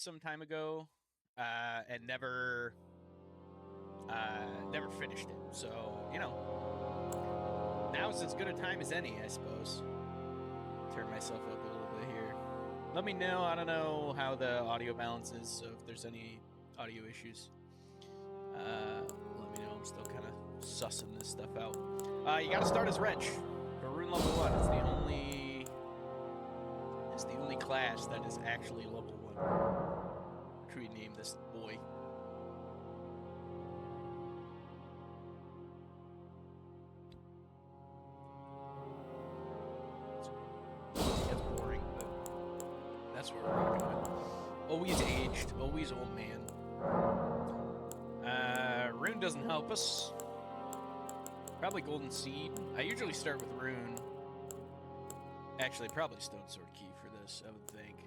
some time ago, and never finished it. So, you know, now's as good a time as any, I suppose. Turn myself up a little bit here. Let me know. I don't know how the audio balance is, so if there's any audio issues, let me know. I'm still kind of sussing this stuff out. You gotta start as Wrench for rune level 1. It's the only class that is actually level 1. What should we name this boy? It's boring, but that's what we're rocking with. Always aged, always old man. Rune doesn't help us. Probably Golden Seed. I usually start with Rune. Actually, probably Stone Sword Key for this, I would think.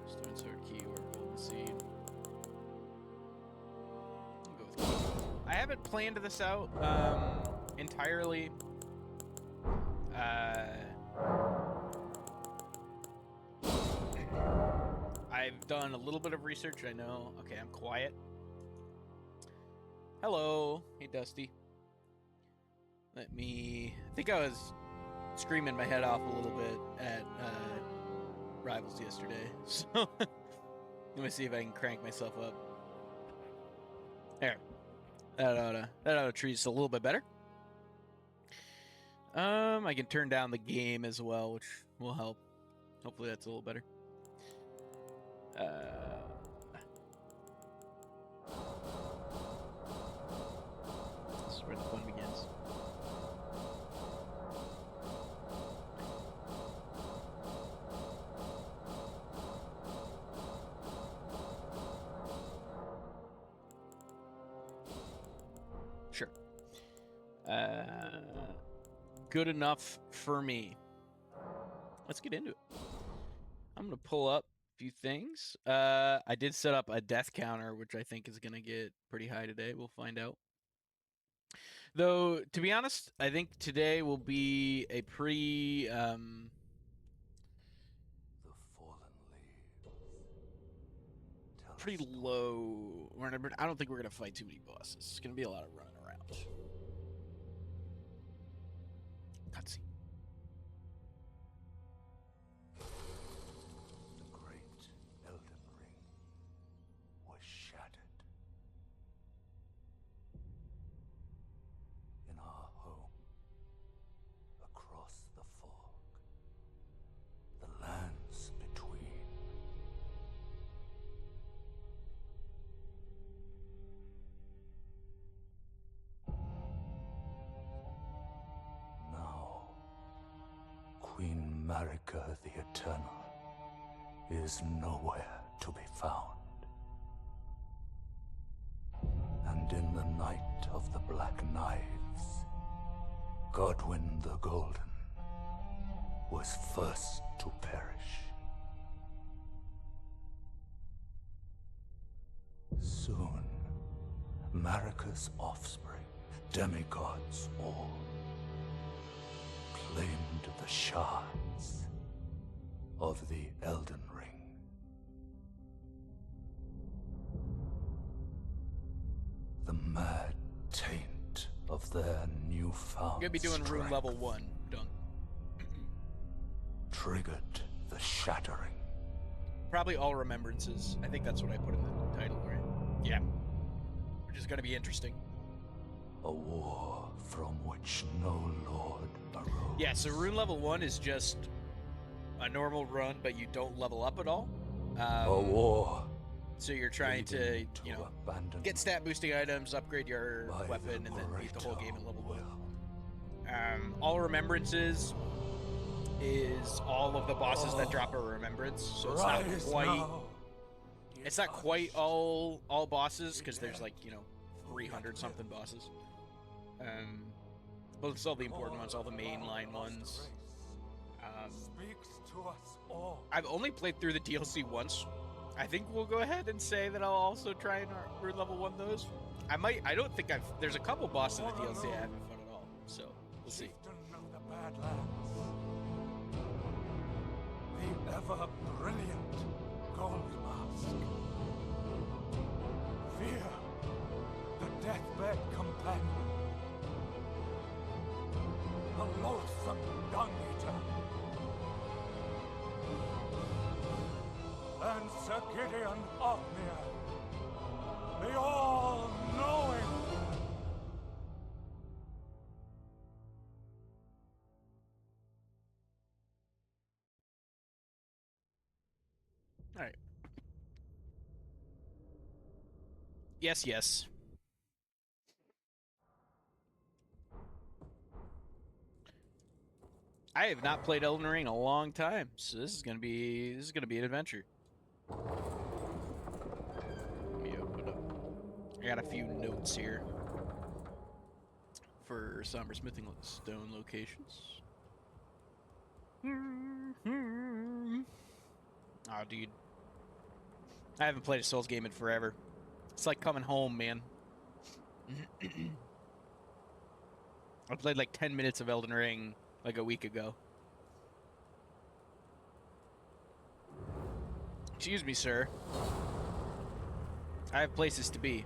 Stone Sword Key or Golden Seed. I'll go with Key. I haven't planned this out entirely. I've done a little bit of research, I know. Okay, I'm quiet. Hello. Hey, Dusty. I think I was screaming my head off a little bit at Rivals yesterday. So, let me see if I can crank myself up. There. That ought to treat us a little bit better. I can turn down the game as well, which will help. Hopefully that's a little better. This is where the fun begins. Sure. Good enough for me. Let's get into it. I'm going to pull up a few things. I did set up a death counter, which I think is going to get pretty high today. We'll find out. Though, to be honest, I think today will be a pretty... The fallen leaves. pretty low... I don't think we're going to fight too many bosses. It's going to be a lot of running around. Cutscene. The great Elden Ring was shattered. In our home, across the fog, the lands between. Now, Queen Marika the Eternal is nowhere to be found. And in the night of the Black Knives, Godwyn the Golden was first to perish. Soon, Marika's offspring, demigods all, claimed the shards of the Elden Ring. The mad taint of their newfound I'm going to be doing rune strength level 1. Done. triggered the shattering. Probably all remembrances. I think that's what I put in the title, right? Yeah. Which is going to be interesting. A war from which no lord arose. Yeah, so rune level 1 is just a normal run, but you don't level up at all. A war. So you're trying to, leading you know, abandonment get stat boosting items, upgrade your by weapon, the and then beat the whole game at level 1. will. All remembrances is all of the bosses that drop a remembrance. So it's not Rise quite now. it's not quite all bosses, because there's like, you know, 300 something bosses. But it's all the important ones, all the mainline ones. Speaks to us all. I've only played through the DLC once. I think we'll go ahead and say that I'll also try and rune level 1 those. I don't think there's a couple bosses in the DLC I haven't fun at all. So, we'll see. Chieftain of the Badlands. The ever brilliant Goldmine. again. The loathsome Dung Eater. And Sir Gideon Ofnir. The all-knowing. All right. Yes, yes. I have not played Elden Ring in a long time, so this is gonna be an adventure. Let me open up. I got a few notes here for somber smithing stone locations. Oh, dude, I haven't played a Souls game in forever. It's like coming home, man. I played like 10 minutes of Elden Ring like a week ago. Excuse me, sir. I have places to be.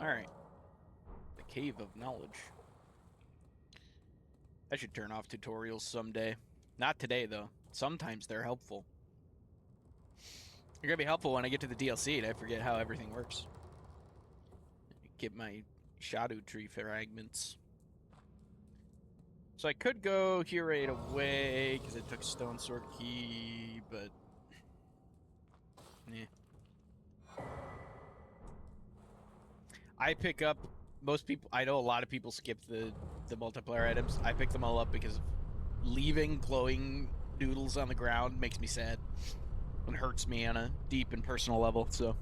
Alright. The Cave of Knowledge. I should turn off tutorials someday. Not today, though. Sometimes they're helpful. They're gonna be helpful when I get to the DLC and I forget how everything works. Get my shadow tree fragments. So I could go here right away because I took stone sword key, but I pick up most people. I know a lot of people skip the multiplayer items. I pick them all up because leaving glowing noodles on the ground makes me sad and hurts me on a deep and personal level. So.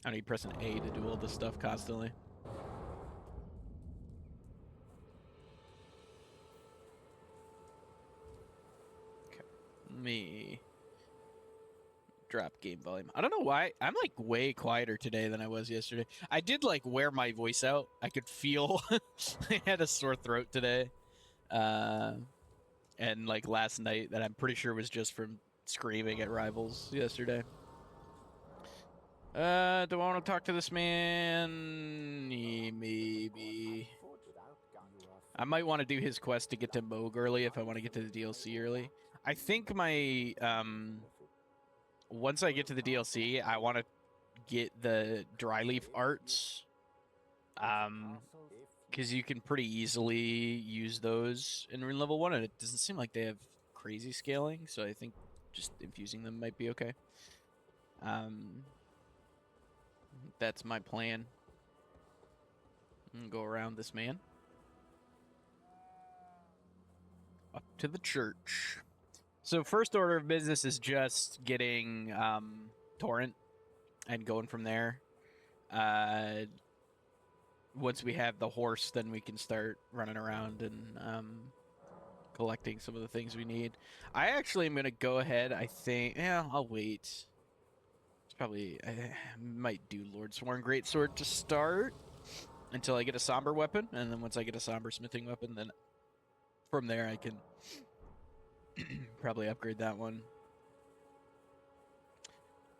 I need pressing A to do all this stuff constantly. Okay. Me drop game volume. I don't know why. I'm like way quieter today than I was yesterday. I did like wear my voice out. I could feel I had a sore throat today. And like last night that I'm pretty sure was just from screaming at rivals yesterday. Do I want to talk to this man? Maybe. I might want to do his quest to get to Moog early if I want to get to the DLC early. I think my, once I get to the DLC, I want to get the dry leaf arts. Because you can pretty easily use those in Rune Level 1, and it doesn't seem like they have crazy scaling, so I think just infusing them might be okay. That's my plan. Go around this man. Up to the church. So first order of business is just getting Torrent and going from there. Once we have the horse, then we can start running around and collecting some of the things we need. I actually am going to go ahead, I think. Yeah, I'll wait. It's probably... I might do Lord Sworn Greatsword to start until I get a somber weapon. And then once I get a somber smithing weapon, then from there I can probably upgrade that one.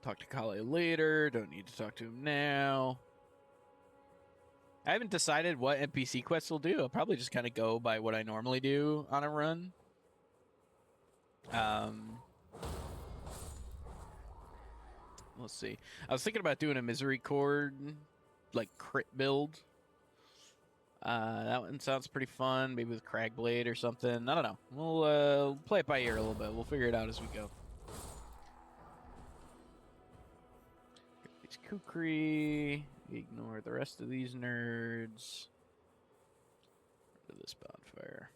Talk to Kale later. Don't need to talk to him now. I haven't decided what NPC quests will do. I'll probably just kind of go by what I normally do on a run. Let's see. I was thinking about doing a Misery Chord, like, crit build. That one sounds pretty fun. Maybe with Cragblade or something. I don't know. We'll play it by ear a little bit. We'll figure it out as we go. These Kukri. Ignore the rest of these nerds. Rid of this bonfire.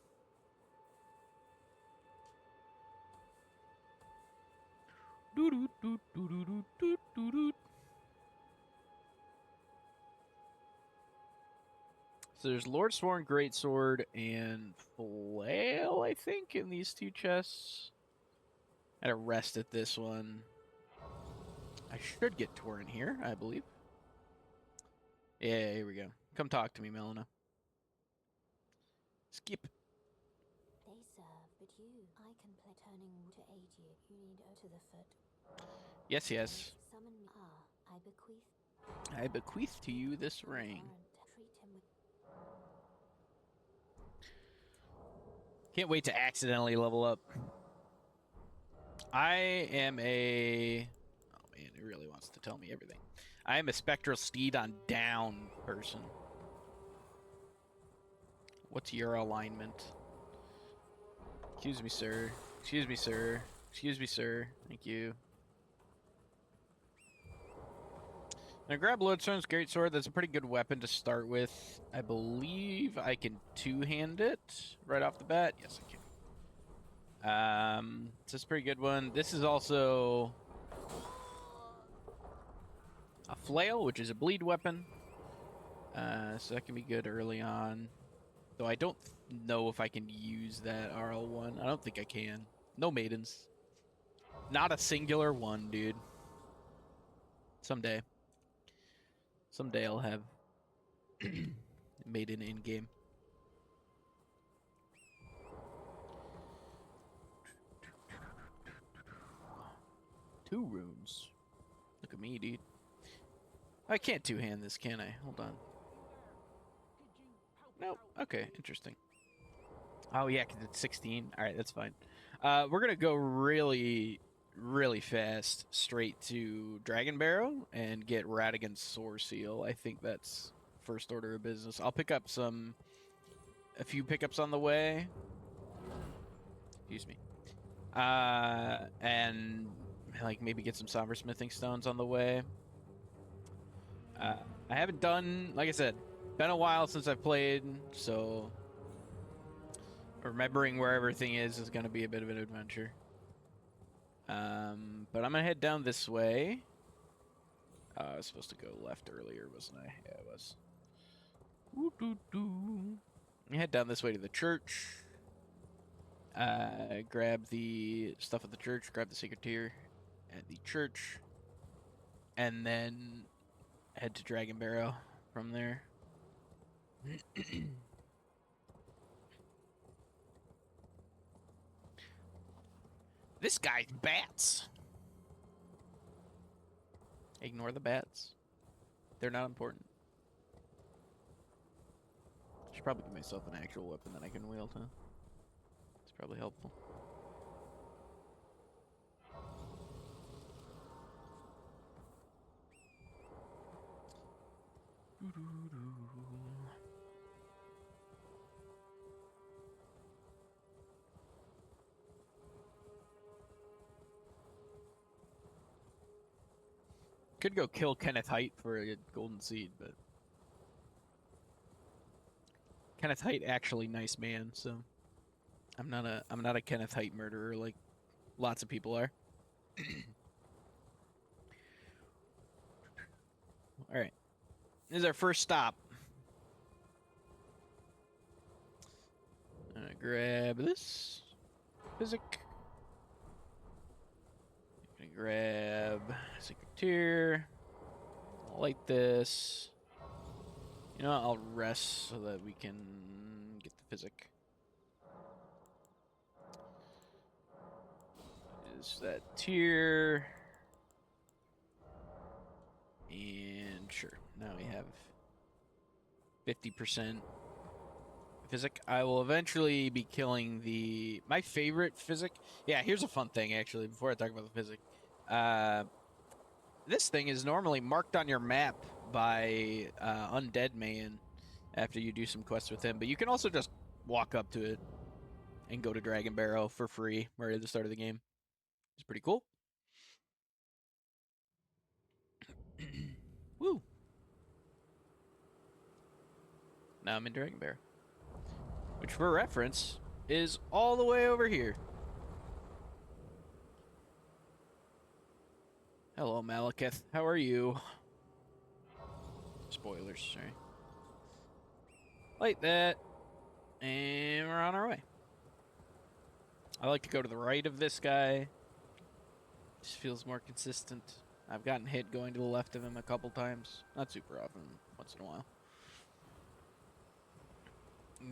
So there's Lord Sworn, Greatsword, and Flail, I think, in these 2 chests. I had a rest at this one. I should get Torrent here, I believe. Yeah, here we go. Come talk to me, Melina. Skip. They serve, but I can play turning to aid you. You need to the foot. Yes, yes. Summon me. I bequeath. I bequeath to you this ring. Treat him with. Can't wait to accidentally level up. I am a... Oh man, it really wants to tell me everything. I am a Spectral Steed on down person. What's your alignment? Excuse me, sir. Excuse me, sir. Excuse me, sir. Thank you. Now grab Lodestone's Greatsword. That's a pretty good weapon to start with. I believe I can two-hand it right off the bat. Yes, I can. This is a pretty good one. This is also a flail, which is a bleed weapon. So that can be good early on. Though I don't know if I can use that RL1. I don't think I can. No maidens. Not a singular one, dude. Someday. Someday I'll have maiden in-game. Two runes. Look at me, dude. I can't two-hand this, can I? Hold on. Nope. Okay, interesting. Oh, yeah, because it's 16. All right, that's fine. We're going to go really, really fast straight to Dragon Barrow and get Radigan's Sore Seal. I think that's first order of business. I'll pick up a few pickups on the way. Excuse me. And like maybe get some Somber Smithing Stones on the way. I haven't done, like I said, been a while since I've played, so remembering where everything is going to be a bit of an adventure. But I'm going to head down this way. I was supposed to go left earlier, wasn't I? Yeah, I was. I head down this way to the church. Grab the stuff at the church, grab the Sacred Tear at the church, and then head to Dragon Barrow from there. This guy's bats. Ignore the bats. They're not important. Should probably give myself an actual weapon that I can wield, huh? It's probably helpful. Could go kill Kenneth Haight for a golden seed, but Kenneth Haight actually nice man, so I'm not a Kenneth Haight murderer like lots of people are. All right, this is our first stop. I'm gonna grab this physic. I'm gonna grab Sacred Tear. I'll light this. You know what? I'll rest so that we can get the physic. Is that tier? And sure, now we have 50% physic. I will eventually be killing my favorite physic. Yeah, here's a fun thing actually. Before I talk about the physic, this thing is normally marked on your map by Undead Man after you do some quests with him, but you can also just walk up to it and go to Dragon Barrow for free right at the start of the game. It's pretty cool. Woo! Now I'm in Dragon Barrow, which for reference is all the way over here. Hello, Malekith. How are you? Spoilers, sorry. Light that. And we're on our way. I like to go to the right of this guy. Just feels more consistent. I've gotten hit going to the left of him a couple times. Not super often, once in a while.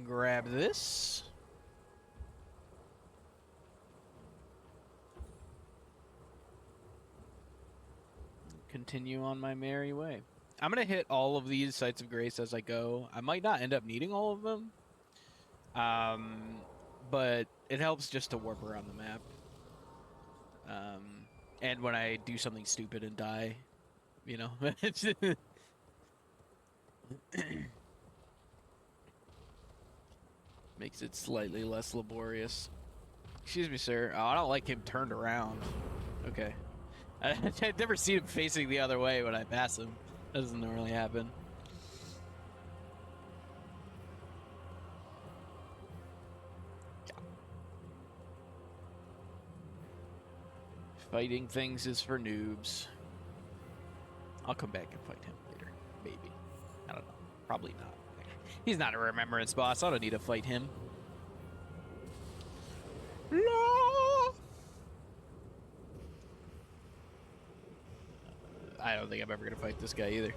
Grab this. Continue on my merry way. I'm going to hit all of these sites of grace as I go. I might not end up needing all of them. But it helps just to warp around the map. And when I do something stupid and die, you know, makes it slightly less laborious. Excuse me, sir. Oh, I don't like him turned around. Okay. I've never seen him facing the other way when I pass him. That doesn't normally happen. Fighting things is for noobs. I'll come back and fight him later. Maybe. I don't know. Probably not. He's not a remembrance boss. I don't need to fight him. I don't think I'm ever going to fight this guy either.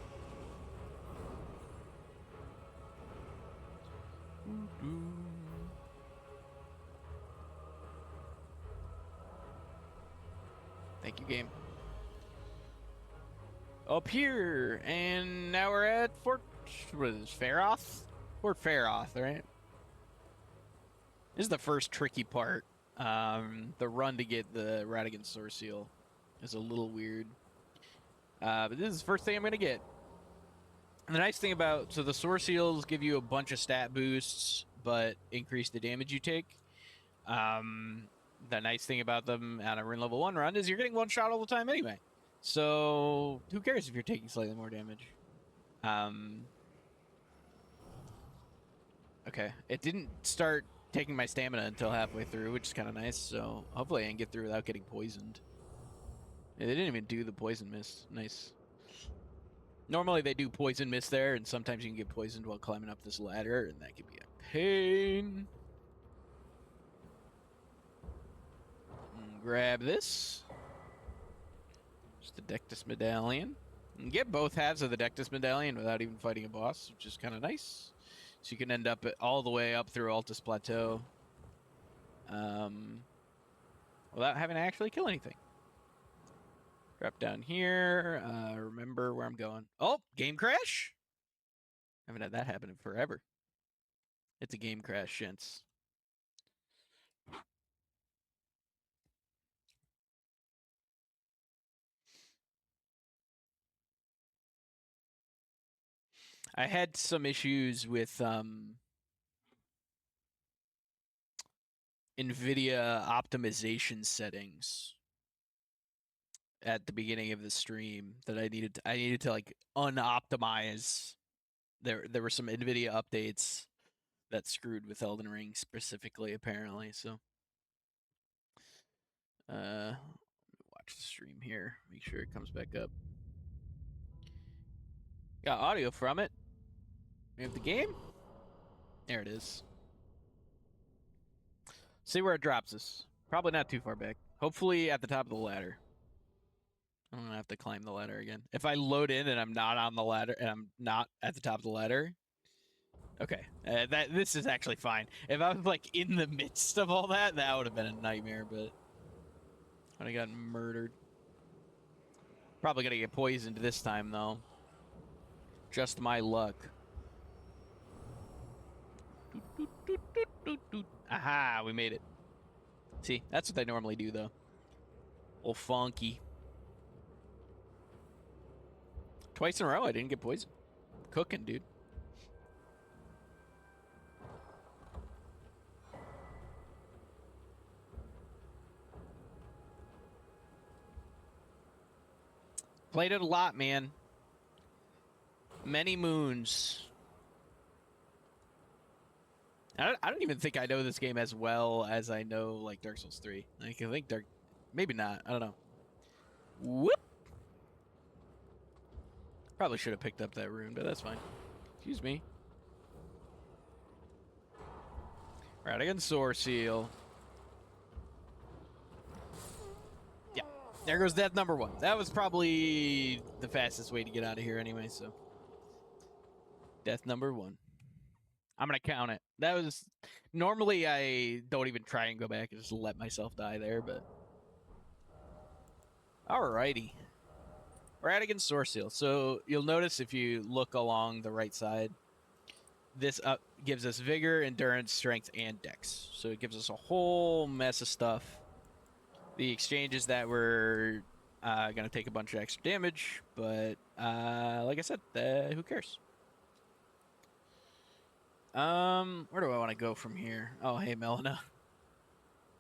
Thank you, game. Up here, and now we're at Fort, what is this, Faroth? Fort Faroth, right? This is the first tricky part. The run to get the Radigan Source Seal is a little weird. But this is the first thing I'm going to get. And the nice thing about, so the Source Seals give you a bunch of stat boosts, but increase the damage you take. The nice thing about them on a Rune level 1 run is you're getting one shot all the time anyway. So, who cares if you're taking slightly more damage? Okay, it didn't start taking my stamina until halfway through, which is kind of nice, so hopefully I can get through without getting poisoned. Yeah, they didn't even do the poison mist. Nice. Normally they do poison mist there, and sometimes you can get poisoned while climbing up this ladder, and that can be a pain. Grab this. Just the Dectus Medallion. And get both halves of the Dectus Medallion without even fighting a boss, which is kind of nice. So you can end up all the way up through Altus Plateau without having to actually kill anything. Drop down here. Remember where I'm going. Oh, game crash? Haven't had that happen in forever. It's a game crash, gents. I had some issues with NVIDIA optimization settings at the beginning of the stream that I needed to like unoptimize. There were some NVIDIA updates that screwed with Elden Ring specifically, apparently. So, watch the stream here. Make sure it comes back up. Got audio from it. We have the game. There it is. See where it drops us. Probably not too far back. Hopefully at the top of the ladder. I'm gonna have to climb the ladder again. If I load in and I'm not on the ladder and I'm not at the top of the ladder, okay, this is actually fine. If I was like in the midst of all that, that would have been a nightmare. But I got murdered. Probably gonna get poisoned this time though. Just my luck. Aha, we made it. See, that's what they normally do though. Old funky. Twice in a row, I didn't get poisoned. Cooking, dude. Played it a lot, man. Many moons. I don't even think I know this game as well as I know, like, Dark Souls 3. Like, I think maybe not. I don't know. Whoop! Probably should have picked up that rune, but that's fine. Excuse me. Radigan Sword Seal. Yeah, there goes death number 1. That was probably the fastest way to get out of here anyway, so. Death number 1. I'm going to count it. That was... Normally, I don't even try and go back and just let myself die there, but... Alrighty. Radigan Sword Seal. So, you'll notice if you look along the right side, this gives us vigor, endurance, strength, and dex. So it gives us a whole mess of stuff. The exchange is that we're going to take a bunch of extra damage, but like I said, who cares? Where do I want to go from here? Oh, hey, Melina.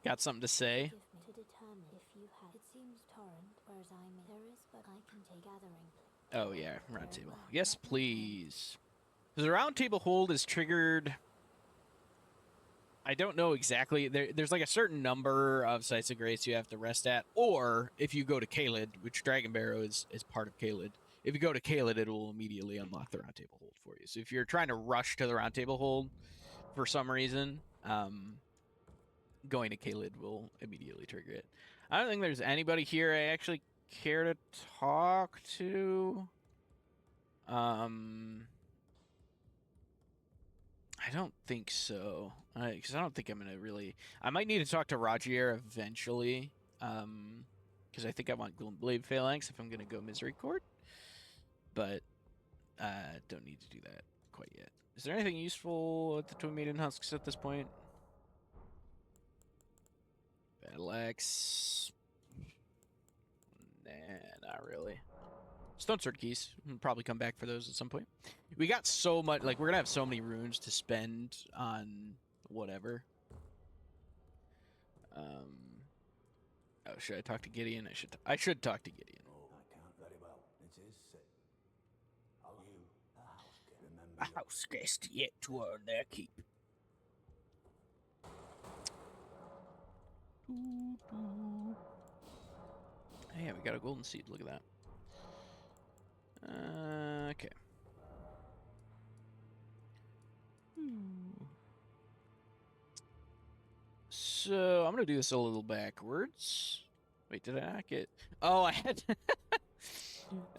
Got something to say? Give me to determine if you have. It seems torrent, whereas there is, but I can take gathering. Oh, yeah, round table. Yes, please. Because the round table hold is triggered... I don't know exactly. There's like a certain number of sites of grace you have to rest at, or if you go to Caelid, which Dragon Barrow is part of Caelid. If you go to Caelid, it will immediately unlock the round table hold for you. So if you're trying to rush to the round table hold for some reason, going to Caelid will immediately trigger it. I don't think there's anybody here I actually care to talk to. I don't think so, because I don't think I'm gonna really. I might need to talk to Rogier eventually, because I think I want Gloomblade Phalanx if I'm gonna go Misericord, but don't need to do that quite yet. Is there anything useful at the Twin Maiden Husks at this point? Battle Axe. Nah, not really. Stone Sword Keys. We'll probably come back for those at some point. We got so much, like, we're gonna have so many runes to spend on whatever. Oh, should I talk to Gideon? I should talk to Gideon. I can't very well. It is sick. How you, A house guest yet to earn their keep. Yeah, we got a golden seed. Look at that. Okay. So, I'm going to do this a little backwards. Wait, did I not get... Oh, I had...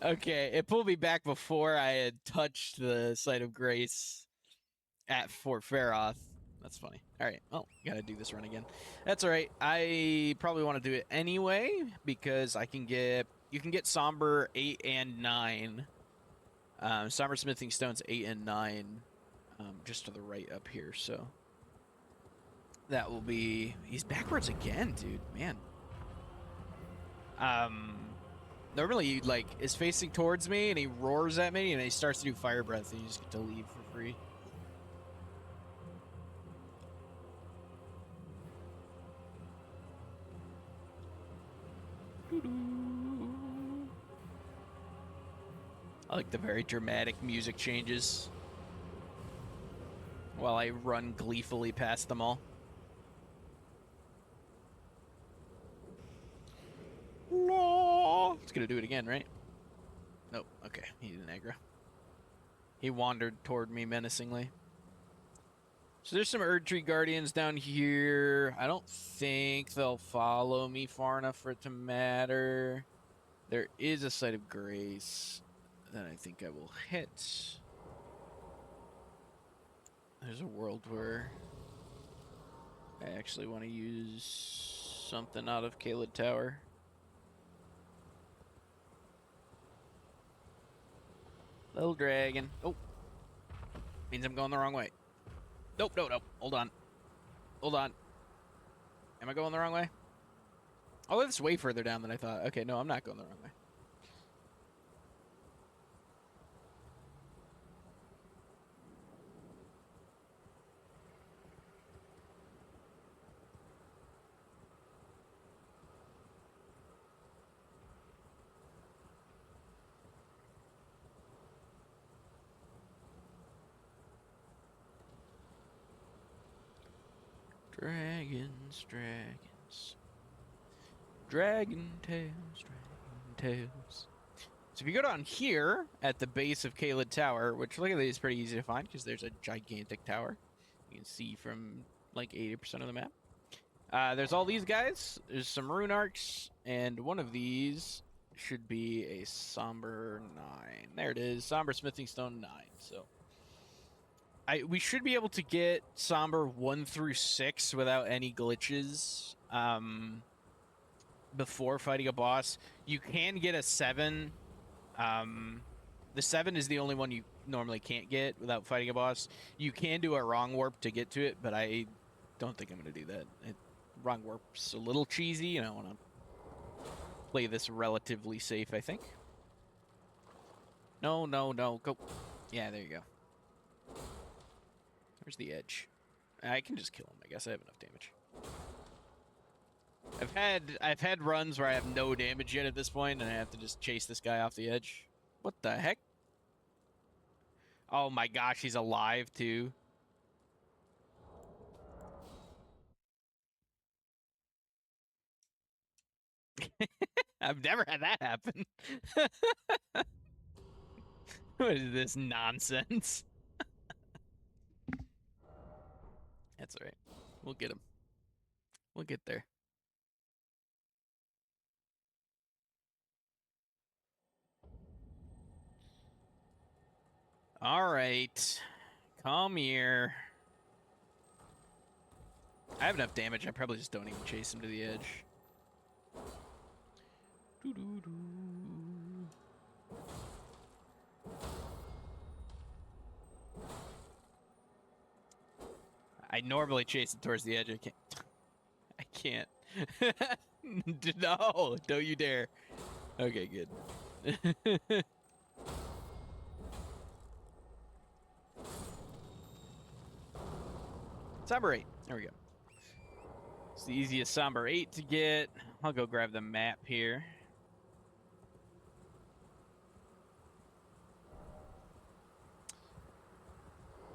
Okay, it pulled me back before I had touched the Site of Grace at Fort Faroth. That's funny. All right, well, gotta do this run again. That's all right. I probably want to do it anyway because I can get... You can get Somber 8 and 9. Somber Smithing Stones 8 and 9, just to the right up here, so... That will be... He's backwards again, dude. Man. Normally, he, like, is facing towards me, and he roars at me, and he starts to do Fire Breath, and you just get to leave for free. I like the very dramatic music changes while I run gleefully past them all. No! It's gonna do it again, right? Nope. Okay, he didn't aggro. He wandered toward me menacingly. So there's some Erdtree Guardians down here. I don't think they'll follow me far enough for it to matter. There is a Site of Grace that I think I will hit. There's a world where I actually want to use something out of Caelid Tower. Little dragon. Oh. Means I'm going the wrong way. Nope, nope, nope. Hold on. Hold on. Am I going the wrong way? Oh, it's way further down than I thought. Okay, no, I'm not going the wrong way. Dragons, dragons. Dragon tales, dragon tales. So if you go down here at the base of Caelid Tower, which luckily is pretty easy to find because there's a gigantic tower. You can see from like 80% of the map. There's all these guys. There's some rune arcs, and one of these should be a somber 9. There it is, somber smithing stone 9. So we should be able to get somber 1 through 6 without any glitches. Before fighting a boss, you can get a 7. The 7 is the only one you normally can't get without fighting a boss. You can do a wrong warp to get to it, but I don't think I'm going to do that. Wrong warp's a little cheesy, and I want to play this relatively safe, I think. No, go. Yeah, there you go. Where's the edge? I can just kill him, I guess. I have enough damage. I've had runs where I have no damage yet at this point, and I have to just chase this guy off the edge. What the heck? Oh my gosh, he's alive too. I've never had that happen. What is this nonsense? That's all right. We'll get him. We'll get there. All right. Come here. I have enough damage. I probably just don't even chase him to the edge. Doo-doo-doo. I normally chase it towards the edge. I can't. I can't. No, don't you dare. Okay, good. Somber 8. There we go. It's the easiest Somber 8 to get. I'll go grab the map here.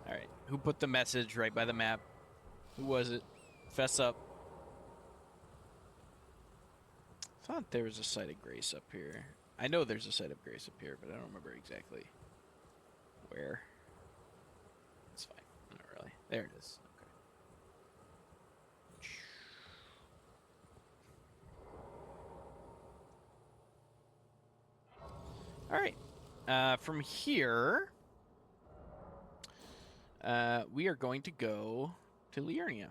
Alright, who put the message right by the map? Who was it? Fess up. I thought there was a site of grace up here. I know there's a site of grace up here, but I don't remember exactly where. It's fine. Not really. There it is. Okay. Alright. From here, we are going to go to Liurnia.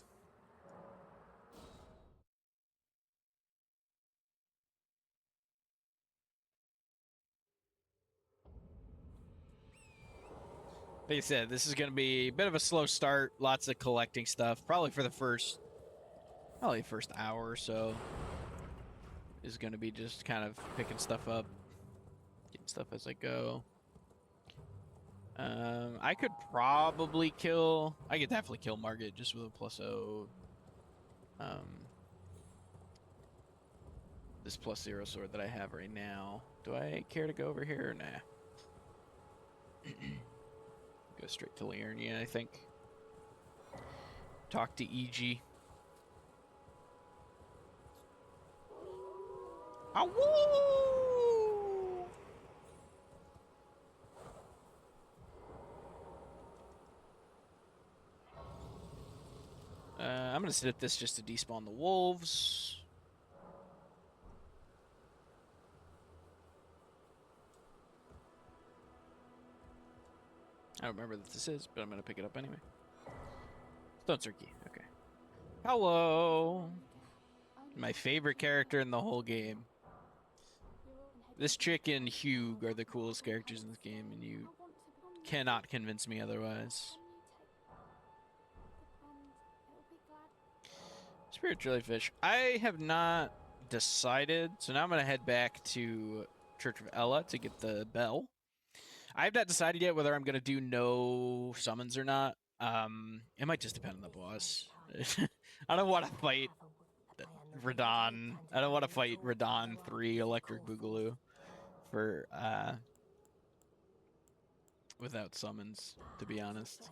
Like I said, this is going to be a bit of a slow start. Lots of collecting stuff. Probably for the first hour or so is going to be just kind of picking stuff up. Getting stuff as I go. I could probably kill... I could definitely kill Margit just with a +0. This +0 sword that I have right now. Do I care to go over here or nah? Go straight to Liurnia, I think. Talk to EG. Awoo! I'm gonna sit at this just to despawn the wolves. I don't remember what this is, but I'm gonna pick it up anyway. Stone Turkey, okay. Hello! My favorite character in the whole game. This chick and Hugh are the coolest characters in this game, and you cannot convince me otherwise. Spirit Jellyfish. I have not decided, so now I'm going to head back to Church of Ella to get the bell. I have not decided yet whether I'm going to do no summons or not. It might just depend on the boss. I don't want to fight Radon. I don't want to fight Radon 3 Electric Boogaloo for without summons, to be honest.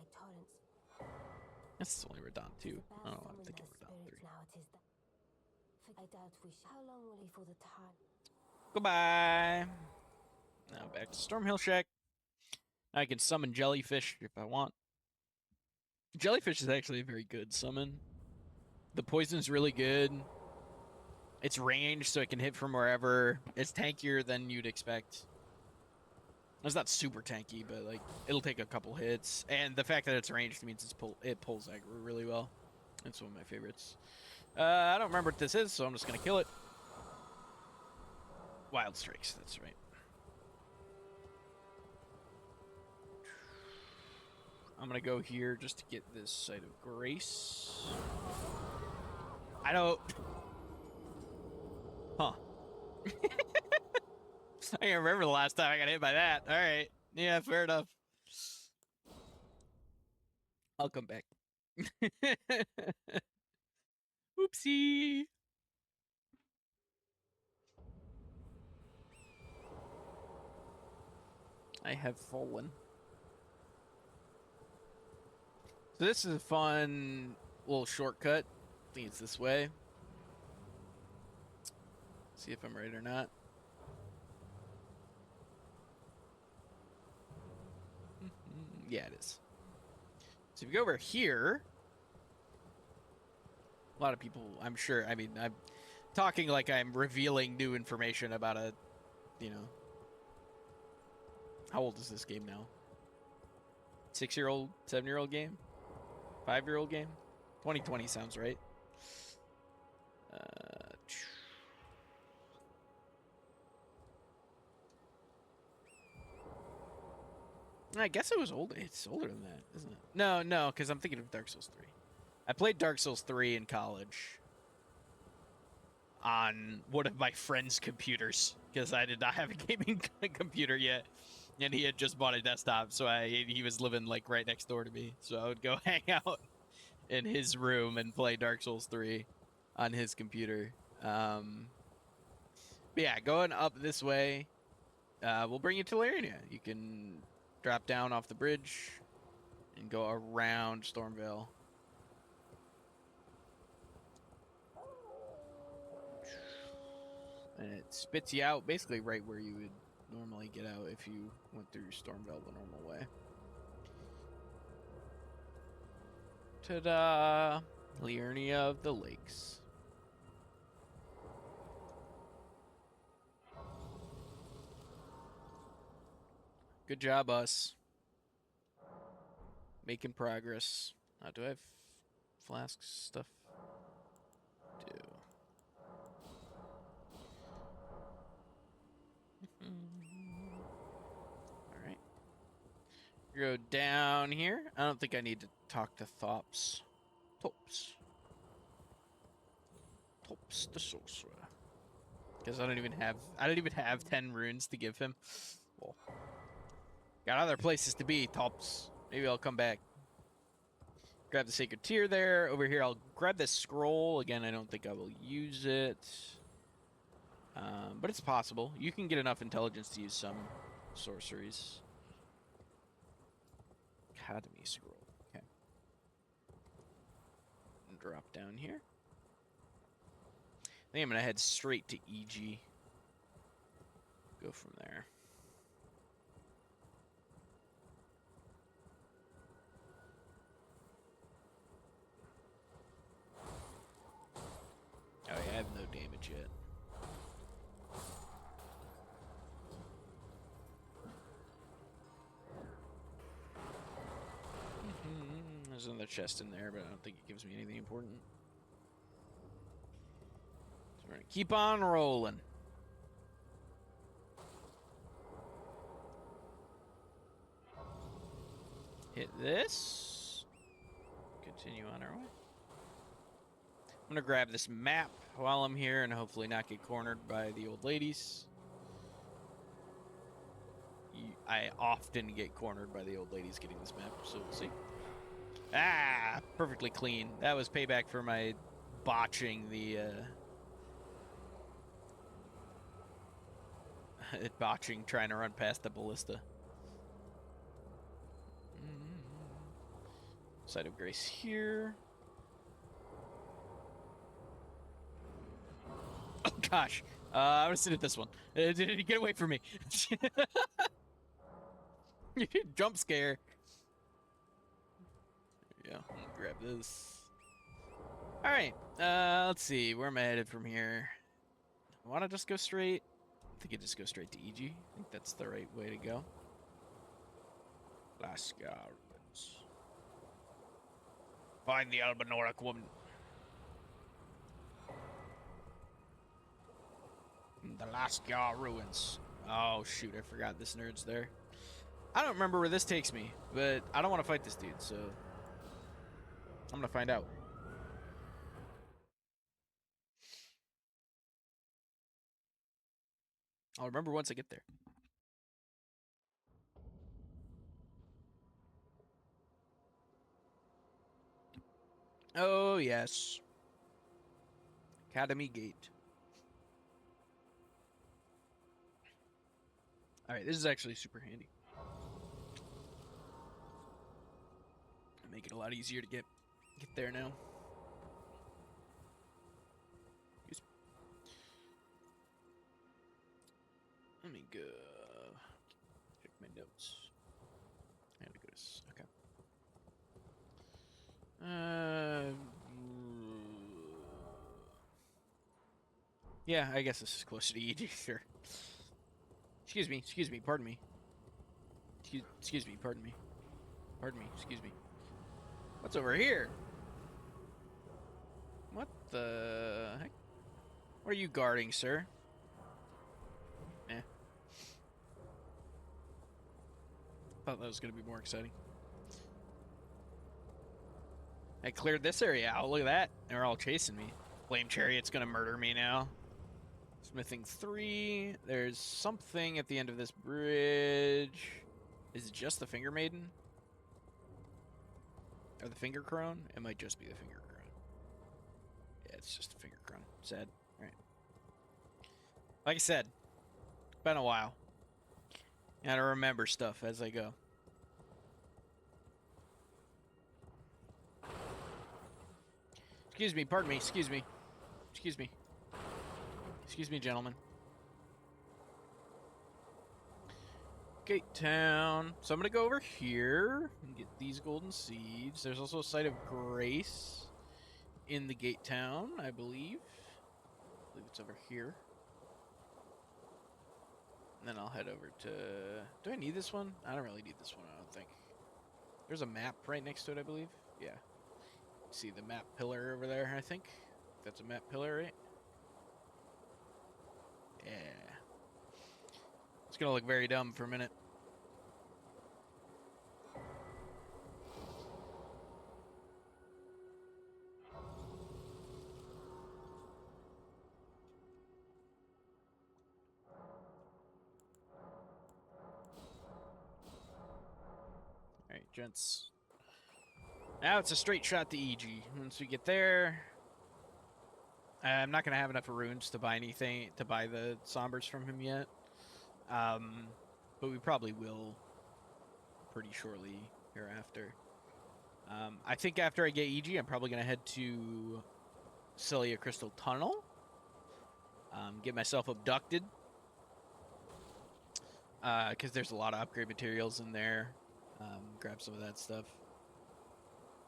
That's only Radon 2. Oh, I'm thinking Radon 3. Goodbye. Now back to Stormhill Shack. I can summon jellyfish if I want. Jellyfish is actually a very good summon. The poison's really good. It's ranged, so it can hit from wherever. It's tankier than you'd expect. It's not super tanky, but like it'll take a couple hits. And the fact that it's ranged means it pulls aggro really well. It's one of my favorites. I don't remember what this is, so I'm just gonna kill it. Wild Strikes, that's right. I'm gonna go here just to get this Site of Grace. I don't... Huh. I can't remember the last time I got hit by that. Alright. Yeah, fair enough. I'll come back. Oopsie. I have fallen. So this is a fun little shortcut. I think it's this way. See if I'm right or not. Yeah, it is. So if you go over here, a lot of people, I'm sure, I mean, I'm talking like I'm revealing new information about a, you know, how old is this game now? 6-year-old, 7-year-old game? 5-year-old game? 2020 sounds right. I guess it was old. It's older than that, isn't it? No, because I'm thinking of Dark Souls 3. I played Dark Souls 3 in college on one of my friend's computers because I did not have a gaming computer yet, and he had just bought a desktop, so he was living like right next door to me. So I would go hang out in his room and play Dark Souls 3 on his computer. But yeah, going up this way will bring you to Laernia. You can drop down off the bridge and go around Stormvale. And it spits you out basically right where you would normally get out if you went through Stormvale the normal way. Ta-da! Laernia of the Lakes. Good job, us. Making progress. Do I have flask stuff? Do. Alright. Go down here. I don't think I need to talk to Thops. Tops the sorcerer. Because I don't even have 10 runes to give him. Well, got other places to be, Tops. Maybe I'll come back. Grab the Sacred Tear there. Over here, I'll grab this scroll. Again, I don't think I will use it. But it's possible. You can get enough intelligence to use some sorceries. Academy Scroll. Okay. And drop down here. I think I'm going to head straight to EG. Go from there. Oh yeah, I have no damage yet. There's another chest in there, but I don't think it gives me anything important. So we're gonna keep on rolling. Hit this. Continue on our way. I'm gonna grab this map while I'm here and hopefully not get cornered by the old ladies. I often get cornered by the old ladies getting this map, so we'll see. Ah, perfectly clean. That was payback for my botching the botching trying to run past the ballista. Site of Grace here. Oh gosh, I'm gonna sit at this one. Get away from me! Jump scare. Yeah, grab this. All right. Let's see. Where am I headed from here? I want to just go straight. I think I just go straight to EG. I think that's the right way to go. Lascar ruins. Find the Albinoric woman. The Lascar ruins. Oh shoot! I forgot this nerd's there. I don't remember where this takes me, but I don't want to fight this dude, so I'm gonna find out. I'll remember once I get there. Oh, yes. Academy Gate. Alright, this is actually super handy. Make it a lot easier to get there now. Let me go check my notes. I gotta go to okay. Yeah, I guess this is closer to EG, sure. Excuse me, pardon me. Excuse me, pardon me. Pardon me, excuse me. What's over here? What the heck? What are you guarding, sir? Eh. Thought that was gonna be more exciting. I cleared this area out. Look at that. They're all chasing me. Flame Chariot's gonna murder me now. Smithing 3. There's something at the end of this bridge. Is it just the Finger Maiden? Or the Finger Crone? It might just be the Finger Crone. Yeah, it's just the Finger Crone. Sad. Alright. Like I said, been a while. Gotta remember stuff as I go. Excuse me, pardon me, excuse me. Excuse me. Excuse me, gentlemen. Gate Town. So I'm gonna go over here and get these golden seeds. There's also a site of grace in the Gate Town, I believe. I believe it's over here. And then I'll head over to... Do I need this one? I don't really need this one, I don't think. There's a map right next to it, I believe. Yeah. See the map pillar over there, I think. That's a map pillar, right? Yeah. It's gonna look very dumb for a minute. Alright, gents. Now it's a straight shot to EG. Once we get there... I'm not going to have enough runes to buy anything, to buy the Sombers from him yet. But we probably will pretty shortly hereafter. I think after I get EG, I'm probably going to head to Celia Crystal Tunnel. Get myself abducted. Because there's a lot of upgrade materials in there. Grab some of that stuff.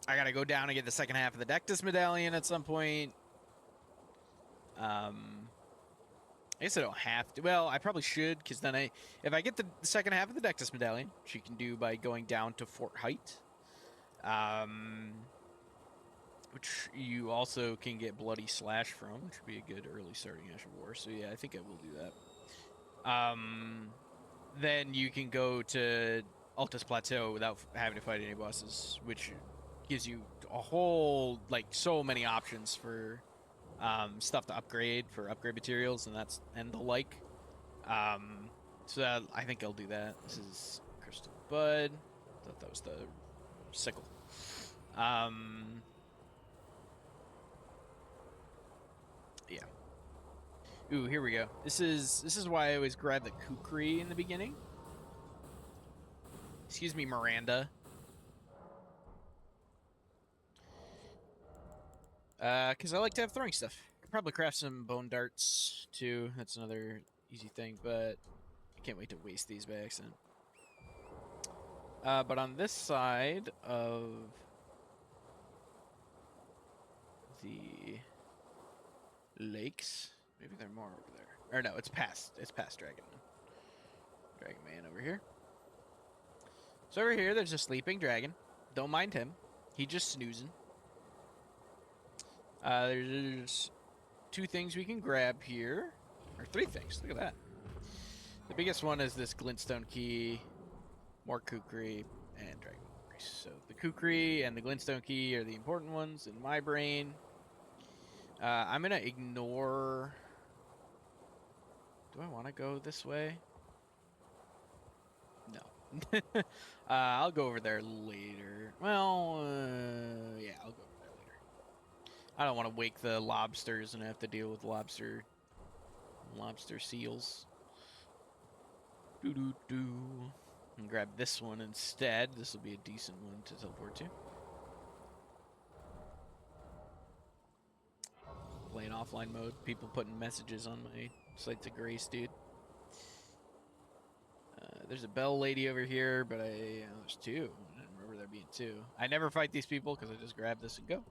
I got to go down and get the second half of the Dectus Medallion at some point. I guess I don't have to. Well, I probably should, because then if I get the second half of the Dectus Medallion, which you can do by going down to Fort Height, which you also can get Bloody Slash from, which would be a good early starting Ash of War. So yeah, I think I will do that. Then you can go to Altus Plateau without having to fight any bosses, which gives you a whole, like, so many options for stuff to upgrade, for upgrade materials and the like. So I think I'll do that. This is Crystal Bud. Thought that was the sickle. Yeah. Ooh, here we go. This is why I always grab the Kukri in the beginning. Excuse me, Miranda. Because I like to have throwing stuff. Could probably craft some bone darts too. That's another easy thing, but I can't wait to waste these by accident. But on this side of the lakes. Maybe there are more over there. Or no, it's past Dragon Man over here. So over here, there's a sleeping dragon. Don't mind him. He just snoozing. There's 2 things we can grab here. Or 3 things. Look at that. The biggest one is this glintstone key, more kukri, and dragon memories. So the kukri and the glintstone key are the important ones in my brain. I'm going to ignore... Do I want to go this way? No. I'll go over there later. Well, yeah, I'll go over there later. I don't want to wake the lobsters and have to deal with lobster seals. Doo-doo-doo. And grab this one instead. This will be a decent one to teleport to. Playing offline mode. People putting messages on my Sights of Grace, dude. There's a bell lady over here, but there's 2. I didn't remember there being 2. I never fight these people because I just grab this and go.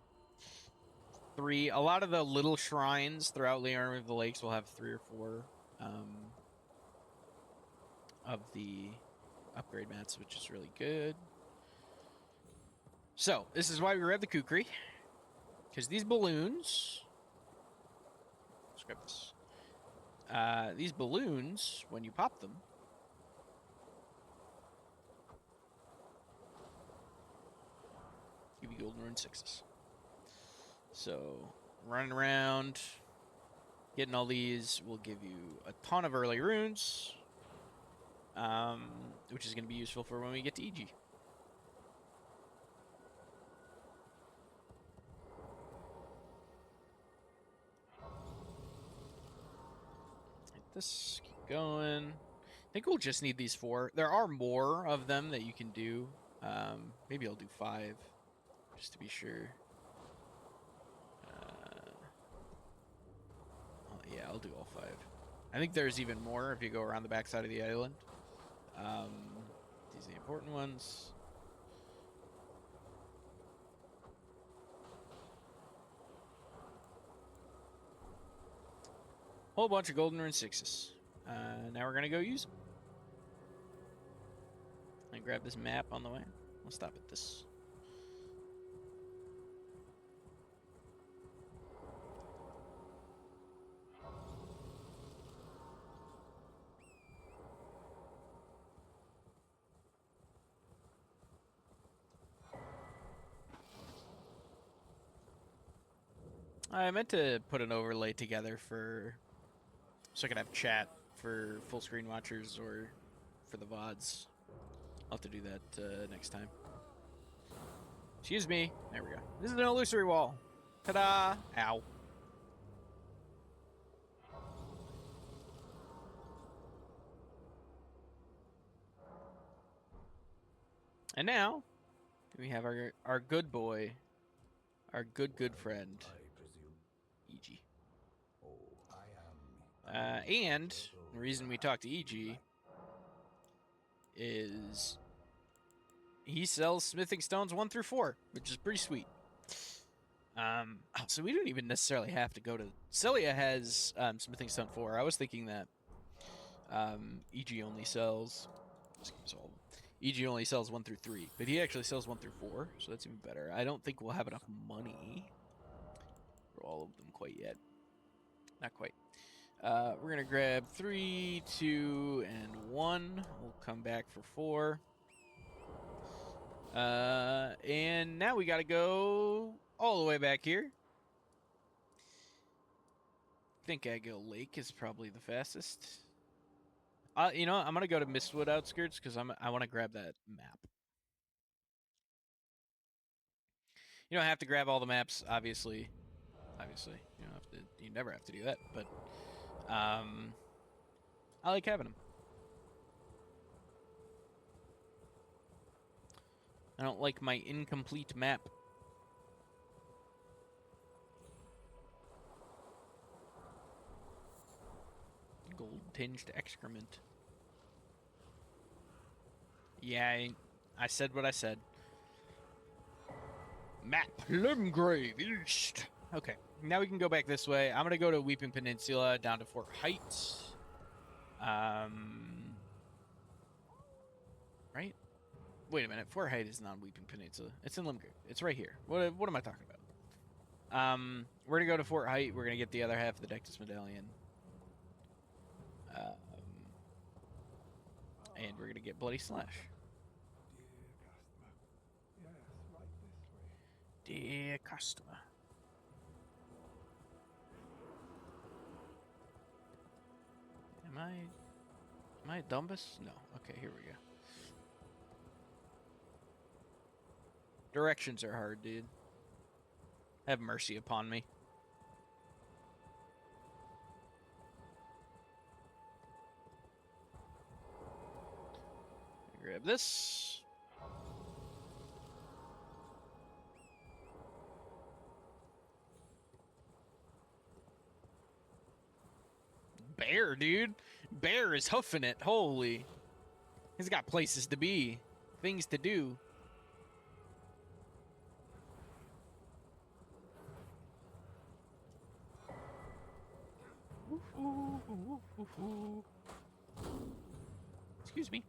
3. A lot of the little shrines throughout Army of the Lakes will have 3 or 4 of the upgrade mats, which is really good. So, this is why we grab the kukri. Because these balloons... Let's grab this. These balloons, when you pop them... give you golden rune 6s. So, running around, getting all these will give you a ton of early runes, which is going to be useful for when we get to EG. Hit this, keep going. I think we'll just need these 4. There are more of them that you can do. Maybe I'll do 5. Just to be sure. Yeah, I'll do all 5. I think there's even more if you go around the backside of the island. These are the important ones. Whole bunch of golden rune 6s. Now we're gonna go use them. And grab this map on the way. We'll stop at this. I meant to put an overlay together so I could have chat for full screen watchers or for the VODs. I'll have to do that next time. Excuse me. There we go. This is an illusory wall. Ta-da! Ow. And now we have our good boy, our good friend, EG. And the reason we talk to EG is he sells smithing stones 1 through 4, which is pretty sweet. So we don't even necessarily have to go to... Celia has smithing stone 4. I was thinking that EG only sells... EG only sells 1 through 3, but he actually sells 1 through 4, so that's even better. I don't think we'll have enough money for all of them quite yet. Not quite. We're going to grab 3, 2, and 1. We'll come back for 4. And now we got to go all the way back here. I think Agile Lake is probably the fastest. You know, I'm going to go to Mistwood Outskirts because I want to grab that map. You don't have to grab all the maps, obviously. Obviously, you don't have to. You never have to do that, but I like having them. I don't like my incomplete map. Gold-tinged excrement. Yeah, I said what I said. Map Limgrave East. Okay, now we can go back this way. I'm gonna go to Weeping Peninsula down to Fort Heights. Right? Wait a minute. Fort Heights is not on Weeping Peninsula. It's in Limgrave. It's right here. What am I talking about? We're gonna go to Fort Height. We're gonna get the other half of the Dectus Medallion. And we're gonna get Bloody Slash. Dear customer. Am I a Dumbus? No. Okay, here we go. Directions are hard, dude. Have mercy upon me. Grab this. Bear, dude. Bear is hoofing it. Holy. He's got places to be. Things to do. Excuse me.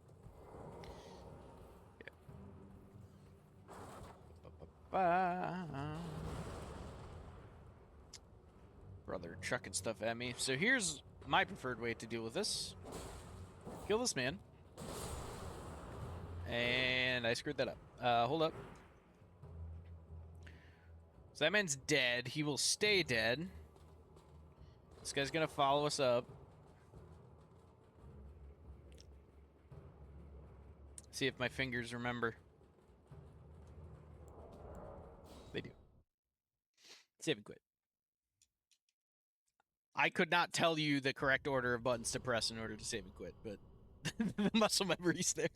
Brother chucking stuff at me. So here's my preferred way to deal with this. Kill this man. And I screwed that up. Hold up. So that man's dead. He will stay dead. This guy's gonna follow us up. See if my fingers remember. They do. Save and quit. I could not tell you the correct order of buttons to press in order to save and quit, but the muscle memory's there.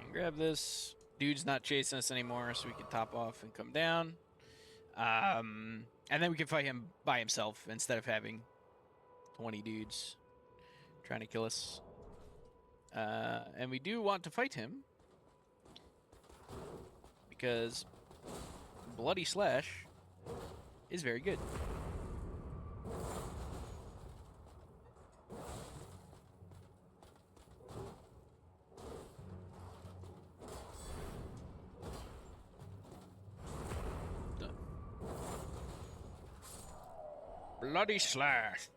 And grab this. Dude's not chasing us anymore, so we can top off and come down. And then we can fight him by himself instead of having 20 dudes trying to kill us. And we do want to fight him because Bloody Slash is very good. Done. Bloody Slash.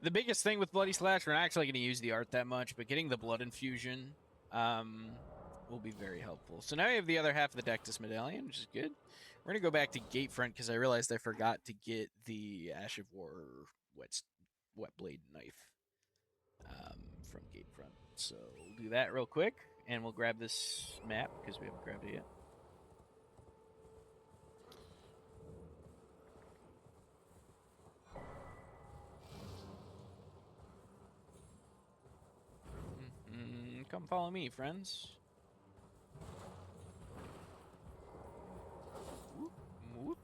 The biggest thing with Bloody Slash, we're not actually going to use the art that much, but getting the blood infusion will be very helpful. So now we have the other half of the Dectus Medallion, which is good. We're going to go back to Gatefront because I realized I forgot to get the Ash of War wet blade knife from Gatefront. So we'll do that real quick, and we'll grab this map because we haven't grabbed it yet. Come follow me, friends. Whoop, whoop.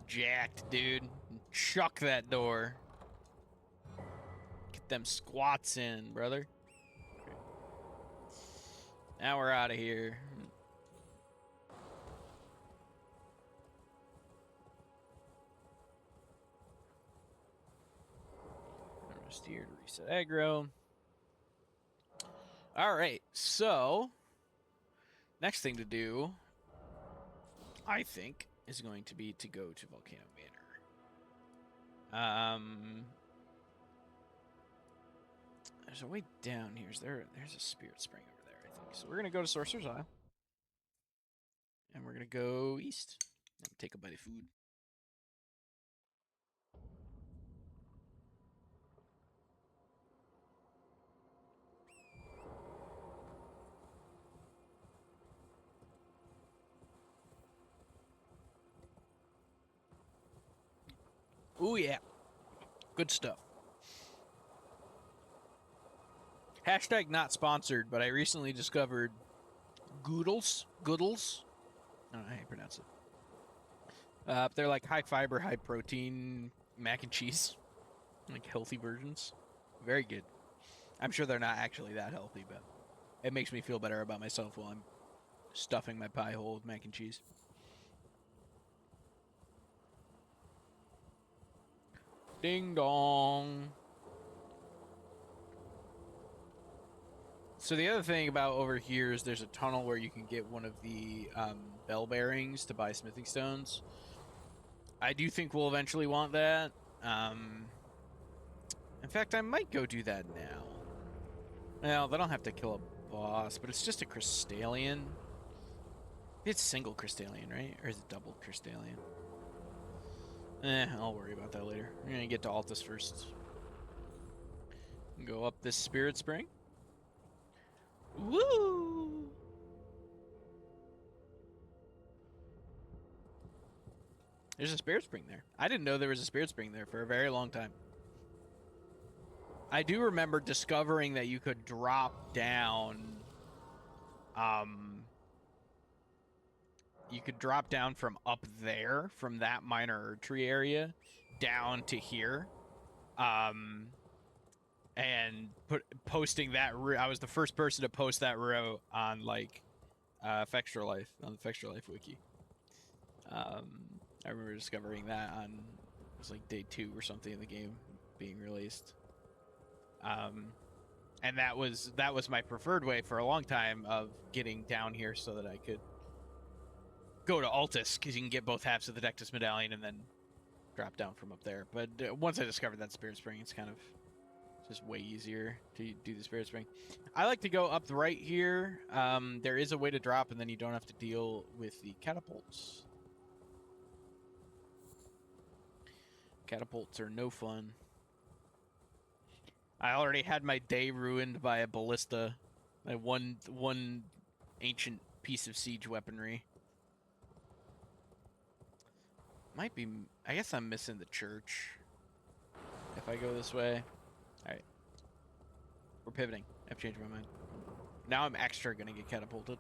Jacked, dude. Chuck that door. Get them squats in, brother. Okay. Now we're out of here. Steer to reset aggro. All right, so next thing to do, I think, is going to be to go to Volcano Manor. There's a way down here. There's a spirit spring over there, I think. So we're gonna go to Sorcerer's Isle, and we're gonna go east and take a bite of food. Oh yeah, good stuff. Hashtag not sponsored, but I recently discovered Goodles. Goodles. I don't know how you pronounce it. They're like high fiber, high protein mac and cheese, like healthy versions. Very good. I'm sure they're not actually that healthy, but it makes me feel better about myself while I'm stuffing my pie hole with mac and cheese. Ding dong. So the other thing about over here is there's a tunnel where you can get one of the bell bearings to buy smithing stones. I do think we'll eventually want that. In fact, I might go do that now. Well, they don't have to kill a boss, but it's just a Crystallian. It's single Crystallian, right? Or is it double Crystallian? I'll worry about that later. We're gonna get to Altus first. Go up this Spirit Spring. Woo! There's a Spirit Spring there. I didn't know there was a Spirit Spring there for a very long time. I do remember discovering that you could drop down. You could drop down from up there, from that minor tree area, down to here. And posting that route. I was the first person to post that route on like Fextra Life, on the Fextra Life wiki. I remember discovering that on, it was like day 2 or something of the game being released. And that was my preferred way for a long time of getting down here so that I could go to Altus, because you can get both halves of the Dectus Medallion and then drop down from up there. But once I discovered that Spirit Spring, it's kind of just way easier to do the Spirit Spring. I like to go up the right here. There is a way to drop, and then you don't have to deal with the catapults. Catapults are no fun. I already had my day ruined by a ballista. My one ancient piece of siege weaponry. Might be... I guess I'm missing the church. If I go this way. Alright. We're pivoting. I've changed my mind. Now I'm extra gonna get catapulted.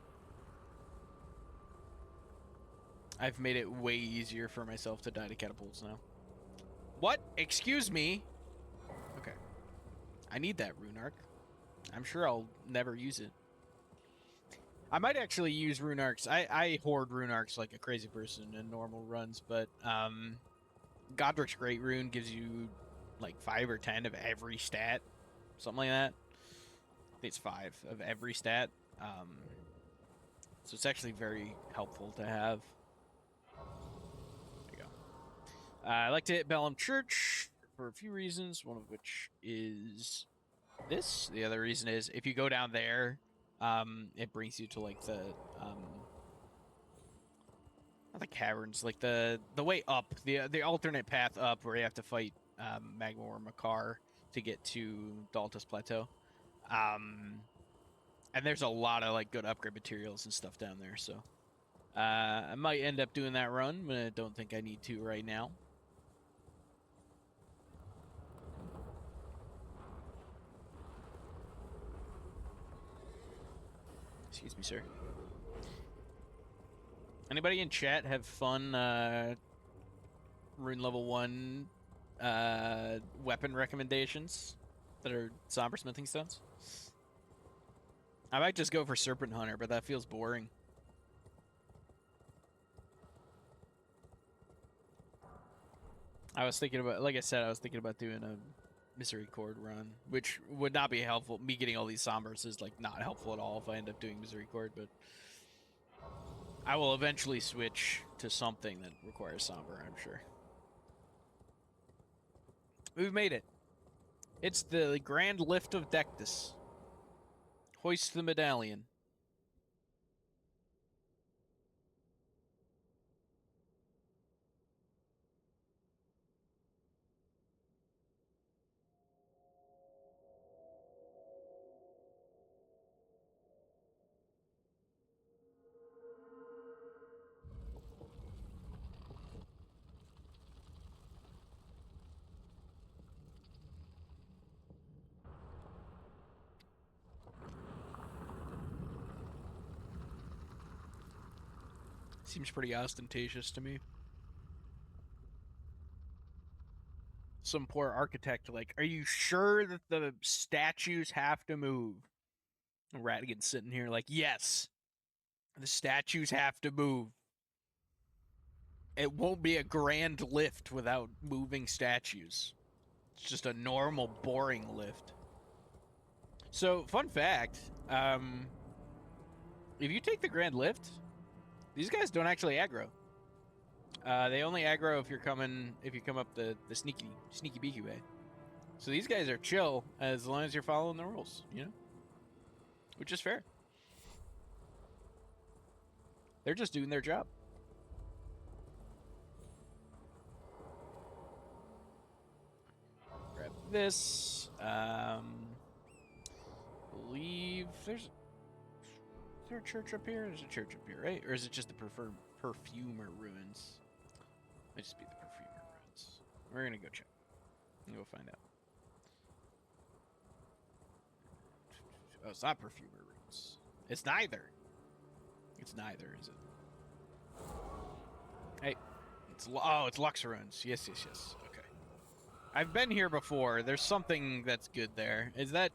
I've made it way easier for myself to die to catapults now. What? Excuse me? Okay. I need that rune arc. I'm sure I'll never use it. I might actually use rune arcs. I hoard rune arcs like a crazy person in normal runs, but Godric's Great Rune gives you like 5 or 10 of every stat. Something like that. I think it's 5 of every stat. So it's actually very helpful to have. There you go. I like to hit Bellum Church for a few reasons, one of which is this. The other reason is if you go down there, it brings you to like the not the caverns, like the way up, the alternate path up where you have to fight Magma or Makar to get to Daltus Plateau. And there's a lot of like good upgrade materials and stuff down there, so I might end up doing that run, but I don't think I need to right now. Excuse me, sir. Anybody in chat have fun rune level 1 weapon recommendations that are somber smithing stones? I might just go for Serpent Hunter, but that feels boring. I was thinking about, like I said, I was thinking about doing a Misericord run, which would not be helpful. Me getting all these Sombers is like not helpful at all if I end up doing Misericord, but I will eventually switch to something that requires Somber, I'm sure. We've made it. It's the Grand Lift of Dectus. Hoist the medallion. Seems pretty ostentatious to me. Some poor architect, like, are you sure that the statues have to move? And Ratigan's sitting here like, yes, the statues have to move. It won't be a grand lift without moving statues. It's just a normal, boring lift. So, fun fact, if you take the grand lift, these guys don't actually aggro. They only aggro if you come up the sneaky beaky way. So these guys are chill as long as you're following the rules, you know? Which is fair. They're just doing their job. Grab this. Believe is there a church up here? There's a church up here, right? Or is it just the perfumer ruins? Might just be the perfumer ruins. We're gonna go check. And go find out. Oh, it's not perfumer ruins. It's neither. It's neither, is it? Hey, it's Lux ruins. Yes. Okay. I've been here before. There's something that's good there. Is that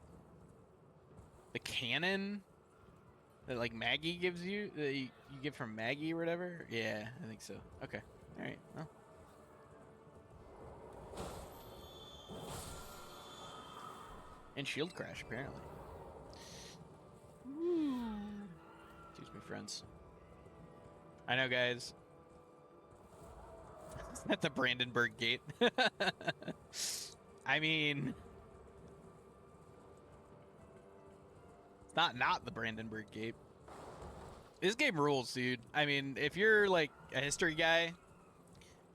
the cannon that like Maggie gives you? That you get from Maggie or whatever? Yeah, I think so. Okay. All right. Well. And shield crash apparently. Excuse me, friends. I know, guys. At the Brandenburg Gate. I mean, it's not the Brandenburg Gate. This game rules, dude. I mean, if you're like a history guy,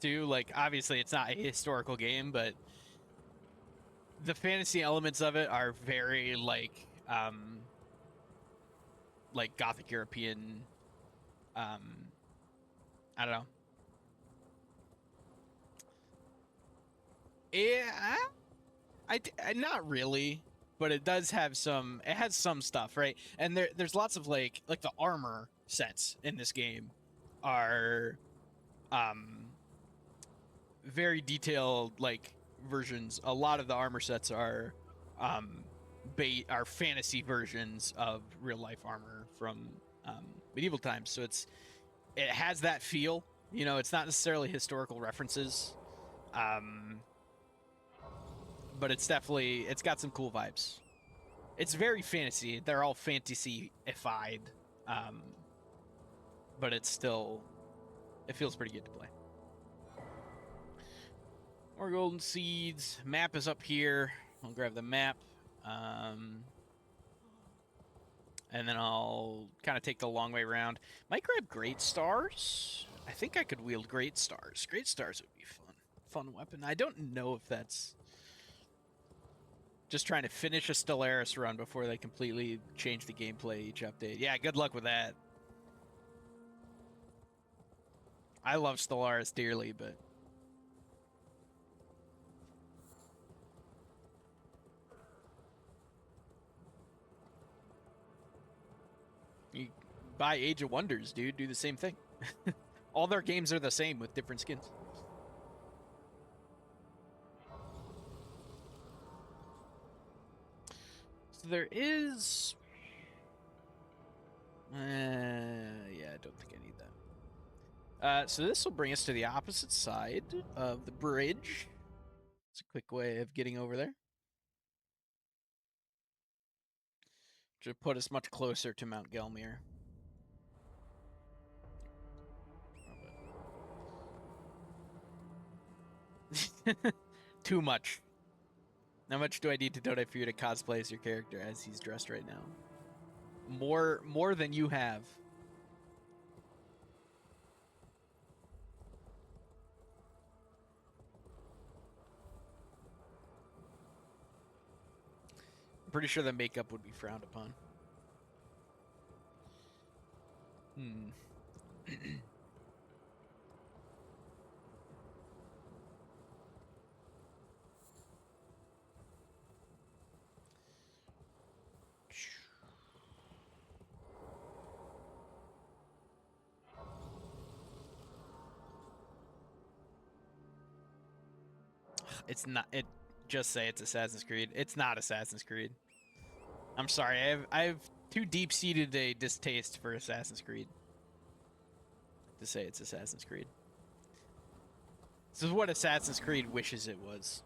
too, like obviously it's not a historical game, but the fantasy elements of it are very like Gothic European. I don't know. Yeah, I not really, but it does have some. It has some stuff, right? And there's lots of like the armor sets in this game are very detailed like versions. A lot of the armor sets are are fantasy versions of real life armor from medieval times. So it has that feel. You know, it's not necessarily historical references. But it's got some cool vibes. It's very fantasy. They're all fantasy-ified. But it feels pretty good to play. More golden seeds. Map is up here. I'll grab the map. And then I'll kind of take the long way around. Might grab Great Stars. I think I could wield Great Stars. Great Stars would be fun. Fun weapon. I don't know if that's just trying to finish a Stellaris run before they completely change the gameplay each update. Yeah, good luck with that. I love Stellaris dearly, but you buy Age of Wonders, dude. Do the same thing. All their games are the same with different skins. So there is... yeah, I don't think I need that. So this will bring us to the opposite side of the bridge. It's a quick way of getting over there. Should put us much closer to Mount Gelmir. Too much. How much do I need to donate for you to cosplay as your character as he's dressed right now? More than you have. I'm pretty sure the makeup would be frowned upon. It's not. It just say it's Assassin's Creed. It's not Assassin's Creed. I'm sorry. I have too deep-seated a distaste for Assassin's Creed to say it's Assassin's Creed. This is what Assassin's Creed wishes it was.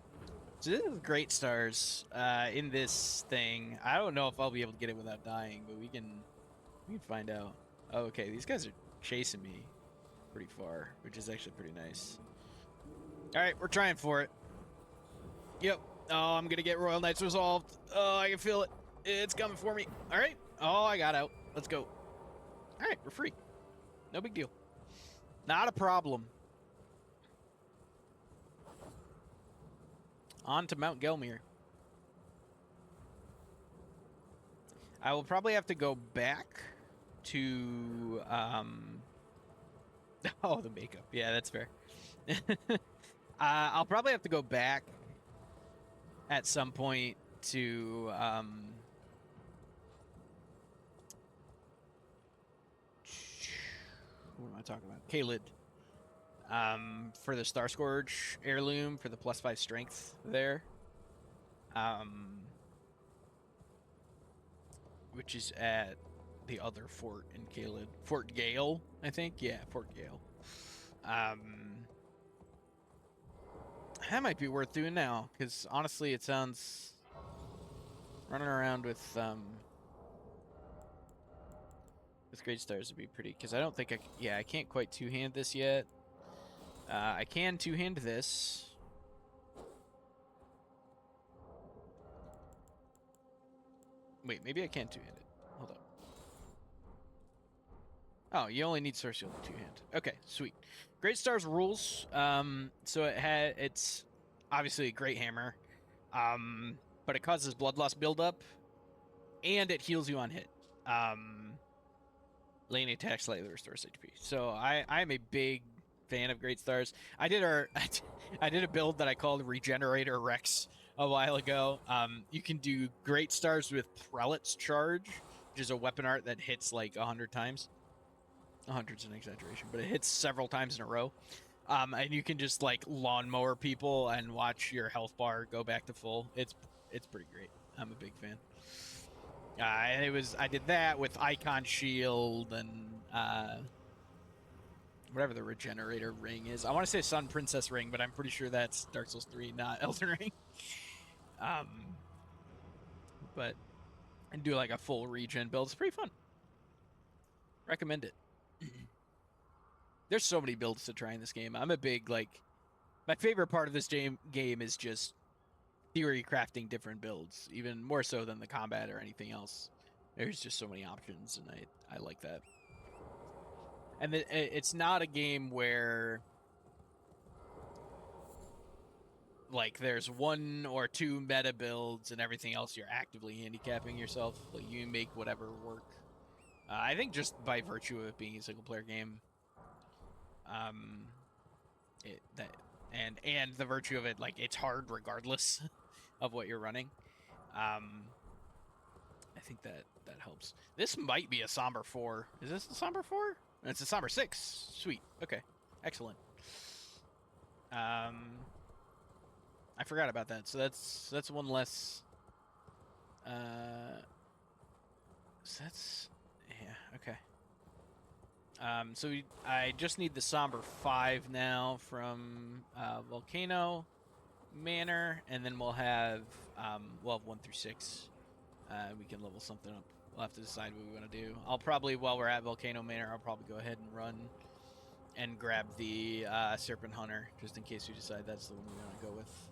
So this is Great Stars in this thing. I don't know if I'll be able to get it without dying, but we can find out. Oh, okay, these guys are chasing me pretty far, which is actually pretty nice. All right, we're trying for it. Yep. Oh, I'm gonna get Royal Knights resolved. Oh, I can feel it. It's coming for me. All right. Oh, I got out. Let's go. All right, we're free. No big deal. Not a problem. On to Mount Gelmir. I will probably have to go back to oh, the makeup. Yeah, that's fair. I'll probably have to go back at some point to what am I talking about? Caelid. For the Star Scourge heirloom for the +5 strength there. Which is at the other fort in Caelid. Fort Gale, I think. Yeah, Fort Gale. That might be worth doing now, because honestly, it sounds running around with Great Stars would be pretty. Because I don't think I can't quite two-hand this yet. I can two-hand this. Wait, maybe I can two-hand it. Hold up. Oh, you only need Source Shield in two-hand. Okay, sweet. Great Stars rules. So it's obviously a great hammer. But it causes blood loss buildup, and it heals you on hit. Lane attack slightly restores HP. So I'm a big fan of Great Stars. I did a build that I called Regenerator Rex a while ago. You can do Great Stars with Prelate's Charge, which is a weapon art that hits like 100 times. 100's an exaggeration, but it hits several times in a row. And you can just like lawnmower people and watch your health bar go back to full. It's pretty great. I'm a big fan. And I did that with Icon Shield and whatever the Regenerator Ring is. I want to say Sun Princess Ring, but I'm pretty sure that's Dark Souls 3, not Elden Ring. But and do like a full regen build. It's pretty fun. Recommend it. There's so many builds to try in this game. I'm a big my favorite part of this game is just theory crafting different builds, even more so than the combat or anything else. There's just so many options, and I like that. And it's not a game where like there's one or two meta builds and everything else you're actively handicapping yourself. Like you make whatever work. I think just by virtue of it being a single player game, and the virtue of it, like it's hard regardless of what you're running. I think that helps. This might be a Somber 4. Is this a Somber 4? It's a Somber 6. Sweet. Okay. Excellent. I forgot about that. So that's one less. So that's yeah. Okay. So I just need the Somber 5 now from Volcano Manor, and then we'll have 1 through 6. We can level something up. We'll have to decide what we want to do. I'll probably, while we're at Volcano Manor, I'll probably go ahead and run and grab the Serpent Hunter, just in case we decide that's the one we want to go with.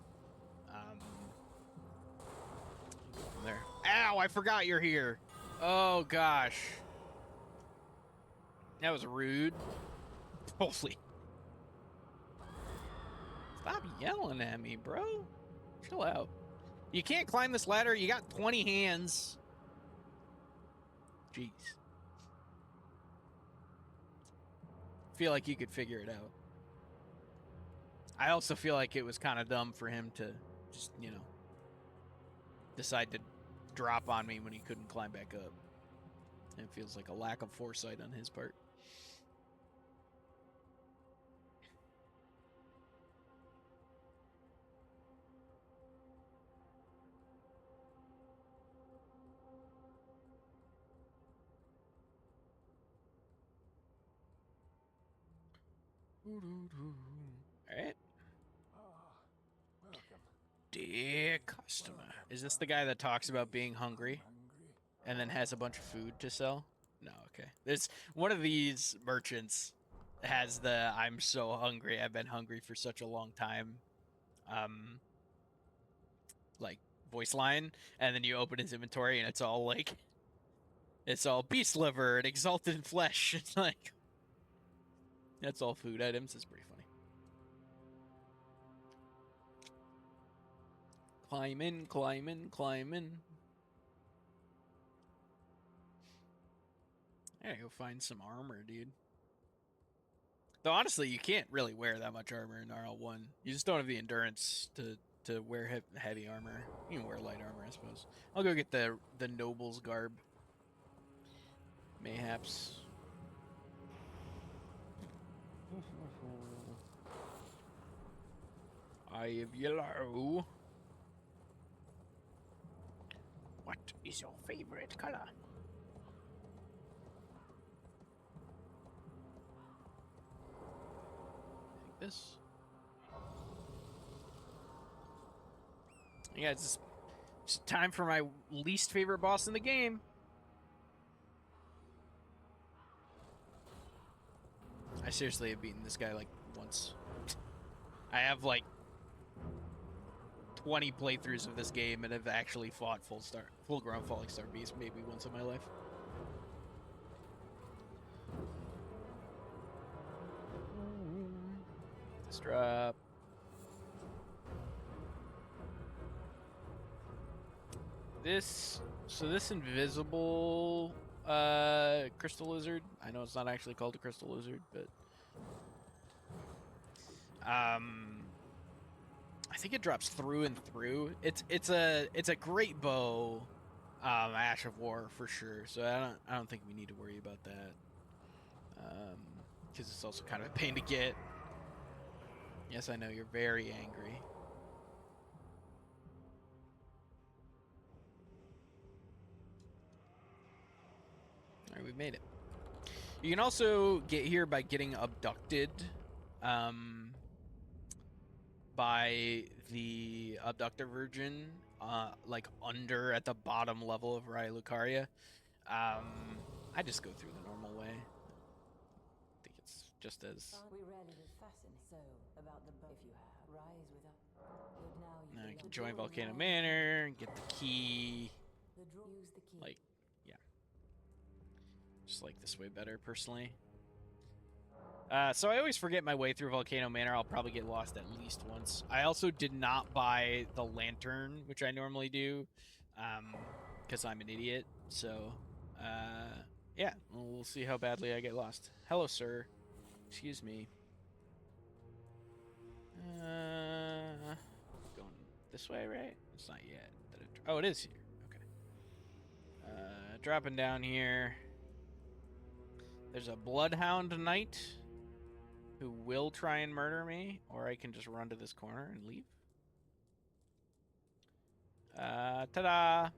Go from there. Ow! I forgot you're here. Oh gosh. That was rude. Holy. Stop yelling at me, bro. Chill out. You can't climb this ladder. You got 20 hands. Jeez. Feel like you could figure it out. I also feel like it was kind of dumb for him to just, decide to drop on me when he couldn't climb back up. It feels like a lack of foresight on his part. Alright. Welcome. Dear customer. Is this the guy that talks about being hungry and then has a bunch of food to sell? No, okay. There's one of these merchants has the I'm so hungry, I've been hungry for such a long time like voice line, and then you open his inventory and it's all like beast liver and exalted flesh. It's like that's all food items. It's pretty funny. Climbing, climbing, climbing. I gotta go find some armor, dude. Though honestly, you can't really wear that much armor in RL1. You just don't have the endurance to wear heavy armor. You can wear light armor, I suppose. I'll go get the noble's garb. Mayhaps. Eye of yellow. What is your favorite color? Take this. Yeah, it's time for my least favorite boss in the game. I seriously have beaten this guy like once. I have like 20 playthroughs of this game and have actually fought full grown Falling Star Beast maybe once in my life. Let's drop. This invisible crystal lizard. I know it's not actually called a crystal lizard, but I think it drops through and through. It's a great bow, Ash of War for sure. So I don't think we need to worry about that. Because it's also kind of a pain to get. Yes, I know you're very angry. All right, we've made it. You can also get here by getting abducted. By the abductor virgin, like under at the bottom level of Raya Lucaria. I just go through the normal way. I think it's just as. We rarely live fascinating. So about the if you have rise with us. But now you Now you belong- can join Volcano Manor and get the key. use the key. Like, yeah. Just like this way better, personally. So I always forget my way through Volcano Manor. I'll probably get lost at least once. I also did not buy the lantern, which I normally do, because I'm an idiot. So, yeah, we'll see how badly I get lost. Hello, sir. Excuse me. Going this way, right? It's not yet. Oh, it is here. Okay. Dropping down here. There's a Bloodhound Knight who will try and murder me, or I can just run to this corner and leave. Ta-da!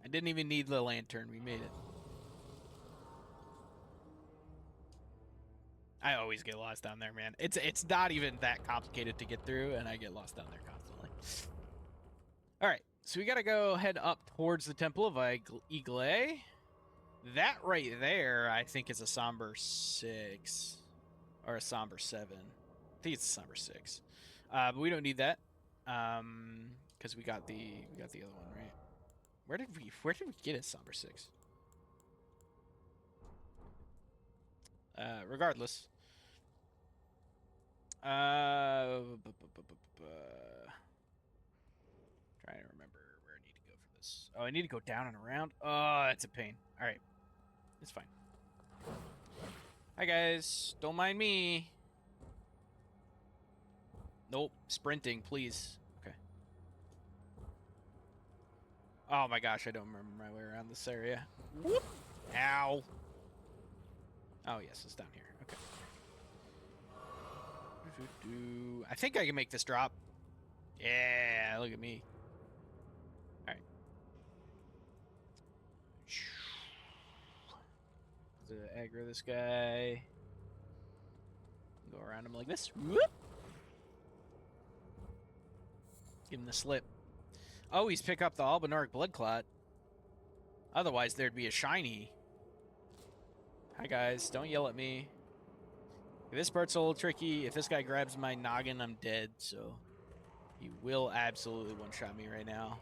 I didn't even need the lantern. We made it. I always get lost down there, man. It's not even that complicated to get through, and I get lost down there constantly. All right, so we gotta go head up towards the Temple of Igle. That right there, I think, is a Somber 6. Or a Somber 7. I think it's a Somber 6. But we don't need that. Because we got the other one, right? Where did we get a Somber 6? Regardless. Trying to remember where I need to go for this. Oh, I need to go down and around? Oh, that's a pain. Alright. It's fine. Hi, guys. Don't mind me. Nope. Sprinting, please. Okay. Oh my gosh, I don't remember my way around this area. Whoop! Ow. Oh, yes, it's down here. Okay. I think I can make this drop. Yeah, look at me. Alright. To aggro this guy. Go around him like this. Whoop! Give him the slip. Oh, he's pick up the Albinoric Blood Clot. Otherwise, there'd be a shiny. Hi, guys. Don't yell at me. This part's a little tricky. If this guy grabs my noggin, I'm dead, so he will absolutely one-shot me right now.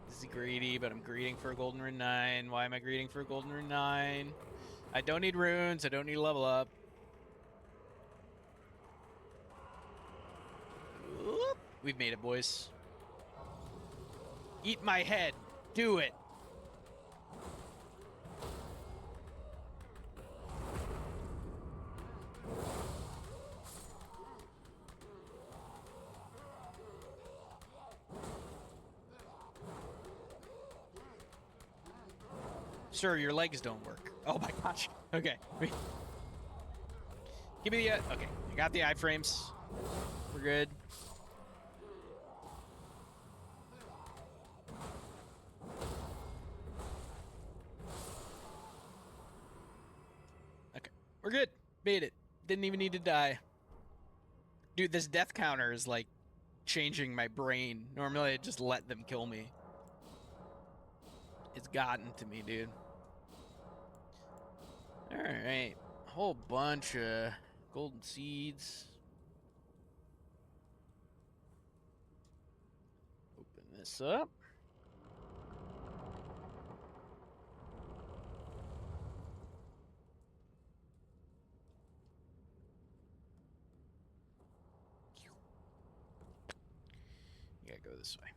This is greedy, but I'm greeting for a Golden Rune 9. Why am I greeting for a Golden Rune 9? I don't need runes. I don't need to level up. Oop. We've made it, boys. Eat my head. Do it. Sir, your legs don't work. Oh my gosh. Okay. Give me the... okay, I got the iframes. We're good. Okay, we're good. Made it. Didn't even need to die. Dude, this death counter is like changing my brain. Normally I just let them kill me. It's gotten to me, dude. Alright. A whole bunch of golden seeds. Open this up. You gotta go this way.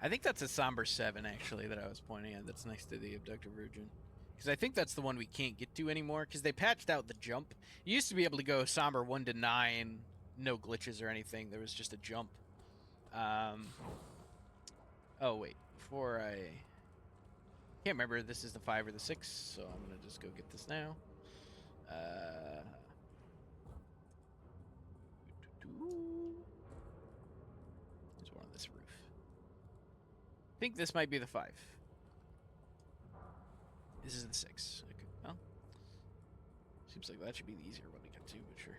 I think that's a Somber 7, actually, that I was pointing at. That's next to the Abductive Virgin. Because I think that's the one we can't get to anymore, because they patched out the jump. You used to be able to go Somber 1 to 9, no glitches or anything. There was just a jump. Oh, wait. Before I... can't remember if this is the 5 or the 6, so I'm going to just go get this now. There's one on this roof. I think this might be the 5. This is the 6. Okay, well, seems like that should be the easier one to get to, but sure.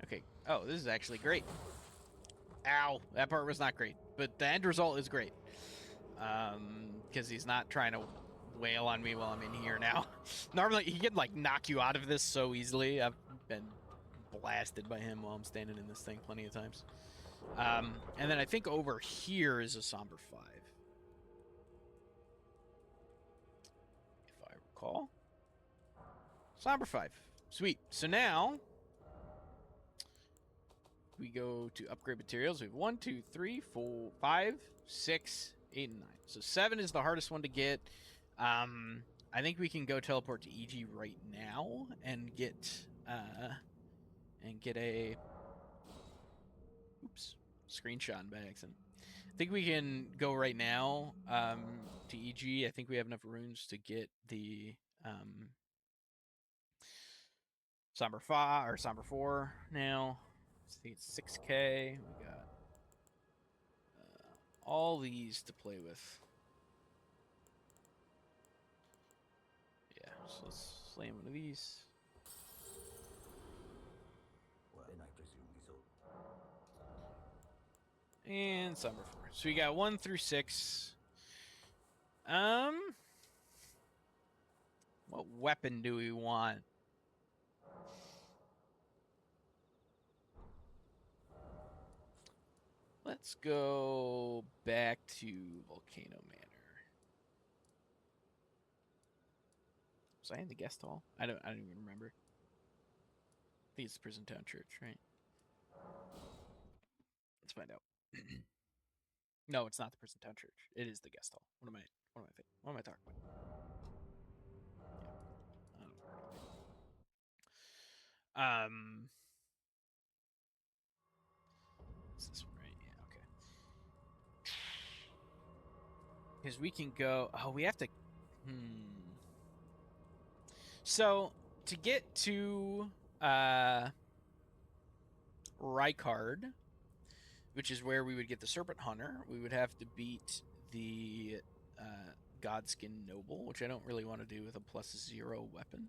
Okay. Oh, this is actually great. Ow, that part was not great, but the end result is great. Because he's not trying to wail on me while I'm in here now. Normally, he can like knock you out of this so easily. I've been blasted by him while I'm standing in this thing plenty of times. And then I think over here is a Somber 5. If I recall. Somber 5. Sweet. So now we go to upgrade materials. We have 1, 2, 3, 4, 5, 6, 8, and 9. So 7 is the hardest one to get. I think we can go teleport to EG right now and get a oops, screenshot by accident. I think we can go right now to EG. I think we have enough runes to get the Somber 5 or Somber 4 now. See, it's 6K. We got all these to play with. Yeah, so let's slam one of these. Well, then I presume so. And Somber 4. So we got 1 through 6. What weapon do we want? Let's go back to Volcano Manor. Was I in the guest hall? I don't even remember. I think it's Prison Town Church, right? Let's find out. No, it's not the Prison Town Church. It is the guest hall. What am I talking about? Yeah. Is this one right? Yeah, okay. Because we can go... oh, we have to... So, to get to Rykard, which is where we would get the Serpent Hunter, we would have to beat the Godskin Noble, which I don't really want to do with a +0 weapon.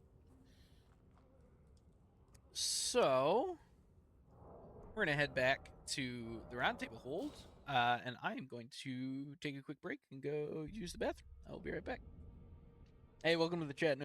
So we're gonna head back to the round table hold, and I am going to take a quick break and go use the bathroom. I'll be right back. Hey, welcome to the chat.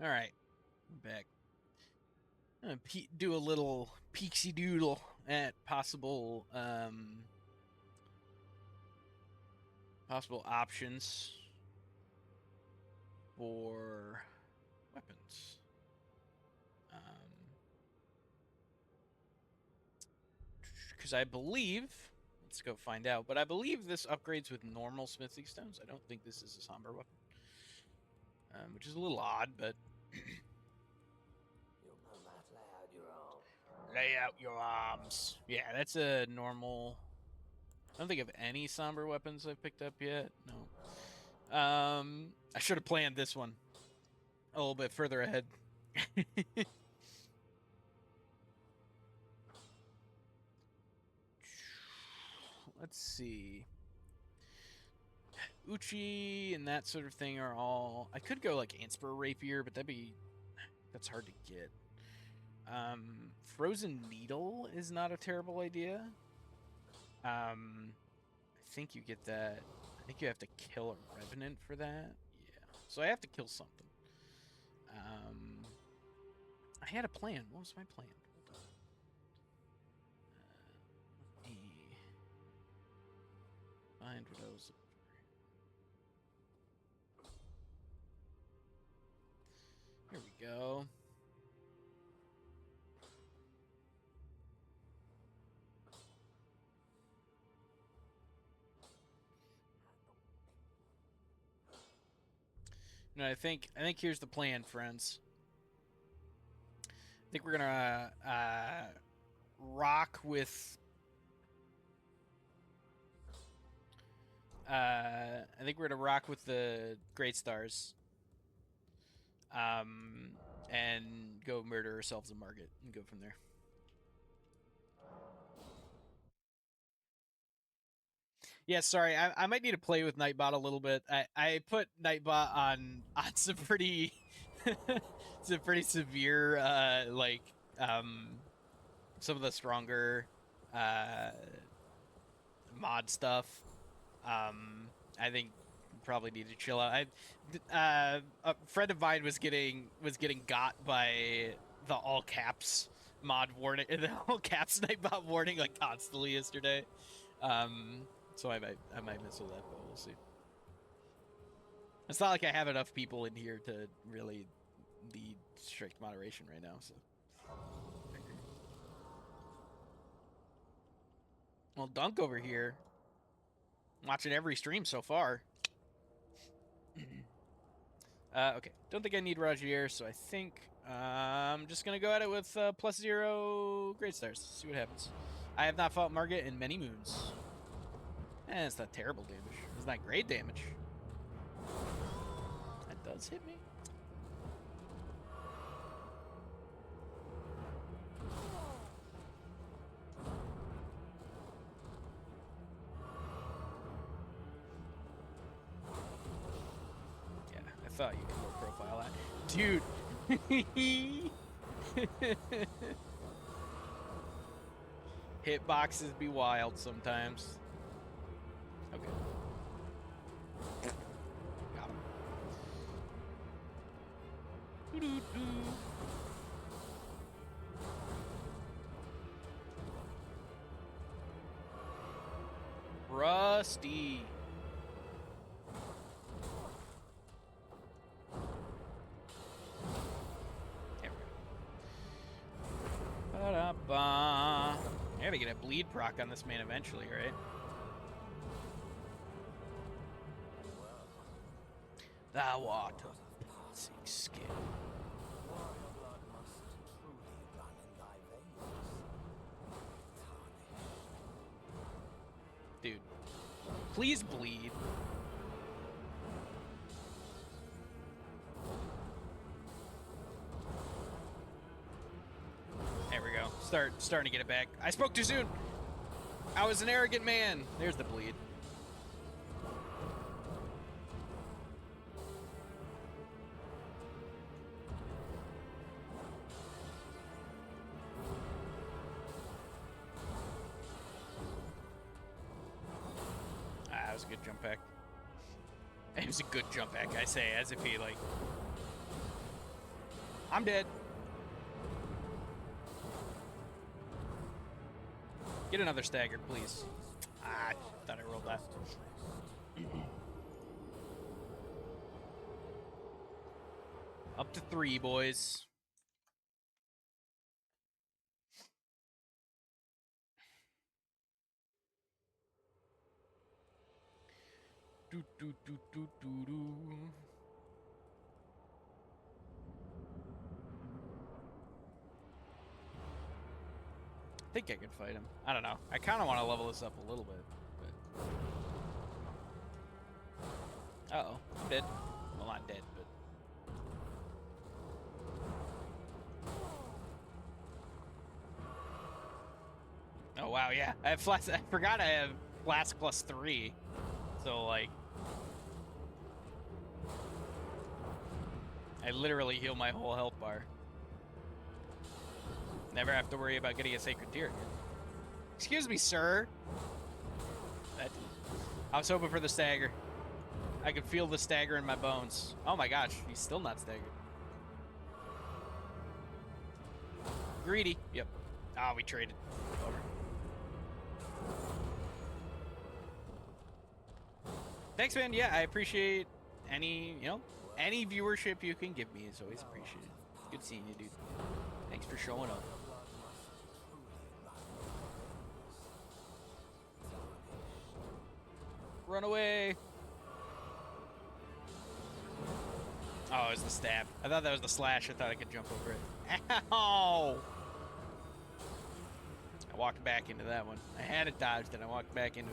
All right, I'm back. I'm gonna do a little peeksy doodle at possible possible options for weapons. Because I believe, let's go find out, but I believe this upgrades with normal smithing stones. I don't think this is a somber weapon, which is a little odd, but You'll no match lay out your arm. lay out your arms. Yeah, that's a normal. I don't think of any somber weapons I've picked up yet. No. I should have planned this one a little bit further ahead. Let's see. Uchi and that sort of thing are all. I could go like Anspur Rapier, but that's hard to get. Frozen Needle is not a terrible idea. I think you get that. I think you have to kill a revenant for that. Yeah. So I have to kill something. I had a plan. What was my plan? Hold on. Let me find what I was looking for. Here we go. No, I think here's the plan, friends. I think we're gonna rock with. I think we're gonna rock with the Great Stars. And go murder ourselves a market and go from there. Yeah, sorry, I might need to play with Nightbot a little bit. I put Nightbot on some pretty some pretty severe some of the stronger mod stuff. I think probably need to chill out. A friend of mine was getting got by the all caps mod warning, the all caps nightbot warning like constantly yesterday. So I might mess with that, but we'll see. It's not like I have enough people in here to really need strict moderation right now. So. Well, Dunk over here, watching every stream so far. Okay, don't think I need Rogier, so I think I'm just gonna go at it with +0 great stars. See what happens. I have not fought Margit in many moons. It's not terrible damage. It's not great damage. That does hit me. I thought you could low profile that. Dude. Hitboxes be wild sometimes. Okay. Got him. Doo-doo-doo. Rusty. I gotta get a bleed proc on this man eventually, right? Thou art of passing skill. Dude, please bleed. There we go. Starting to get it back. I spoke too soon. I was an arrogant man. There's the bleed. That was a good jump back. It was a good jump back, I say, as if he, like... I'm dead. Get another stagger, please. I thought I rolled that. Up to 3, boys. Do, do, do, do, do, do. I think I could fight him. I don't know. I kind of want to level this up a little bit. But... Uh-oh. I'm dead. Well, not dead, but... Oh, wow, yeah. I have flask. I forgot I have flask +3. So, like... I literally heal my whole health bar. Never have to worry about getting a sacred tear again. Excuse me, sir. I was hoping for the stagger. I could feel the stagger in my bones. Oh my gosh, he's still not staggered. Greedy. Yep. Ah, we traded. Over. Thanks, man. Yeah, I appreciate any, any viewership you can give me is always appreciated. Good seeing you, dude. Thanks for showing up. Run away. Oh, it was the stab. I thought that was the slash. I thought I could jump over it. Ow! I walked back into that one. I had it dodged and I walked back into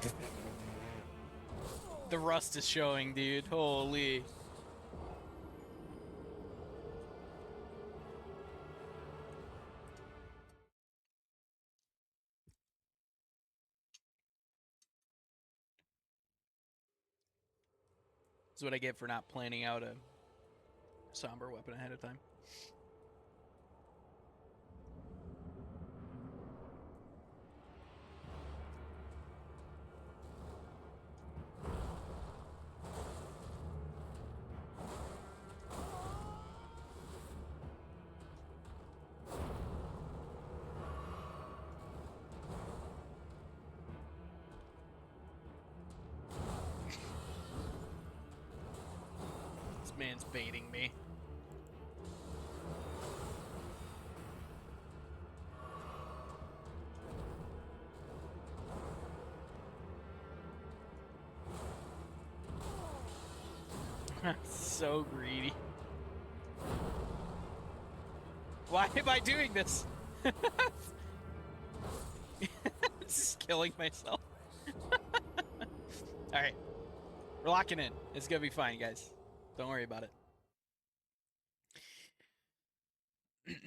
it. The rust is showing, dude. Holy. This is what I get for not planning out a somber weapon ahead of time. This man's baiting me. So greedy. Why am I doing this? Just killing myself. Alright. We're locking in. It's gonna be fine, guys. Don't worry about it. Let's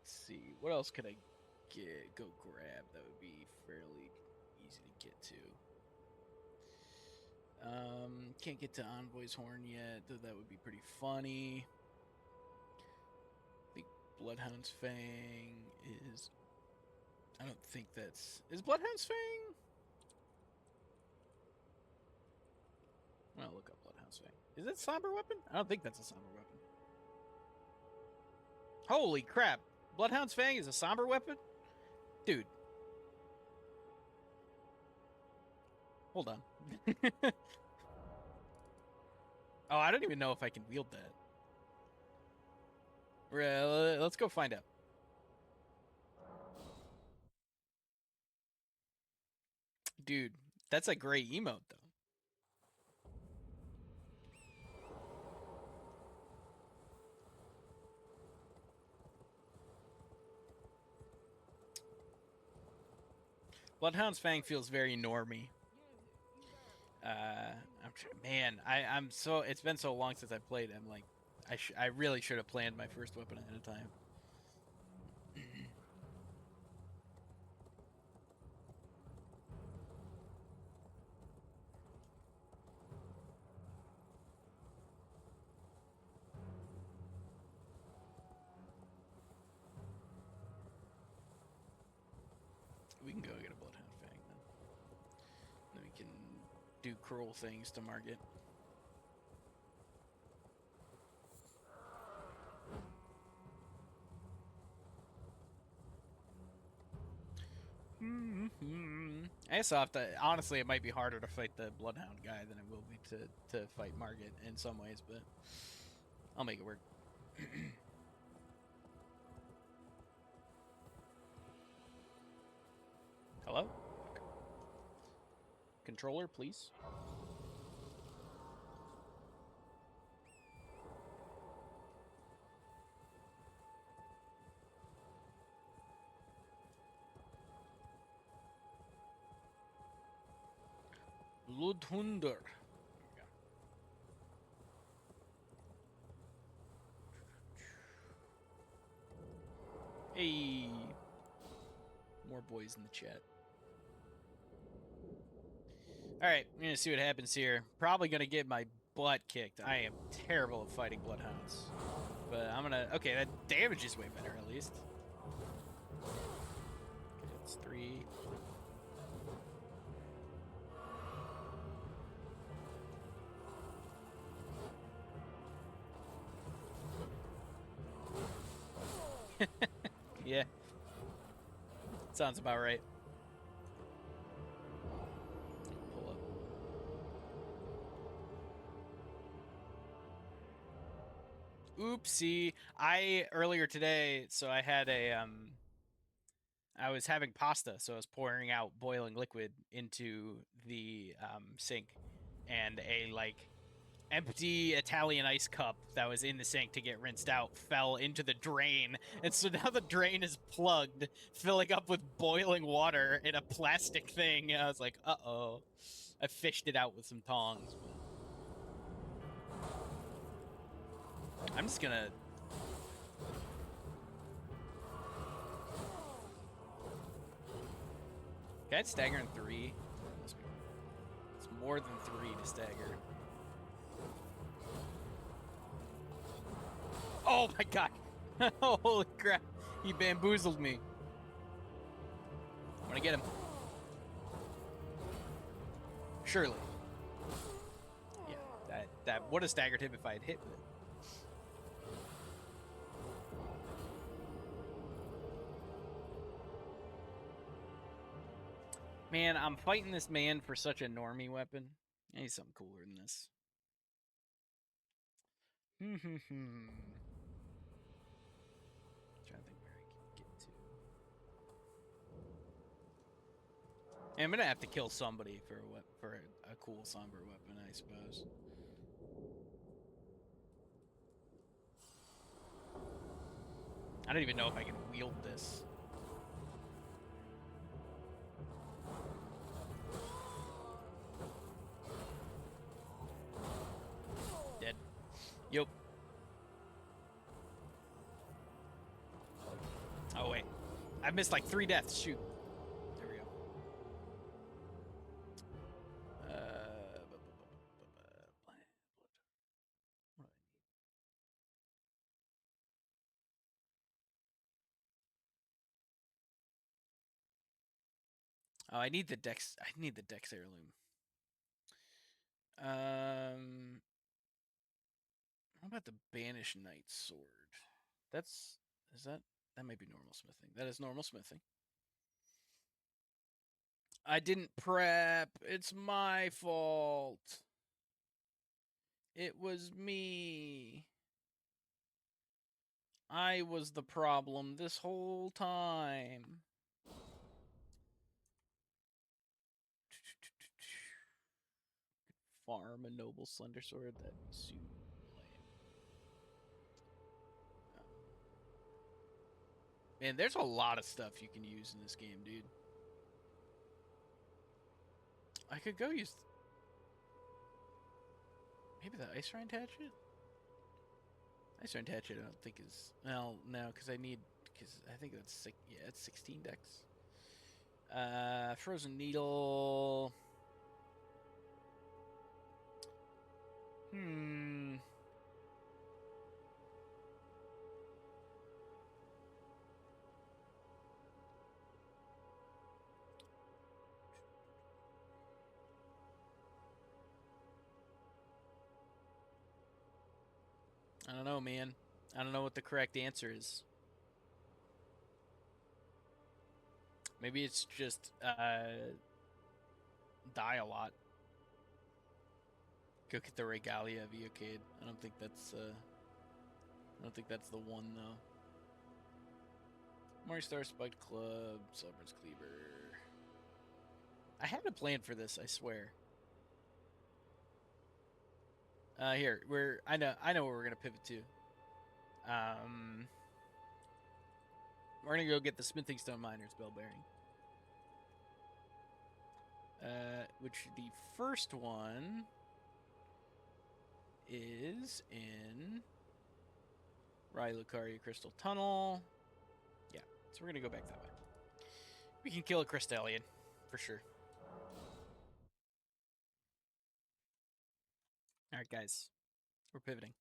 see. What else could I go grab that would be fairly easy to get to? Can't get to Envoy's Horn yet, though that would be pretty funny. I think Bloodhound's Fang is... I don't think that's... Is Bloodhound's Fang? I'll look up Bloodhound's Fang. Is it a somber weapon? I don't think that's a somber weapon. Holy crap! Bloodhound's Fang is a somber weapon? Dude. Hold on. Oh, I don't even know if I can wield that. Let's go find out. Dude, that's a great emote, though. Bloodhound's Fang feels very normie. I'm so... It's been so long since I played. I'm like, I really should have planned my first weapon ahead of time. We can go get a Bloodhound Fang then. Then we can do cruel things to Margit. I guess I'll have to... Honestly, it might be harder to fight the Bloodhound guy than it will be to fight Margit in some ways, but I'll make it work. Hello? Controller, please. Ludhunder. Hey. More boys in the chat. Alright, I'm gonna see what happens here. Probably gonna get my butt kicked. I am terrible at fighting bloodhounds. But I'm gonna... Okay, that damage is way better, at least. Okay, that's 3. Yeah. Sounds about right. Pull up. Oopsie. Earlier today, so I had a, I was having pasta, so I was pouring out boiling liquid into the, sink. And a, like, empty Italian ice cup that was in the sink to get rinsed out fell into the drain, and so now the drain is plugged, filling up with boiling water in a plastic thing. I was like, uh-oh. I fished it out with some tongs. I'm just gonna... Can I stagger in 3? It's more than 3 to stagger. Oh my god! Holy crap! He bamboozled me. I'm gonna get him. Surely. Yeah, that would have staggered him if I had hit with it. Man, I'm fighting this man for such a normie weapon. I need something cooler than this. Trying to think where I can get to. And I'm gonna have to kill somebody for a cool somber weapon, I suppose. I don't even know if I can wield this. Dead. Yup. Oh wait, I missed like 3 deaths. Shoot. There we go. Oh, I need the dex. I need the dex heirloom. What about the Banished Knight sword? That might be normal smithing. That is normal smithing. I didn't prep. It's my fault. It was me. I was the problem this whole time. Farm a noble slender sword. That'd be super lame. Man, there's a lot of stuff you can use in this game, dude. I could go use maybe the Ice Rind Hatchet? Ice Rind Hatchet I don't think is... Well, no, because I think that's... Yeah, it's 16 dex. Frozen Needle... I don't know, man. I don't know what the correct answer is. Maybe it's just die a lot. Go get the Regalia of Eocade. I don't think that's the one though. Morningstar Spiked Club, Celebrant's Cleaver. I had a plan for this, I swear. Here, I know where we're gonna pivot to. We're gonna go get the Smithing Stone Miner's Bell Bearing. Which the first one is in Lucaria Crystal Tunnel. Yeah, so we're gonna go back that way. We can kill a Crystallian, for sure. Alright, guys. We're pivoting.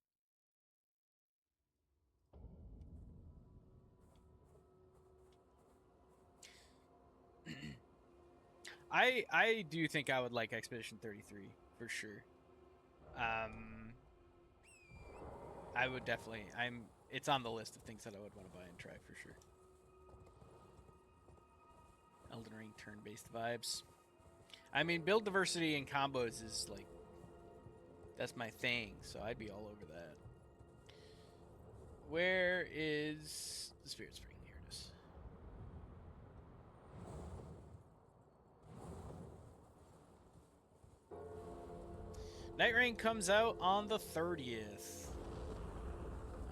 I do think I would like Expedition 33, for sure. I would definitely... It's on the list of things that I would want to buy and try, for sure. Elden Ring turn-based vibes. I mean, build diversity and combos is, like... That's my thing, so I'd be all over that. Where is the Spirit Spring? Here it is. Night Rain comes out on the 30th.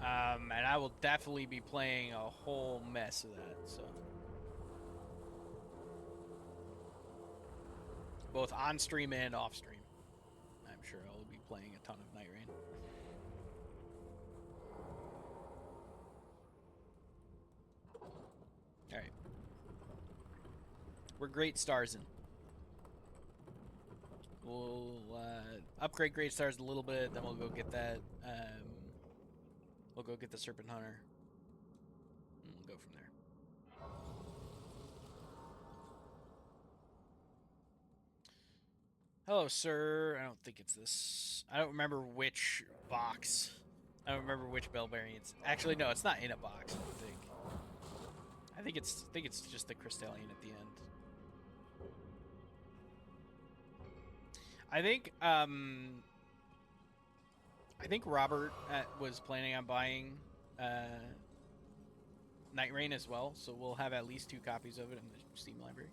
And I will definitely be playing a whole mess of that, so. Both on stream and off stream. I'm sure I'll be playing a ton of Night Rain. Alright. We're Great Stars in. We'll upgrade Great Stars a little bit, then we'll go get that. We'll go get the Serpent Hunter. And we'll go from there. Hello, sir. I don't think it's this. I don't remember which box. I don't remember which bell bearing it's. Actually, no, it's not in a box. I don't think. I think it's just the Crystallion at the end. I think Robert was planning on buying Night Rain as well, so we'll have at least 2 copies of it in the Steam library.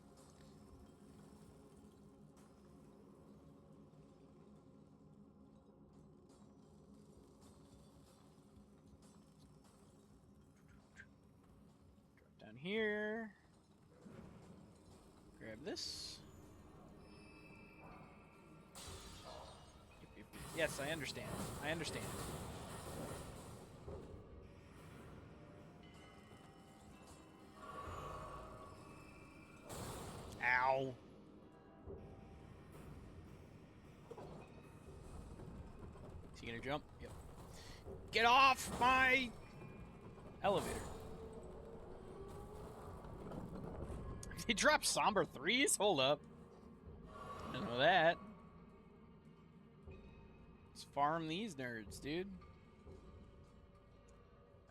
Drop down here. Grab this. Yes, I understand. I understand. Ow. Is he gonna jump? Yep. Get off my elevator. He dropped somber 3s? Hold up. I didn't know that. Let's farm these nerds, dude.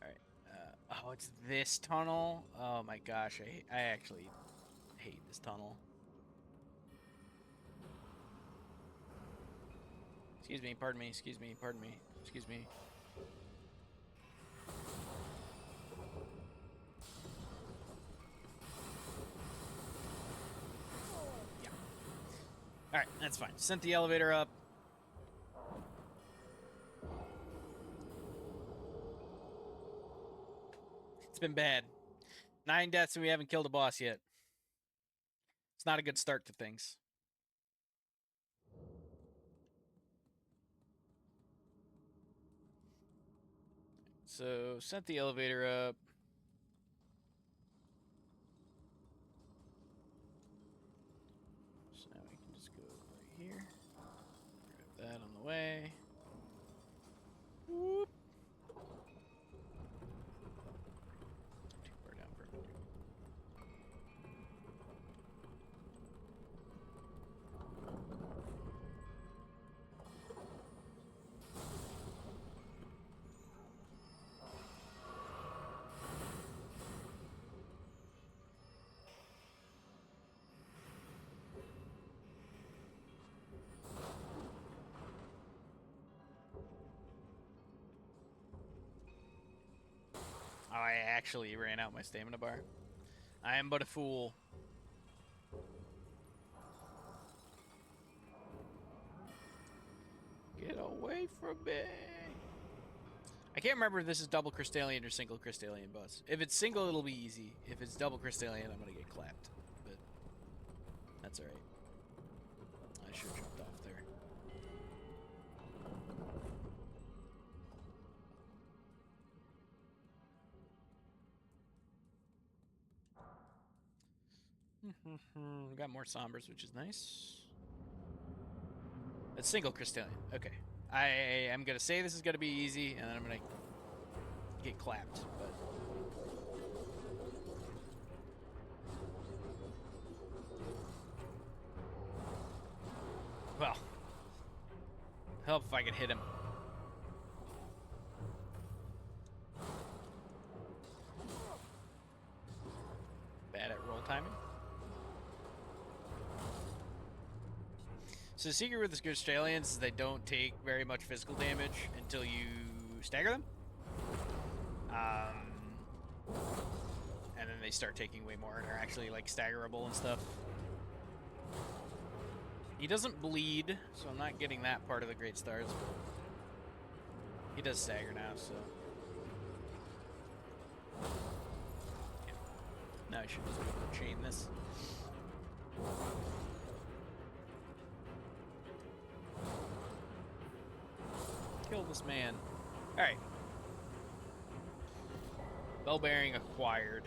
Alright. Oh, it's this tunnel? Oh my gosh, I actually hate this tunnel. Excuse me, pardon me, excuse me, pardon me, excuse me. Yeah. Alright, that's fine. Sent the elevator up. It's been bad. 9 deaths and we haven't killed a boss yet. It's not a good start to things. So, sent the elevator up. So now we can just go right here. Grab that on the way. Whoop. Too far down for me. Oh, I actually ran out my stamina bar. I am but a fool. Get away from me. I can't remember if this is double Crystallion or single Crystallion boss. If it's single, it'll be easy. If it's double Crystallion, I'm gonna get clapped. But that's alright. I should have jumped off there. We got more Sombers, which is nice. It's single Crystallion. Okay. I am going to say this is going to be easy, and then I'm going to get clapped. But well, help if I can hit him. Bad at roll timing. So the secret with the Crystallions is they don't take very much physical damage until you stagger them. And then they start taking way more and are actually like staggerable and stuff. He doesn't bleed, so I'm not getting that part of the Great Stars, but he does stagger now, so. Yeah. Now I should just be able to chain this. Kill this man. Alright. Bell bearing acquired.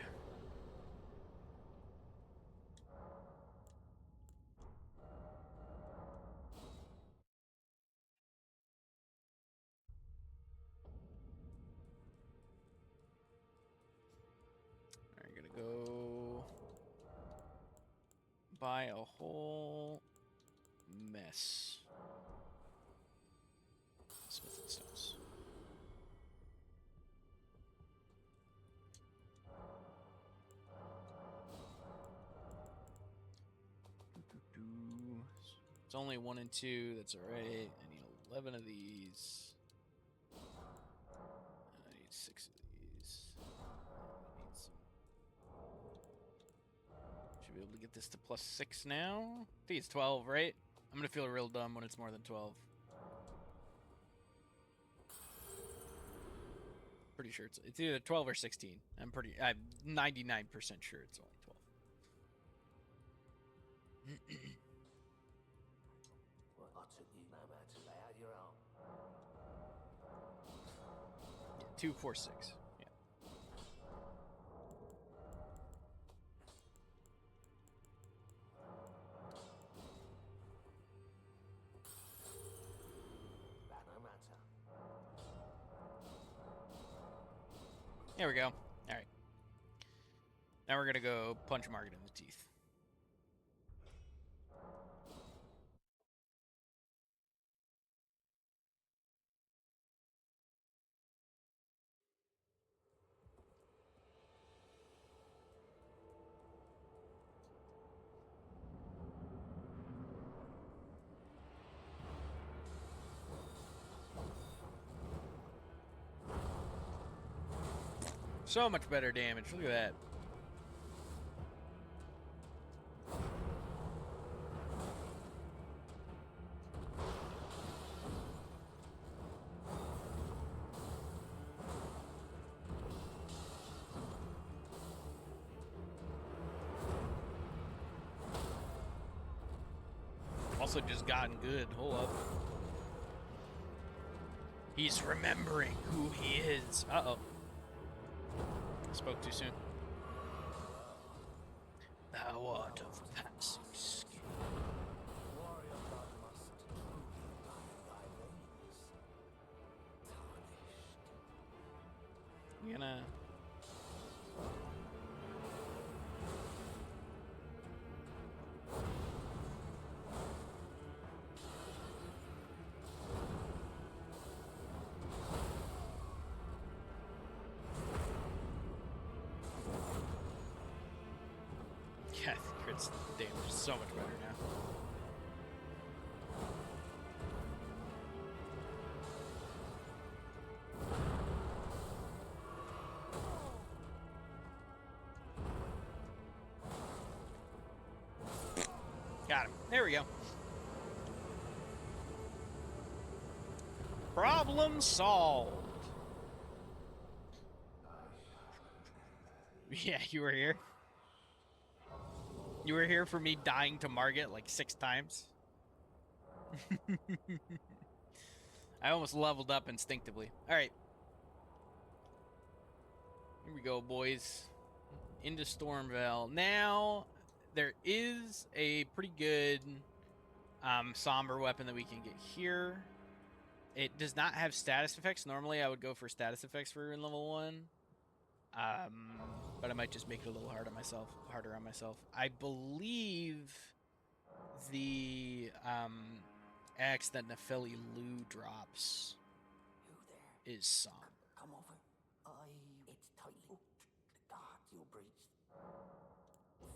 buy a whole mess. Smith and stones. It's only 1 and 2. That's all right. I need 11 of these. I need 6 of these. I need some. Should be able to get this to +6 now. I think it's 12, right? I'm gonna feel real dumb when it's more than 12. Pretty sure it's either 12 or 16. I'm 99% sure it's only 12. Well, I took you no man to lay out your arm. Yeah, 2, 4, 6. Yeah. That no matter. There we go. All right. Now we're gonna go punch Margaret in the teeth. So much better damage. Look at that. Also just gotten good. Hold up. He's remembering who he is. Uh-oh. Spoke too soon. Thou art of passing skin. Warrior blood must die thy veins. Tarnished. I'm gonna... Yeah, the crit's damage is so much better now. Got him. There we go. Problem solved. Yeah, you were here. You were here for me dying to Margit like 6 times. I almost leveled up instinctively. All right. Here we go, boys. Into Stormvale. Now, there is a pretty good somber weapon that we can get here. It does not have status effects. Normally, I would go for status effects for in level 1. But I might just make it a little harder on myself. I believe the axe that Nefeli Lu drops Who there? is somber. Come over. It's tightly. Oh, the guard you'll breach.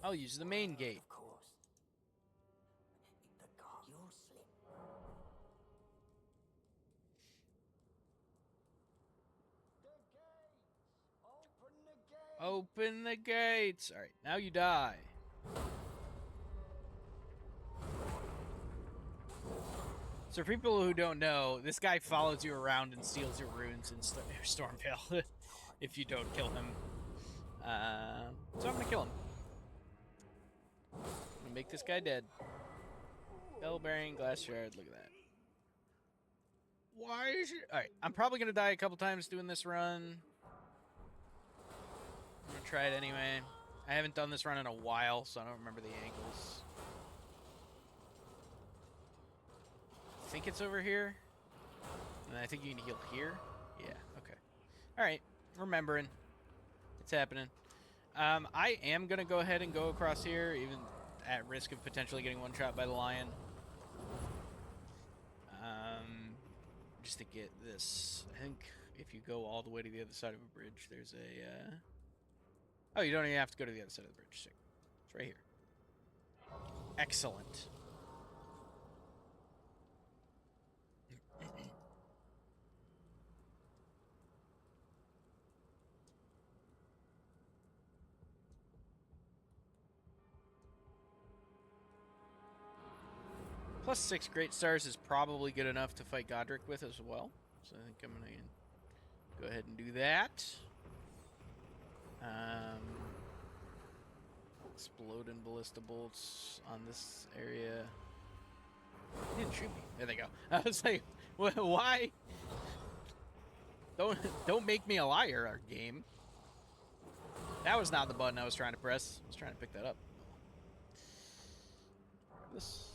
I'll use the main gate. Of course. The guard you'll slip. Open the gates. All right, now you die. So for people who don't know, this guy follows you around and steals your runes in Stormvale if you don't kill him. So I'm gonna kill him. I'm gonna make this guy dead. Bell bearing, glass shard. Look at that. Why is it? All right, I'm probably gonna die a couple times doing this run. I'm gonna try it anyway. I haven't done this run in a while, so I don't remember the angles. I think it's over here. And I think you can heal here. Yeah, okay. Alright, remembering. It's happening. I am gonna go ahead and go across here, even at risk of potentially getting one shot by the lion. Just to get this, I think if you go all the way to the other side of a bridge, there's a. Oh, you don't even have to go to the other side of the bridge. Sick. It's right here. Excellent. Plus 6 great stars is probably good enough to fight Godric with as well. So I think I'm going to go ahead and do that. Exploding ballista bolts on this area. He didn't shoot me. There they go. I was like, why? Don't make me a liar, our game. That was not the button I was trying to press. I was trying to pick that up. Grab this.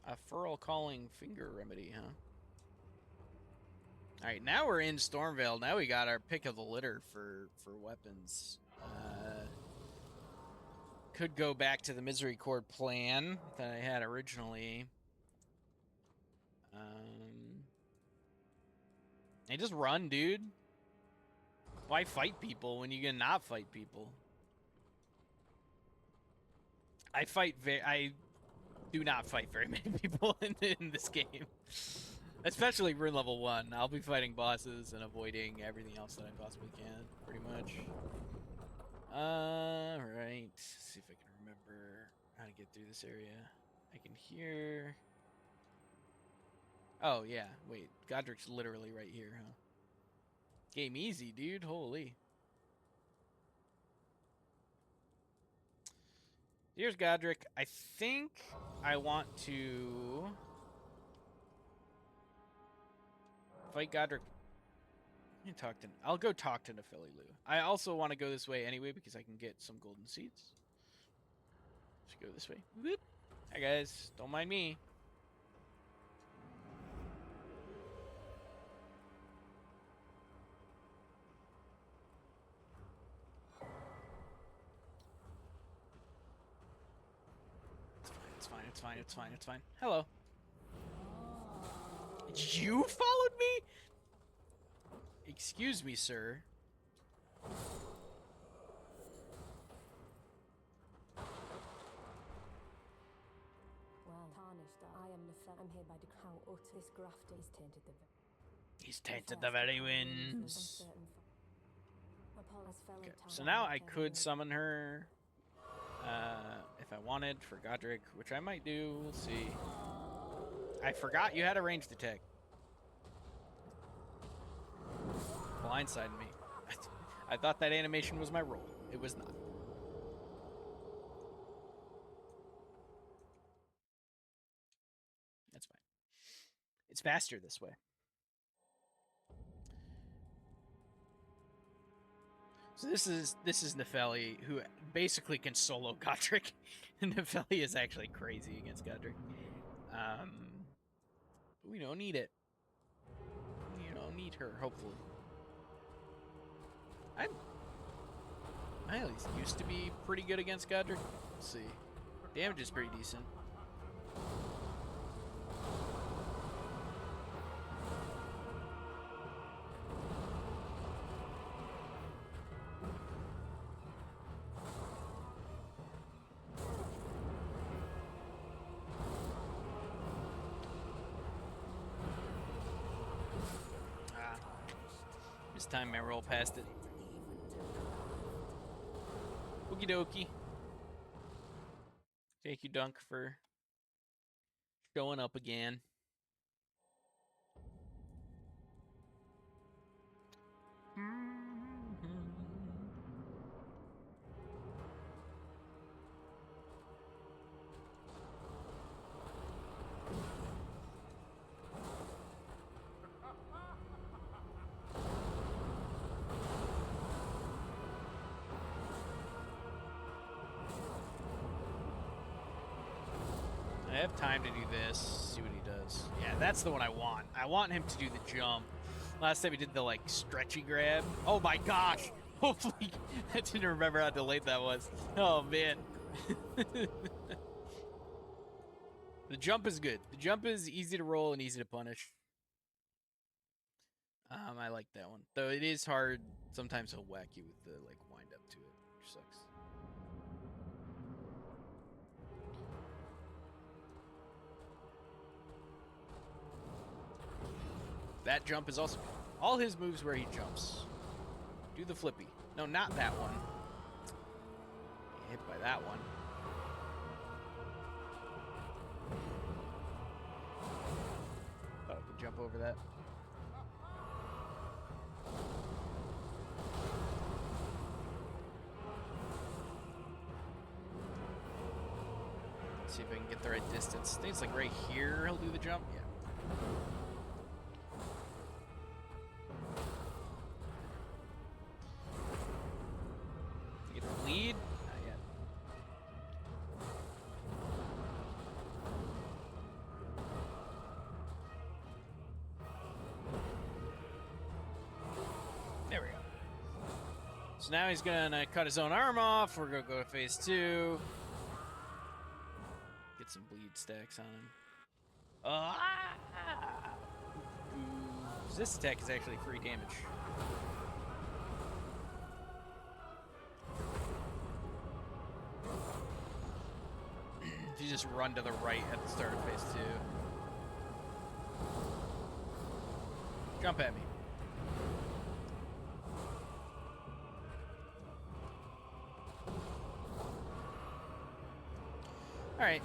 A Furl Calling Finger Remedy, huh? Alright, now we're in Stormvale. Now we got our pick of the litter for weapons. Could go back to the Misery-Cord plan that I had originally. Hey, just run, dude. Why fight people when you can not fight people? I do not fight very many people in this game. Especially rune level 1. I'll be fighting bosses and avoiding everything else that I possibly can, pretty much. Alright. See if I can remember how to get through this area. I can hear... Oh, yeah. Wait. Godric's literally right here, huh? Game easy, dude. Holy. Here's Godric. I think I want to fight Godric. I'll go talk to Nefeli Lu. I also want to go this way anyway because I can get some golden seeds. Let's go this way. Whoop. Hi guys, don't mind me. It's fine. Hello. You followed me? Excuse me, sir. Well, tarnished, I am Nefeli. I'm here by how utter this grafter is tainted the... He's tainted the very winds. Okay, so now I could summon her if I wanted for Godric, which I might do. We'll see. I forgot you had a ranged attack. Blindsided me. I thought that animation was my role. It was not. That's fine. It's faster this way. So this is Nefeli, who basically can solo Godric. Nefeli is actually crazy against Godric. We don't need it. We don't need her, hopefully. I at least used to be pretty good against Godric. Let's see. Damage is pretty decent. This time I roll past it. Okie dokie. Thank you, Dunk, for showing up again. have time to do this. See what he does. Yeah, that's the one I want. I want him to do the jump. Last time he did the, like, stretchy grab. Oh, my gosh. Hopefully, I didn't remember how delayed that was. Oh, man. The jump is good. The jump is easy to roll and easy to punish. I like that one. Though it is hard. Sometimes he'll whack you with the, like, wind up to it, which sucks. That jump is also... All his moves where he jumps. Do the flippy. No, not that one. Get hit by that one. Thought I could jump over that. See if I can get the right distance. I think it's like right here he'll do the jump. Yeah. Get the lead? Not yet. There we go. So now he's gonna cut his own arm off. We're gonna go to phase 2. Get some bleed stacks on him. This attack is actually free damage. If you just run to the right at the start of phase 2. Jump at me. Alright.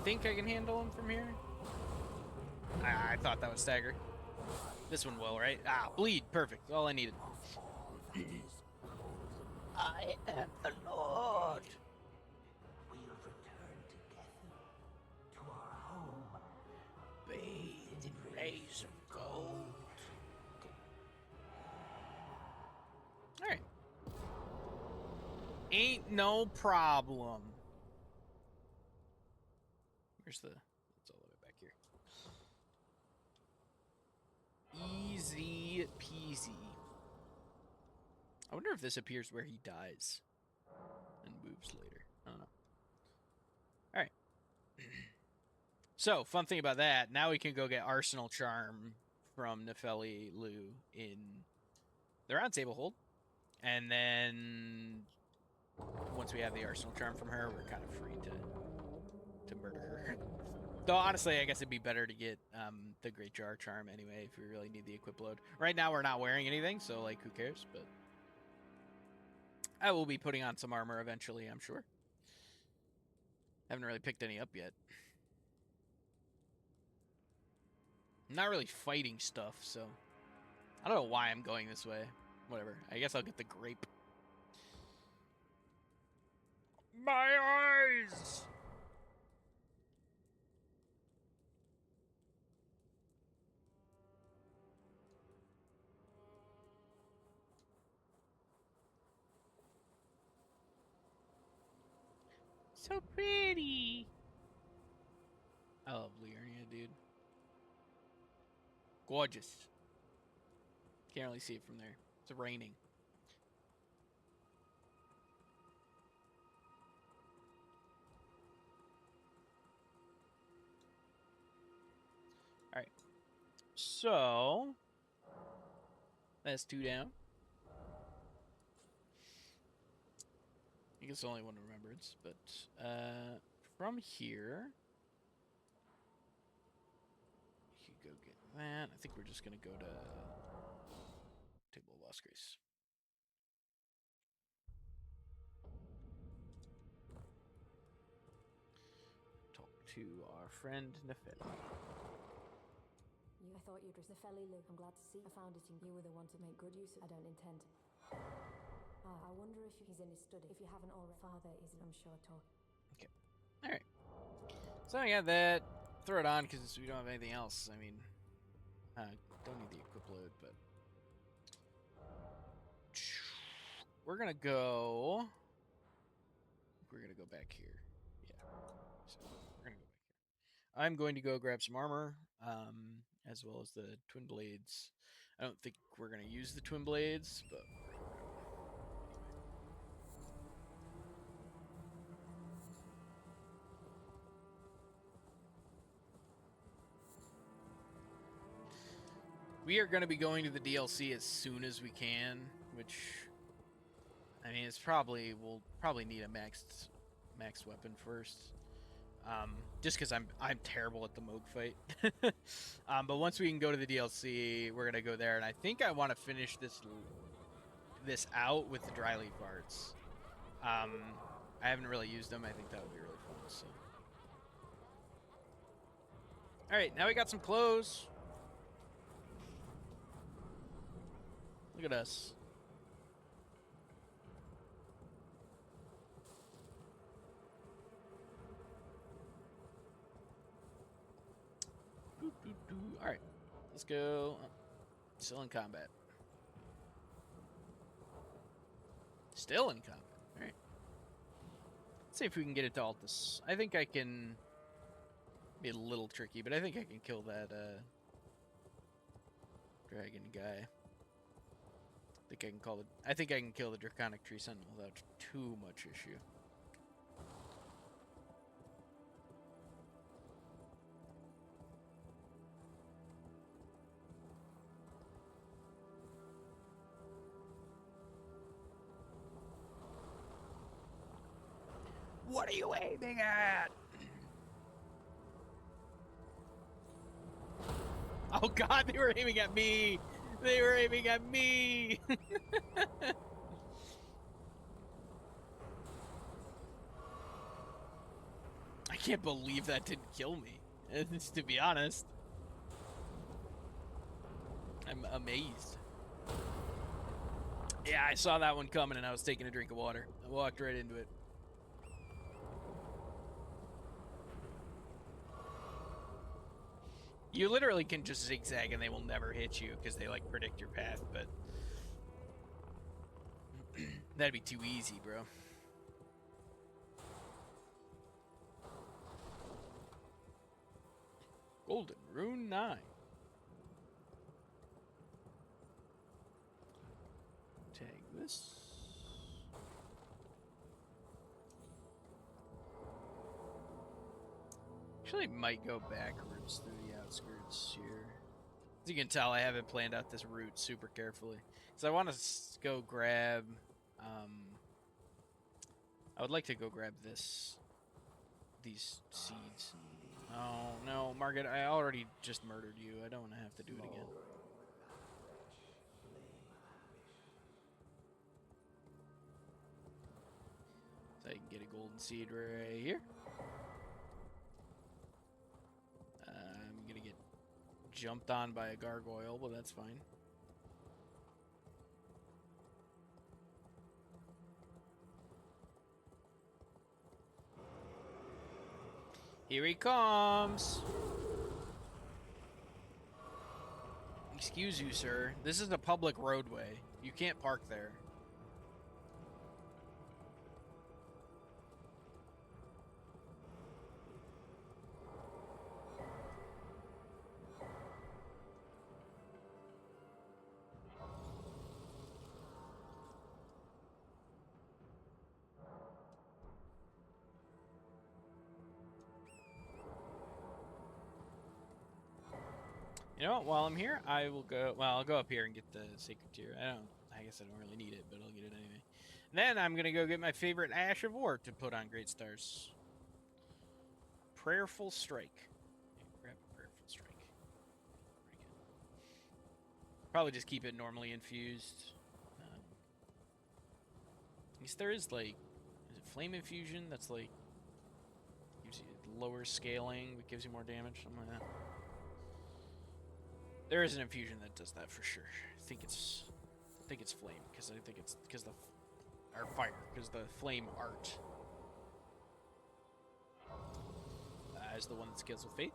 Think I can handle him from here? I thought that would stagger. This one will, right? Ah, bleed. Perfect. All I needed. I am the Lord. We'll return together to our home, bathed in rays of gold. Alright. Ain't no problem. Where's the... It's all the way back here. Easy peasy. I wonder if this appears where he dies and moves later. I don't know. Alright. So, fun thing about that, now we can go get Arsenal Charm from Nefeli Lu in the round table hold. And then once we have the Arsenal Charm from her, we're kind of free to murder her. Though, honestly, I guess it'd be better to get the Great Jar Charm anyway if we really need the equip load. Right now, we're not wearing anything, so, like, who cares? But I will be putting on some armor eventually, I'm sure. Haven't really picked any up yet. I'm not really fighting stuff, so I don't know why I'm going this way. Whatever. I guess I'll get the grape. My eyes! So pretty. I love Liurnia, dude. Gorgeous. Can't really see it from there. It's raining. Alright. So that's 2 down. I guess only one remembrance, but from here you could go get that. I think we're just gonna go to Table of Lost Grace. Talk to our friend Nefeli. I thought you'd Nefeli Lu. I'm glad to see I found it in you were the one to make good use of. I don't intend. I wonder if he's in his study. If you haven't already, father is, I'm sure, talk. Okay. Alright. So I got that. Throw it on because we don't have anything else. I mean, don't need the equip load, but we're gonna go we're gonna go back here. Yeah. So we're gonna go back here. I'm going to go grab some armor, as well as the twin blades. I don't think we're gonna use the twin blades, but we're gonna grab them. We are going to be going to the DLC as soon as we can, which, I mean, we'll probably need a maxed weapon first. Just because I'm terrible at the Moog fight. But once we can go to the DLC, we're gonna go there, and I think I want to finish this out with the dry leaf arts. I haven't really used them. I think that would be really fun. So, all right, now we got some clothes. Look at us. All right, let's go. Still in combat. Still in combat. All right. Let's see if we can get it to Altus. I think I can. Be a little tricky, but I think I can kill that dragon guy. I think I can kill the Draconic Tree Sentinel without too much issue. What are you aiming at? Oh god, they were aiming at me! They were aiming at me! I can't believe that didn't kill me, to be honest. I'm amazed. Yeah, I saw that one coming and I was taking a drink of water. I walked right into it. You literally can just zigzag and they will never hit you because they like predict your path, but that'd be too easy, bro. Golden Rune 9. Tag this. Actually, might go backwards through the outskirts here. As you can tell, I haven't planned out this route super carefully. So I want to go grab... I would like to go grab these seeds. Oh, no, Margaret, I already just murdered you. I don't want to have to do it again. So I can get a golden seed right here. I'm going to get jumped on by a gargoyle, but that's fine. Here he comes. Excuse you, sir. This is a public roadway. You can't park there. You know what? While I'm here, I will go. Well, I'll go up here and get the sacred tear. I guess I don't really need it, but I'll get it anyway. Then I'm gonna go get my favorite Ash of War to put on Great Stars. Prayerful Strike. Yeah, grab a Prayerful Strike. Pretty good. Probably just keep it normally infused. At least there is like, is it Flame Infusion? That's like gives you lower scaling, but gives you more damage, something like that. There is an infusion that does that for sure. I think it's flame because I think it's because or fire because the flame art is the one that scales with faith.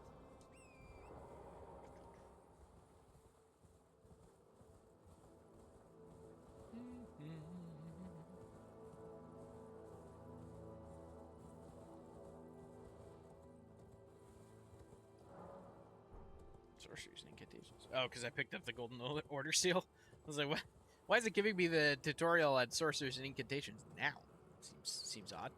Sorceries and incantations. Oh, because I picked up the Golden Order seal. I was like, what? Why is it giving me the tutorial on sorceries and incantations now? Seems odd.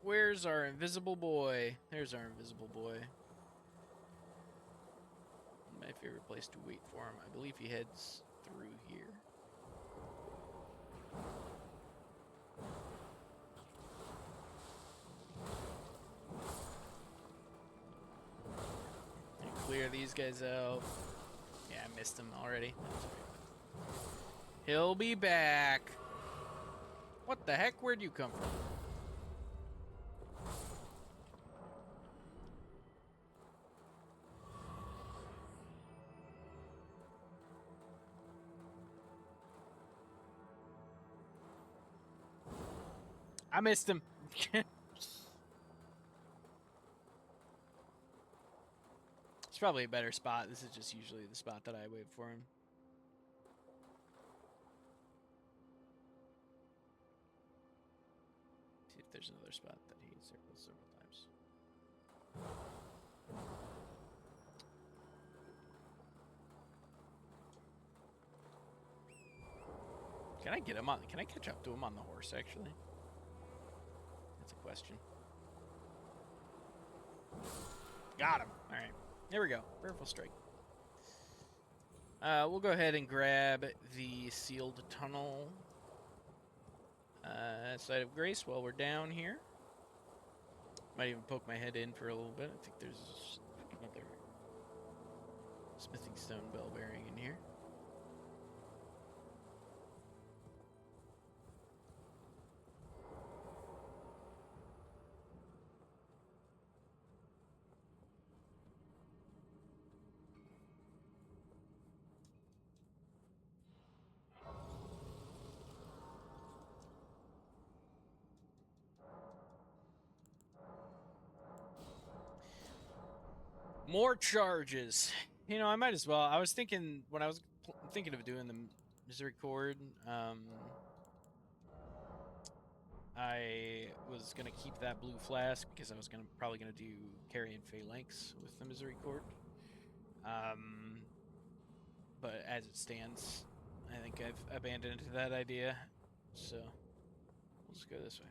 Where's our invisible boy? There's our invisible boy. My favorite place to wait for him. I believe he heads through here. And clear these guys out. Yeah, I missed him already. That's right. He'll be back. What the heck? Where'd you come from? I missed him. It's probably a better spot. This is just usually the spot that I wait for him. See if there's another spot that he circles several times. Can I get him on? Can I catch up to him on the horse, actually? That's a question. Got him. All right. There we go. Prayerful strike. We'll go ahead and grab the sealed tunnel site of grace while we're down here. Might even poke my head in for a little bit. I think there's another smithing stone bell bearing in here. More charges. You know, I might as well. I was thinking when I was thinking of doing the misericord, I was gonna keep that blue flask because I was probably gonna do carry and phalanx with the misericord. But as it stands, I think I've abandoned that idea. So we'll just go this way.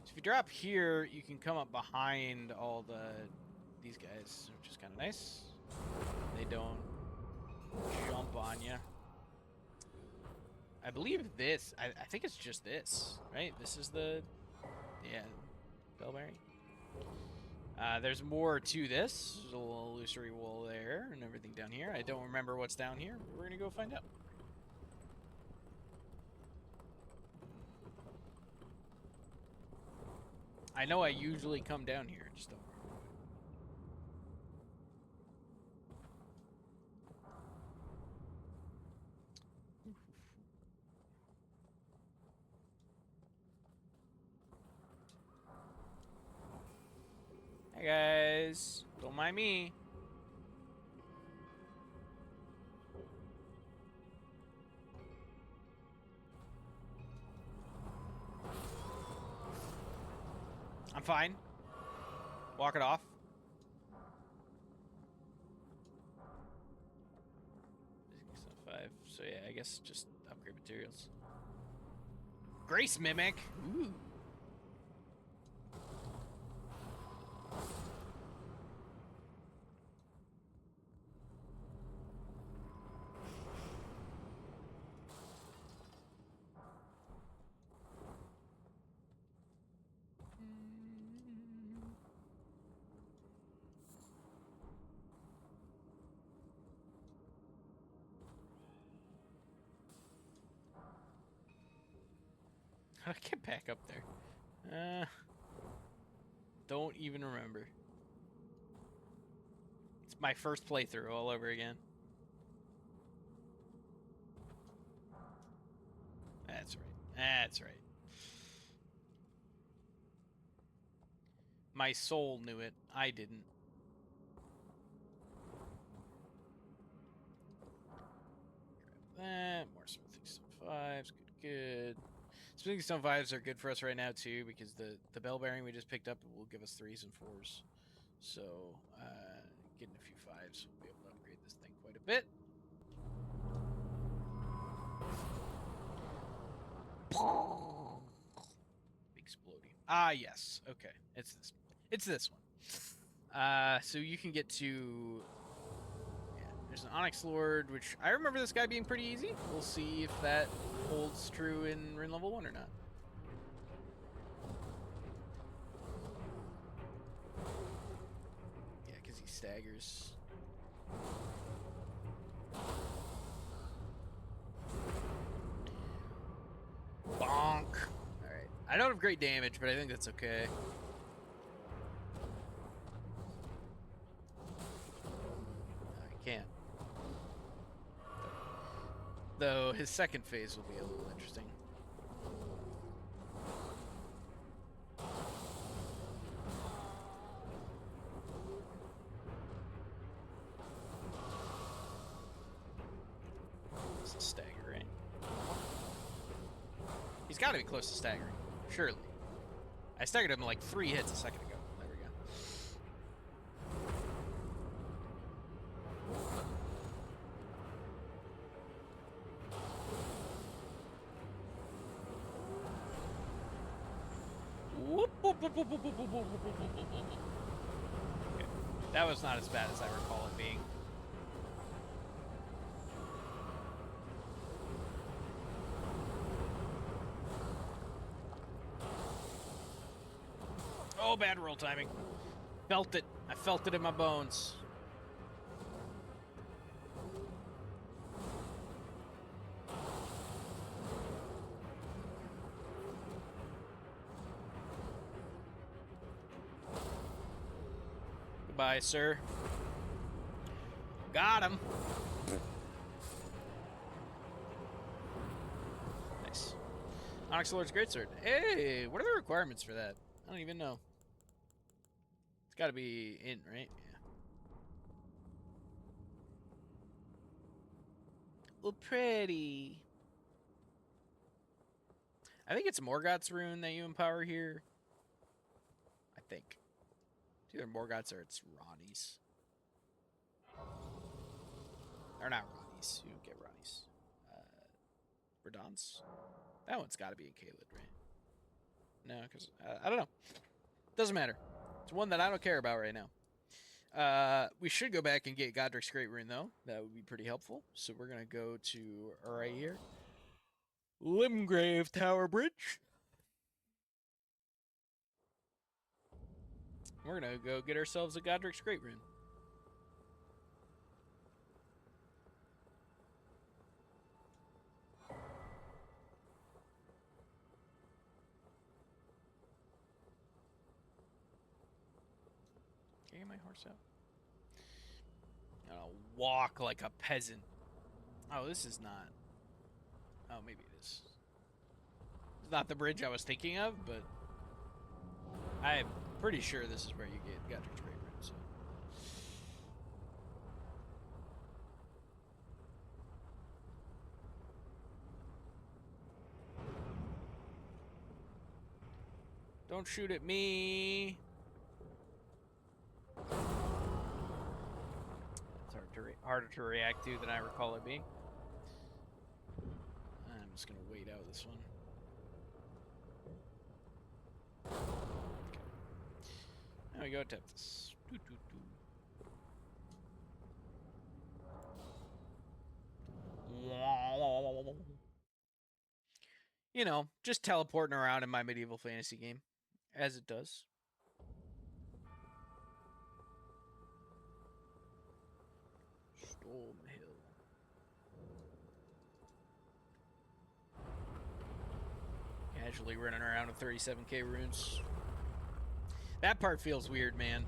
So if you drop here, you can come up behind all these guys, which is kind of nice. They don't jump on you. I believe this. I think it's just this, right? This is the bellberry. There's more to this. There's a little illusory wall there and everything down here. I don't remember what's down here, but we're gonna go find out. I know I usually come down here, just don't remember. Hey guys, don't mind me. I'm fine. Walk it off. Five. So yeah, I guess just upgrade materials. Grace Mimic. Ooh. How do I get back up there? Don't even remember. It's my first playthrough all over again. That's right. That's right. My soul knew it. I didn't. Grab that. More Smithing Stone 5s. Good. Smithing Stone 5s are good for us right now, too, because the bell bearing we just picked up will give us 3s and 4s. So, getting a few 5s will be able to upgrade this thing quite a bit. Exploding. Ah, yes. Okay. It's this. It's this one. So you can get to... Yeah, there's an Onyx Lord, which I remember this guy being pretty easy. We'll see if that holds true in Rune level 1 or not. Yeah, because he staggers. Bonk. Alright. I don't have great damage, but I think that's okay. I can't. Though his second phase will be a little interesting. This is staggering. He's got to be close to staggering, surely. I staggered him like 3 hits a second ago. There we go. Whoop, whoop, whoop, whoop, whoop, whoop, whoop, whoop, whoop, whoop, whoop, whoop. Okay. That was not as bad as I recall it being. Oh, bad roll timing. Felt it. I felt it in my bones. Goodbye, sir. Got him. Nice. Onyx Lord's Greatsword. Hey, what are the requirements for that? I don't even know. It's got to be in, right? Yeah. Well, pretty. I think it's Morgoth's rune that you empower here. I think. It's either Morgoth's or it's Ronnie's. Or not Ronnie's. You don't get Ronnie's. Radon's. That one's got to be in Caelid, right? No, because I don't know. Doesn't matter. It's one that I don't care about right now. We should go back and get Godric's Great Rune, though. That would be pretty helpful. So we're going to go to right here. Limgrave Tower Bridge. We're going to go get ourselves a Godric's Great Rune. Can I get my horse out? I'll walk like a peasant. Oh, this is not... Oh, maybe it is. It's not the bridge I was thinking of, but... I'm pretty sure this is where you get Godric's Great Rune, so... Don't shoot at me! It's harder to react to than I recall it being. I'm just gonna wait out this one. Okay. There we go, tap this. You know, just teleporting around in my medieval fantasy game, as it does. Storm Hill. Casually running around with 37k runes. That part feels weird, man.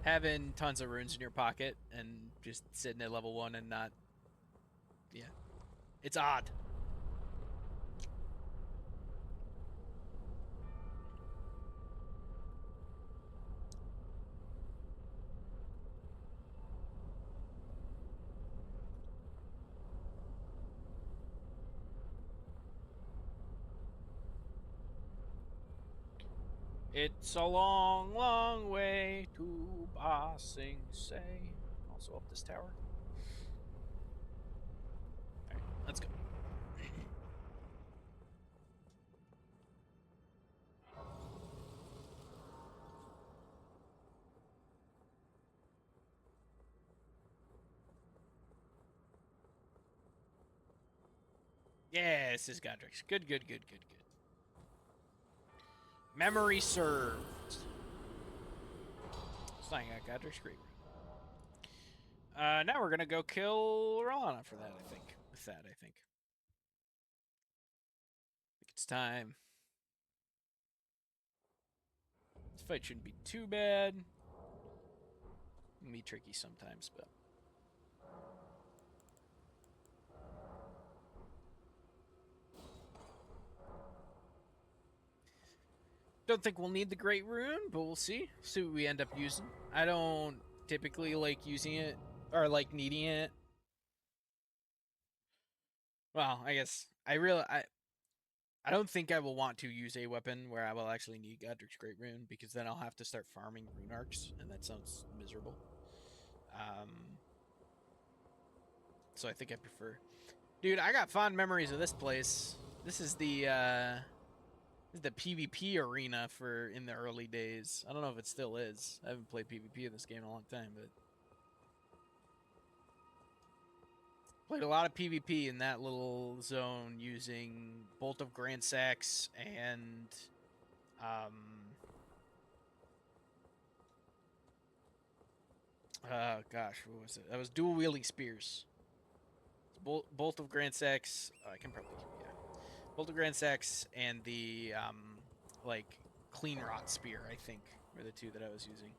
Having tons of runes in your pocket and just sitting at level 1 and not... Yeah. It's odd. It's a long, long way to Ba Sing Se. Also up this tower. Alright, let's go. Yeah, this is Godric's. Good, good, good, good, good. Memory served. It's not got Godric's great. Now we're gonna go kill Ron after that, I think. With that, I think. It's time. This fight shouldn't be too bad. It can be tricky sometimes, but. Don't think we'll need the Great Rune, but we'll see. See what we end up using. I don't typically like using it, or like needing it. Well, I guess I don't think I will want to use a weapon where I will actually need Godric's Great Rune, because then I'll have to start farming rune arcs, and that sounds miserable. So I think I prefer. Dude, I got fond memories of this place. This is the PvP arena for in the early days. I don't know if it still is. I haven't played PvP in this game in a long time, but played a lot of PvP in that little zone using Bolt of Grand Sax and gosh, what was it? That was dual wielding spears. Bolt of Grand Sax. I can probably, yeah. Bolt of Grand Sax and the like clean rot spear, I think, were the two that I was using.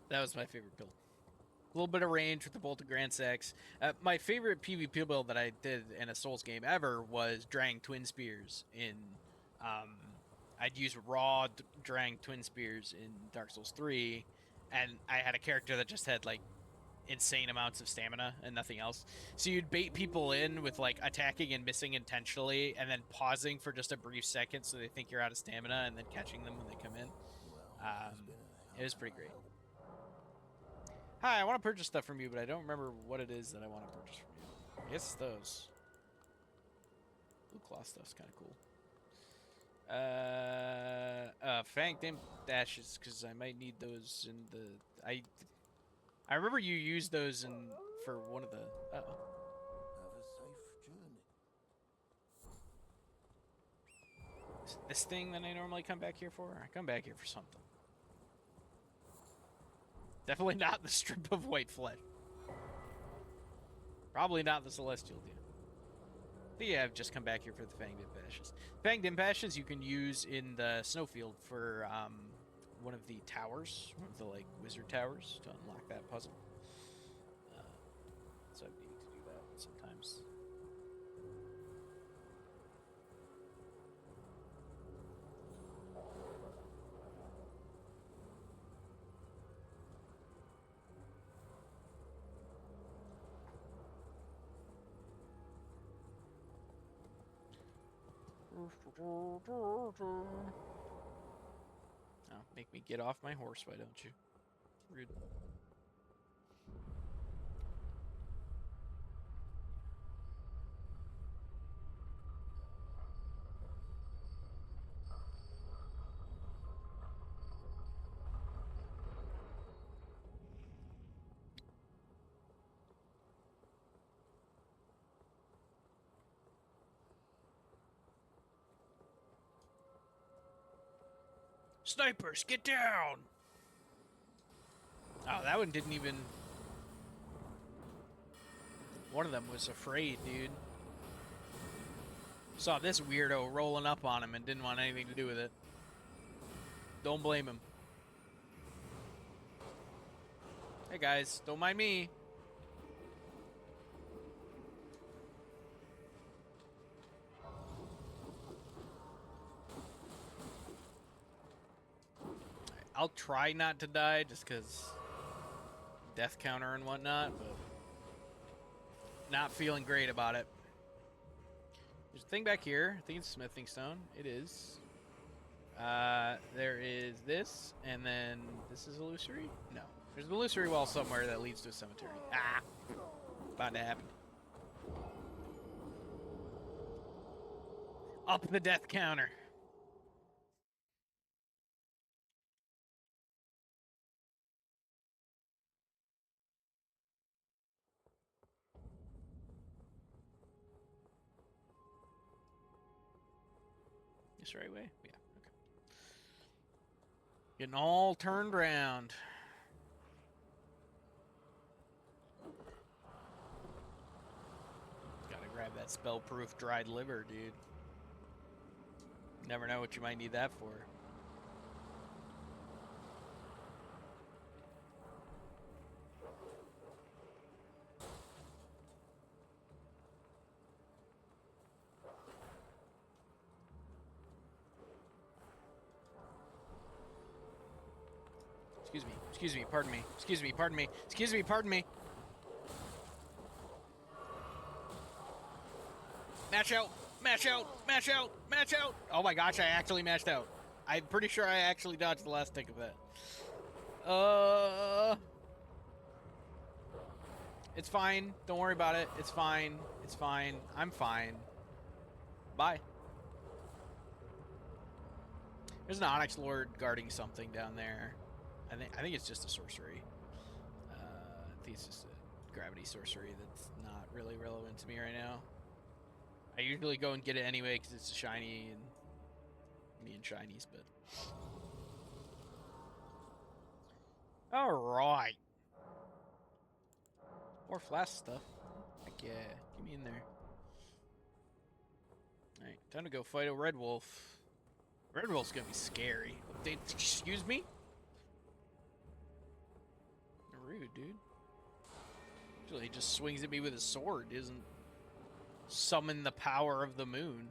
That was my favorite build. A little bit of range with the Bolt of Grand Sax. My favorite PvP build that I did in a Souls game ever was Drang Twin Spears in. I'd use raw Drang Twin Spears in Dark Souls 3, and I had a character that just had like insane amounts of stamina and nothing else. So you'd bait people in with like attacking and missing intentionally, and then pausing for just a brief second so they think you're out of stamina, and then catching them when they come in. It was pretty great. Hi, I want to purchase stuff from you, but I don't remember what it is that I want to purchase from you. I guess it's those. Blue claw stuff's kind of cool. Fanged imp dashes, because I might need those in the... I remember you used those in for one of the... Have a safe journey. This thing that I normally come back here for? I come back here for something. Definitely not the strip of white flesh. Probably not the celestial deal. But yeah, I've just come back here for the Fanged Imp Ashes. Fanged Imp Ashes you can use in the snowfield for one of the towers, one of the like wizard towers, to unlock that puzzle. So I'm needing to do that sometimes. Oh, make me get off my horse, why don't you? Rude. Snipers, get down! Oh, that one didn't even... One of them was afraid, dude. Saw this weirdo rolling up on him and didn't want anything to do with it. Don't blame him. Hey guys, don't mind me. I'll try not to die just because death counter and whatnot, but not feeling great about it. There's a thing back here. I think it's smithing stone. It is. There is this, and then this is illusory? No. There's an illusory wall somewhere that leads to a cemetery. Ah! About to happen. Up the death counter. This right way? Yeah, okay. Getting all turned around. Gotta grab that spell-proof dried liver, dude. Never know what you might need that for. Excuse me, pardon me. Excuse me, pardon me. Excuse me, pardon me. Match out, match out, match out, match out. Oh my gosh, I actually matched out. I'm pretty sure I actually dodged the last tick of that. It's fine. Don't worry about it. It's fine. It's fine. I'm fine. Bye. There's an Onyx Lord guarding something down there. I think it's just a sorcery. I think it's just a gravity sorcery that's not really relevant to me right now. I usually go and get it anyway because it's a shiny and me and shinies, but all right. More flash stuff. Heck yeah, get me in there. All right, time to go fight a red wolf. Red wolf's gonna be scary. Excuse me. Rude, dude. Usually he just swings at me with his sword, doesn't summon the power of the moon.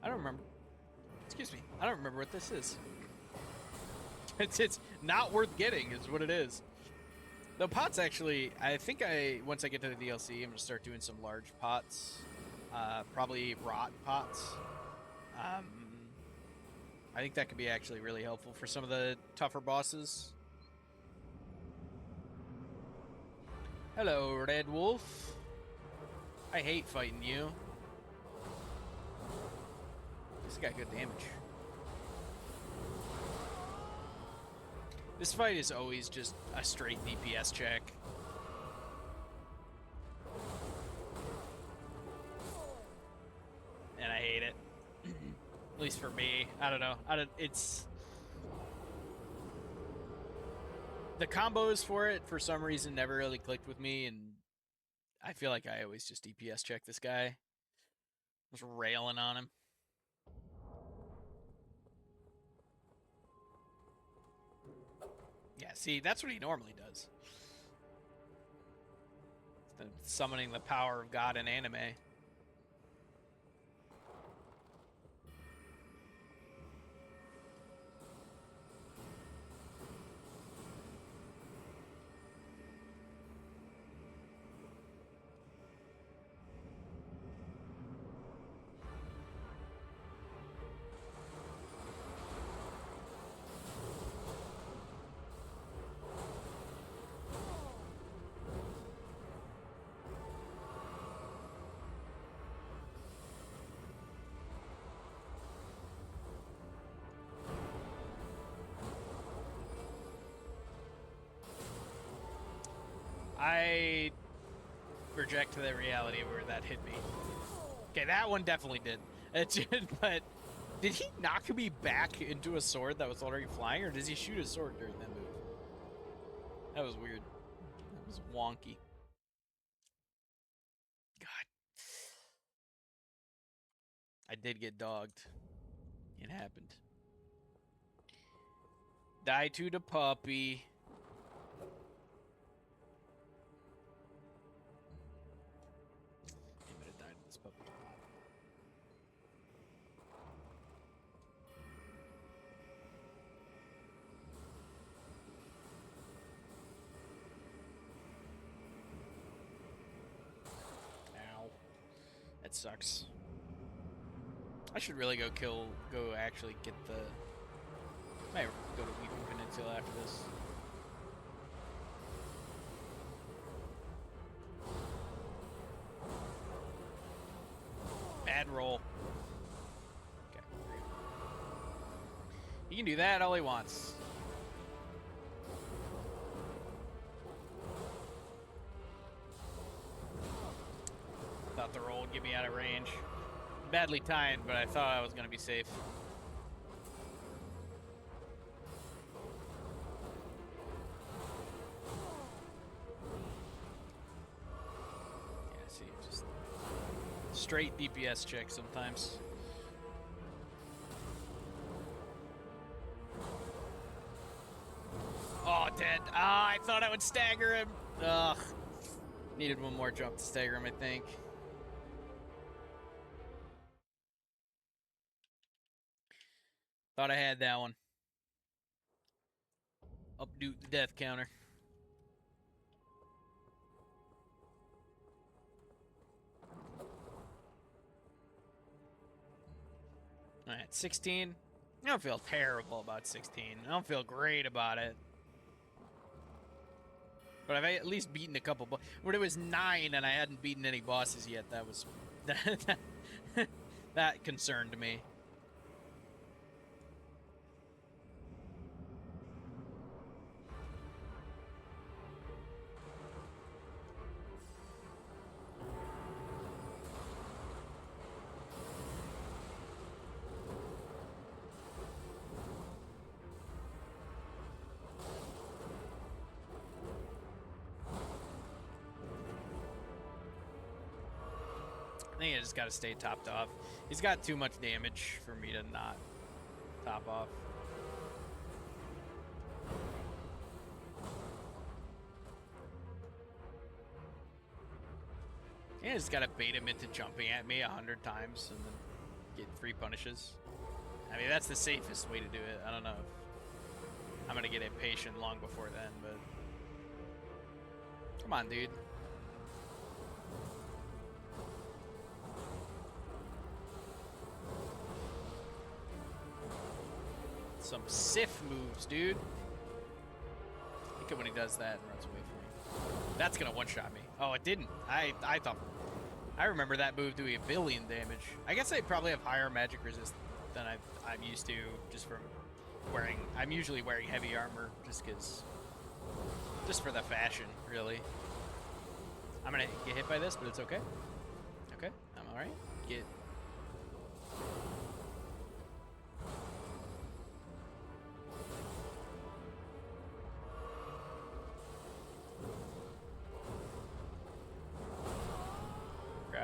I don't remember. Excuse me. I don't remember what this is. It's not worth getting is what it is. The pots actually, I think once I get to the DLC, I'm gonna start doing some large pots. Probably rot pots. I think that could be actually really helpful for some of the tougher bosses. Hello, Red Wolf. I hate fighting you. This got good damage. This fight is always just a straight DPS check. And I hate it. At least for me. I don't know. It's... The combos for it, for some reason, never really clicked with me, and I feel like I always just DPS check this guy. Just railing on him. Yeah, see, that's what he normally does. Summoning the power of God in anime. I reject the reality where that hit me. Okay, that one definitely did. But did he knock me back into a sword that was already flying, or does he shoot a sword during that move? That was weird. That was wonky. God. I did get dogged. It happened. Die to the puppy. That sucks. I should really go actually get the... Might go to Weeping Peninsula after this. Bad roll. Okay. He can do that all he wants. Thought the roll would get me out of range. Badly timed, but I thought I was going to be safe. Yeah, see, just straight DPS check sometimes. Oh, dead. Ah, I thought I would stagger him. Ugh. Needed one more jump to stagger him, I think. Thought I had that one. Updo the death counter. Alright, 16. I don't feel terrible about 16. I don't feel great about it. But I've at least beaten a couple. When it was 9 and I hadn't beaten any bosses yet, that was that concerned me. I think I just gotta stay topped off. He's got too much damage for me to not top off. Yeah, I just gotta bait him into jumping at me 100 times and then get 3 punishes. I mean, that's the safest way to do it. I don't know if I'm gonna get impatient long before then, but... Come on, dude. Some Sith moves, dude. Look at when he does that and runs away from me. That's gonna one-shot me. Oh, it didn't. I thought... I remember that move doing 1 billion damage. I guess I probably have higher magic resist than I'm used to, just from wearing... I'm usually wearing heavy armor, just for the fashion, really. I'm gonna get hit by this, but it's okay. Okay, I'm alright. Get...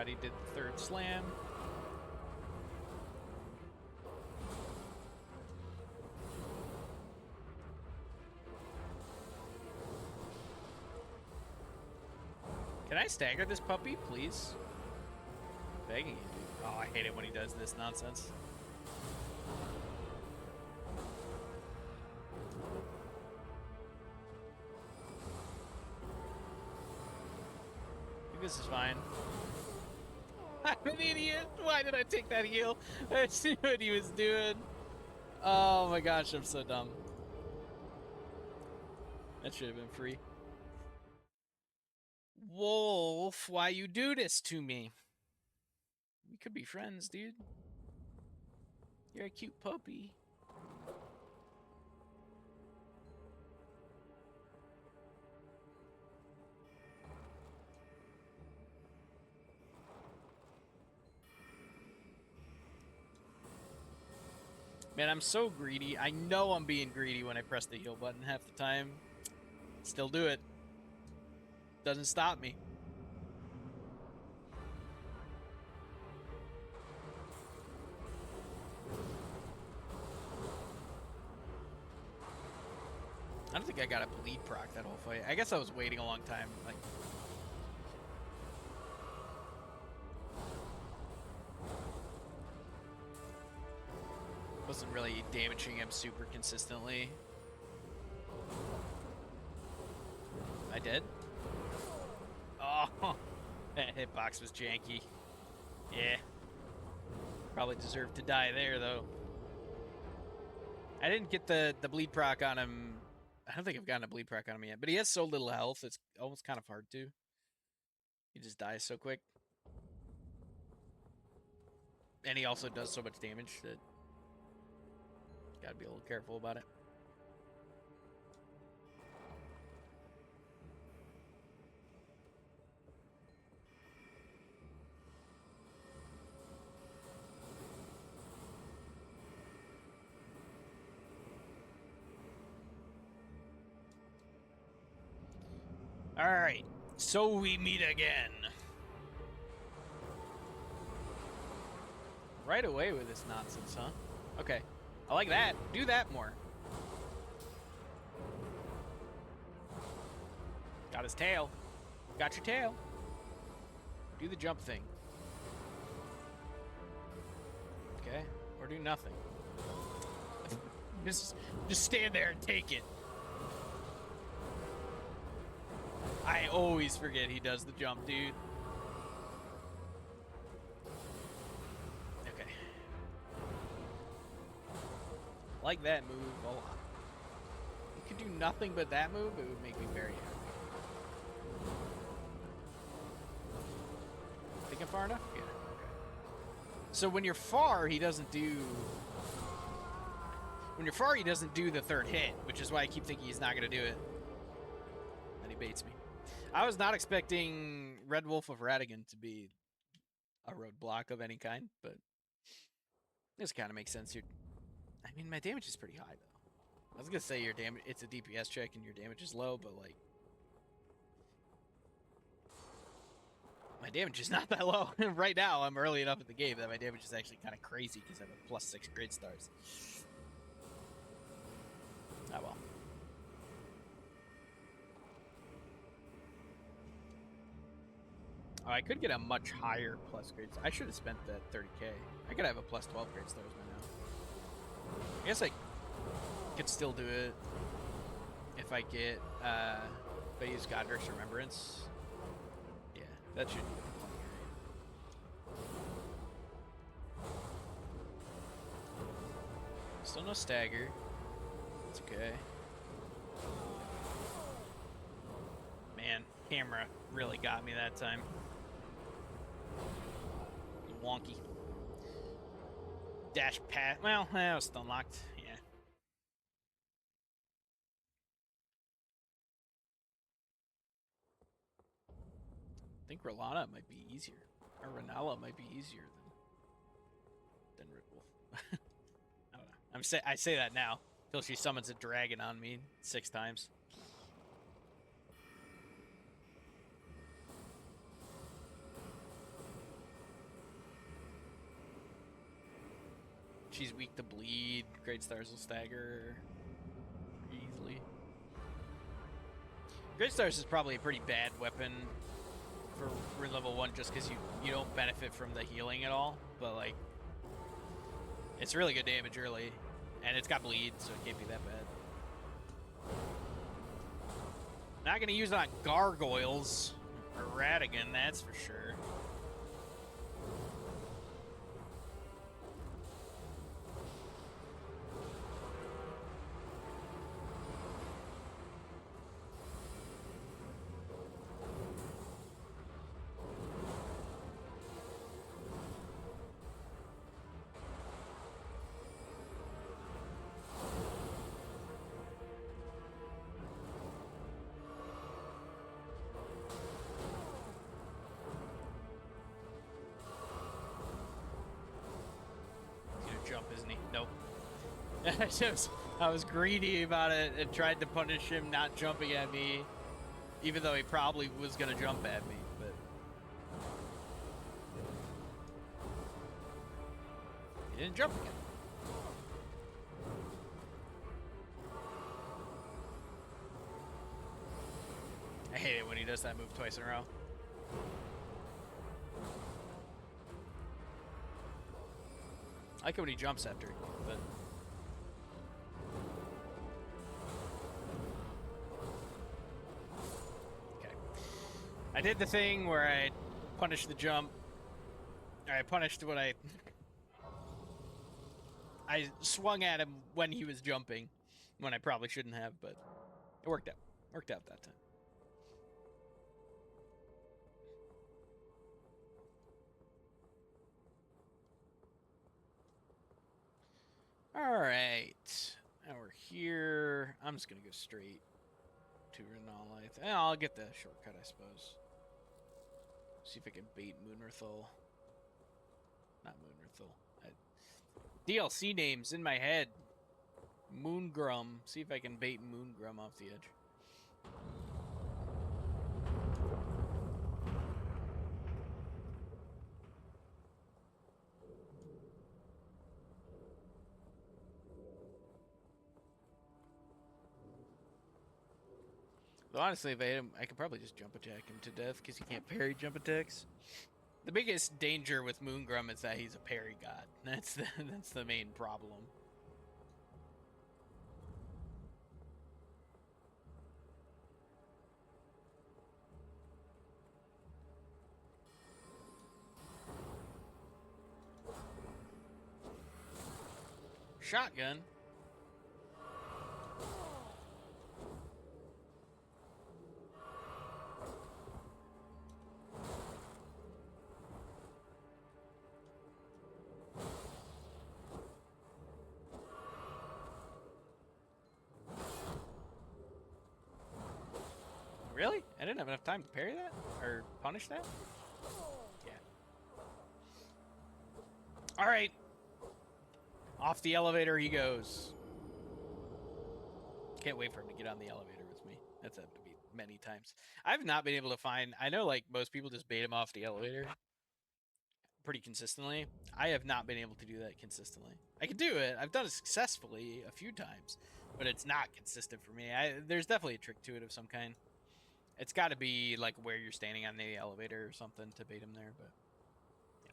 He did the 3rd slam. Can I stagger this puppy, please? Begging you, dude. Oh, I hate it when he does this nonsense. I think this is fine. I'm an idiot. Why did I take that heal? I see what he was doing. Oh my gosh, I'm so dumb. That should have been free. Wolf, why you do this to me? We could be friends, dude. You're a cute puppy. Man, I'm so greedy. I know I'm being greedy when I press the heal button half the time. Still do it. Doesn't stop me. I don't think I got a bleed proc that whole fight. I guess I was waiting a long time. Like, wasn't really damaging him super consistently. I did? Oh, that hitbox was janky. Yeah. Probably deserved to die there, though. I didn't get the bleed proc on him. I don't think I've gotten a bleed proc on him yet, but he has so little health, it's almost kind of hard to. He just dies so quick. And he also does so much damage that gotta be a little careful about it. Alright, so we meet again. Right away with this nonsense, huh? Okay, I like that. Do that more. Got his tail. Got your tail. Do the jump thing. Okay, or do nothing. Just stand there and take it. I always forget he does the jump, dude. Okay. Like that move a lot. You could do nothing but that move, it would make me very happy. Think I'm far enough? Yeah, okay. So when you're far, he doesn't do... When you're far, he doesn't do the third hit, which is why I keep thinking he's not going to do it. Then he baits me. I was not expecting Red Wolf of Radigan to be a roadblock of any kind, but this kind of makes sense here. I mean, my damage is pretty high, though. I was going to say your damage, it's a DPS check and your damage is low, but, like, my damage is not that low. Right now, I'm early enough in the game that my damage is actually kind of crazy because I have a +6 grade stars. Oh, well. Oh, I could get a much higher plus grade. I should have spent that 30k. I could have a +12 grade stars by now. I guess I could still do it if I get, if I use Godrick's Remembrance. Yeah, that should be plenty right. Still no stagger. It's okay. Man, camera really got me that time. Wonky. Dash pat. Well, that was stun locked. Yeah. I think Rolana might be easier. Or Renala might be easier than Red Wolf. I don't know. I say that now till she summons a dragon on me 6 times. She's weak to bleed. Great stars will stagger easily. Great stars is probably a pretty bad weapon for level 1 just because you don't benefit from the healing at all. But like, it's really good damage early, and it's got bleed, so it can't be that bad. Not gonna use it on gargoyles or Radigan, that's for sure. Jump, isn't he? Nope. I was greedy about it and tried to punish him not jumping at me, even though he probably was gonna jump at me, but he didn't jump again. I hate it when he does that move twice in a row. I like it when he jumps after, but... Okay. I did the thing where I punished the jump, I punished what I swung at him when he was jumping, when I probably shouldn't have, but it worked out. Worked out that time. All right. Now we're here. I'm just going to go straight to Renalites. And I'll get the shortcut, I suppose. See if I can bait Moonrithal. Not Moonrithal. DLC names in my head. Moongrum. See if I can bait Moongrum off the edge. Though honestly, if I hit him, I could probably just jump attack him to death because he can't parry jump attacks. The biggest danger with Moongrum is that he's a parry god. That's the main problem. Shotgun. Really? I didn't have enough time to parry that? Or punish that? Yeah. Alright. Off the elevator he goes. Can't wait for him to get on the elevator with me. That's happened to me many times. I've not been able to find... I know, like, most people just bait him off the elevator pretty consistently. I have not been able to do that consistently. I can do it. I've done it successfully a few times, but it's not consistent for me. There's definitely a trick to it of some kind. It's got to be like where you're standing on the elevator or something to bait him there, but yeah.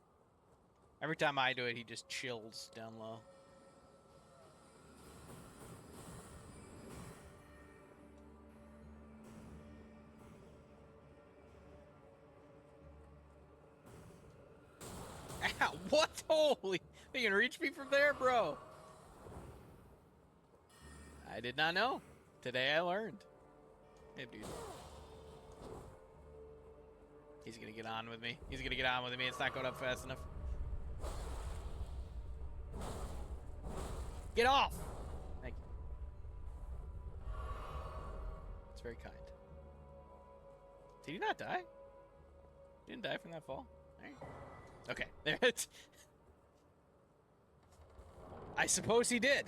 Every time I do it, he just chills down low. Ow, what? Holy, they can reach me from there, bro. I did not know. Today I learned. Hey, dude. He's gonna get on with me. He's gonna get on with me. It's not going up fast enough. Get off! Thank you. It's very kind. Did he not die? He didn't die from that fall? Alright. Okay, there it. I suppose he did.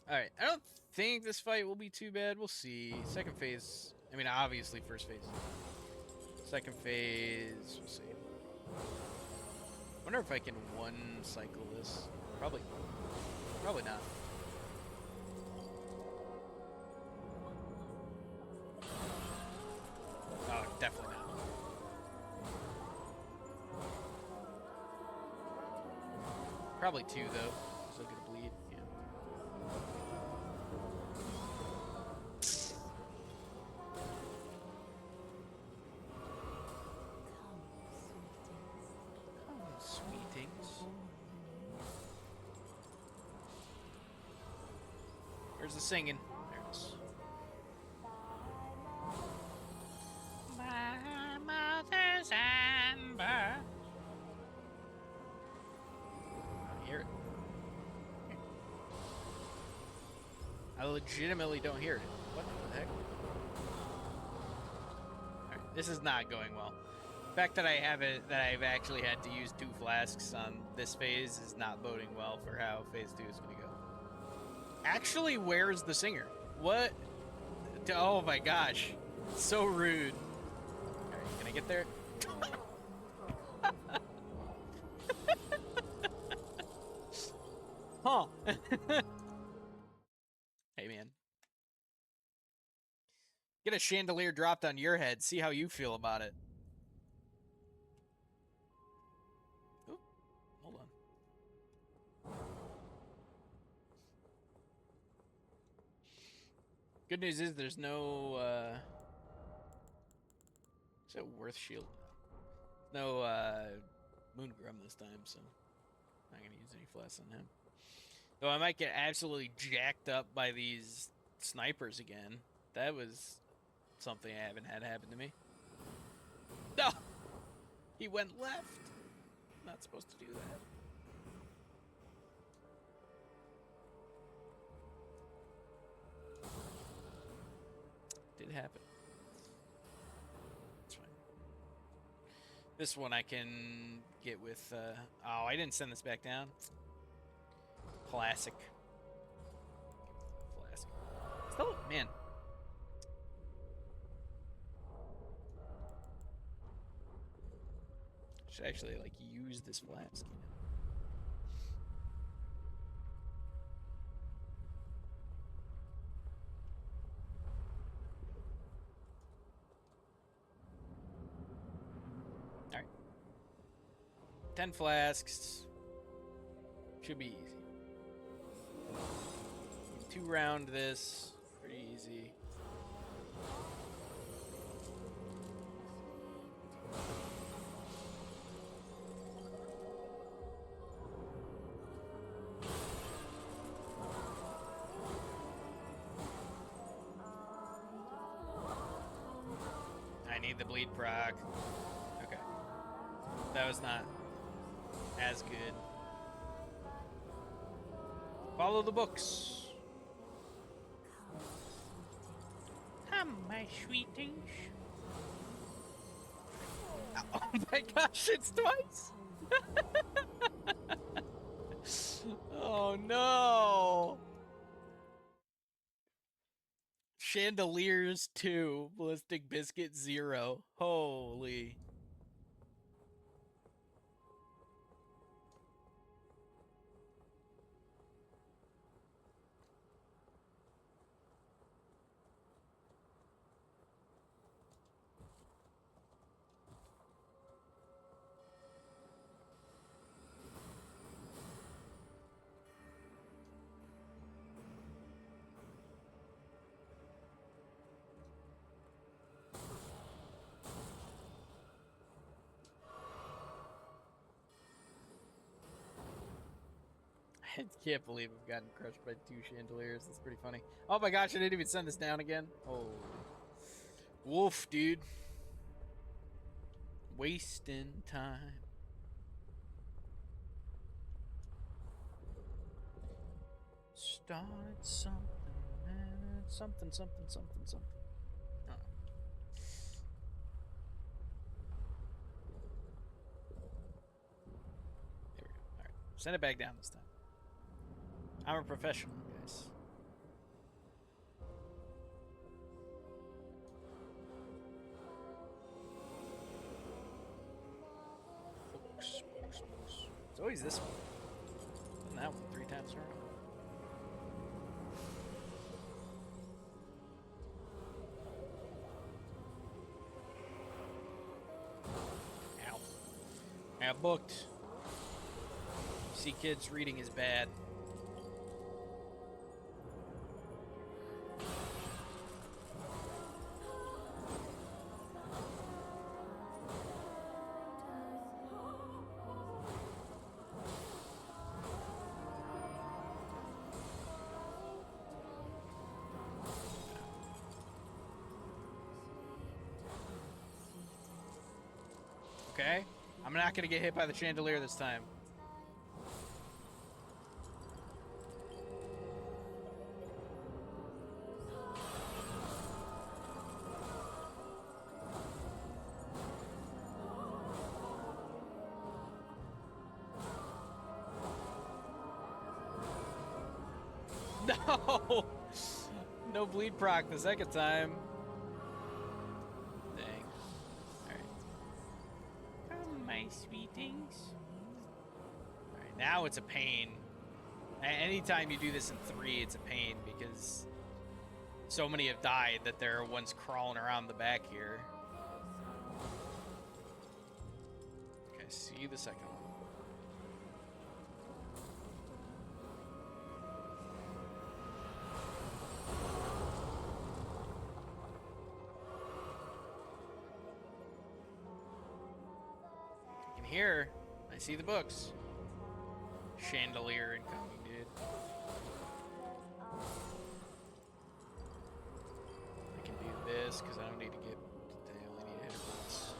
Alright, I don't think this fight will be too bad. We'll see. Second phase. I mean, obviously, first phase. Second phase. We'll see. Wonder if I can one cycle this. Probably. Probably not. Oh, definitely not. Probably two, though. Still gonna bleed. Yeah. Come, sweetings. Where's the singing? There it is. My mother's amber. I hear it. I legitimately don't hear it. What the heck? Alright, this is not going well. The fact that I've actually had to use 2 flasks on this phase is not boding well for how phase 2 is going to go. Actually, where's the singer? What? Oh my gosh. So rude. Alright, can I get there? Huh. Hey, man. Get a chandelier dropped on your head. See how you feel about it. Oop. Hold on. Good news is there's no is it Worth Shield? No Moongrum this time, so I'm not gonna use any flasks on him. Though I might get absolutely jacked up by these snipers again. That was something I haven't had happen to me. No! He went left! Not supposed to do that. Did happen. That's fine. This one I can get with, oh, I didn't send this back down. Classic. Classic. Still, man. Should actually, like, use this flask, you know? Alright. 10 flasks. Should be easy. 2-round this. Pretty easy. I need the bleed proc. Okay. That was not as good. Follow the books. Come, my sweetings. Oh my gosh, it's twice! Oh no! Chandeliers 2, Ballistic Biscuit 0. Holy. I can't believe I've gotten crushed by 2 chandeliers. That's pretty funny. Oh my gosh, I didn't even send this down again. Oh. Wolf, dude. Wasting time. Started something, something. Oh. There we go. Alright. Send it back down this time. I'm a professional, guys. Books. It's always this one. And that one 3 times around. Ow. I got booked. See, kids, reading is bad. Okay? I'm not gonna get hit by the chandelier this time. No! No bleed proc the second time. Dang. Alright. Come, my sweetings. Alright, now it's a pain. Anytime you do this in 3, it's a pain because so many have died that there are ones crawling around the back here. Okay, see the second one. here. I see the books. Chandelier incoming, dude. I can do this because I don't need to get. I only need to hit it once.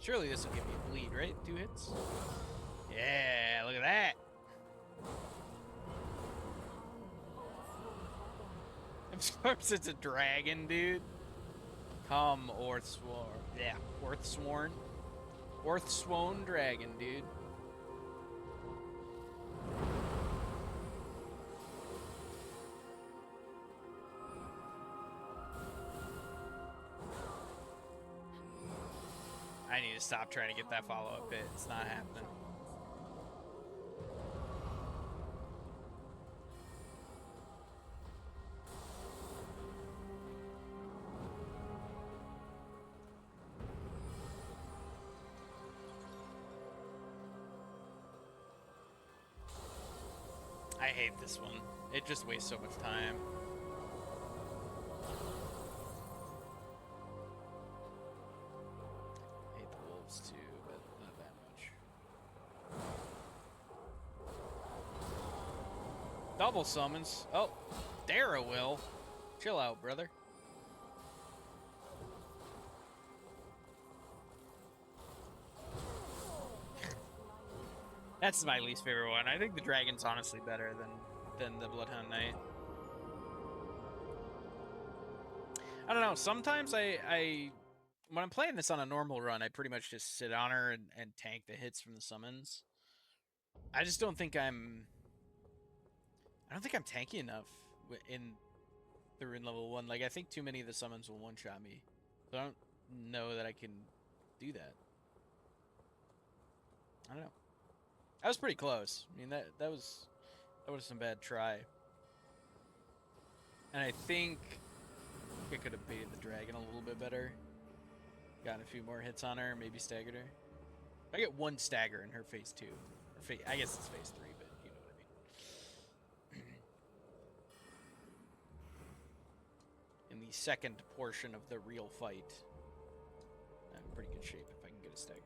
Surely this will give me a bleed, right? 2 hits? Yeah, look at that. Of course it's a dragon, dude. Come, Orthsworn. Yeah, Orthsworn. Orthsworn dragon, dude. I need to stop trying to get that follow-up hit. It's not happening. I hate this one. It just wastes so much time. Too, but not that much. Double summons. Oh, Dara will. Chill out, brother. That's my least favorite one. I think the dragon's honestly better than the Bloodhound Knight. I don't know. Sometimes I when I'm playing this on a normal run, I pretty much just sit on her and tank the hits from the summons. I just don't think I'm tanky enough in the rune level 1. Like, I think too many of the summons will one-shot me. So I don't know that I can do that. I don't know. That was pretty close. I mean, that was some bad try. And I think I could have baited the dragon a little bit better. Gotten a few more hits on her, maybe staggered her. If I get 1 stagger in her phase 2, or I guess it's phase 3, but you know what I mean. In the second portion of the real fight, I'm in pretty good shape if I can get a stagger.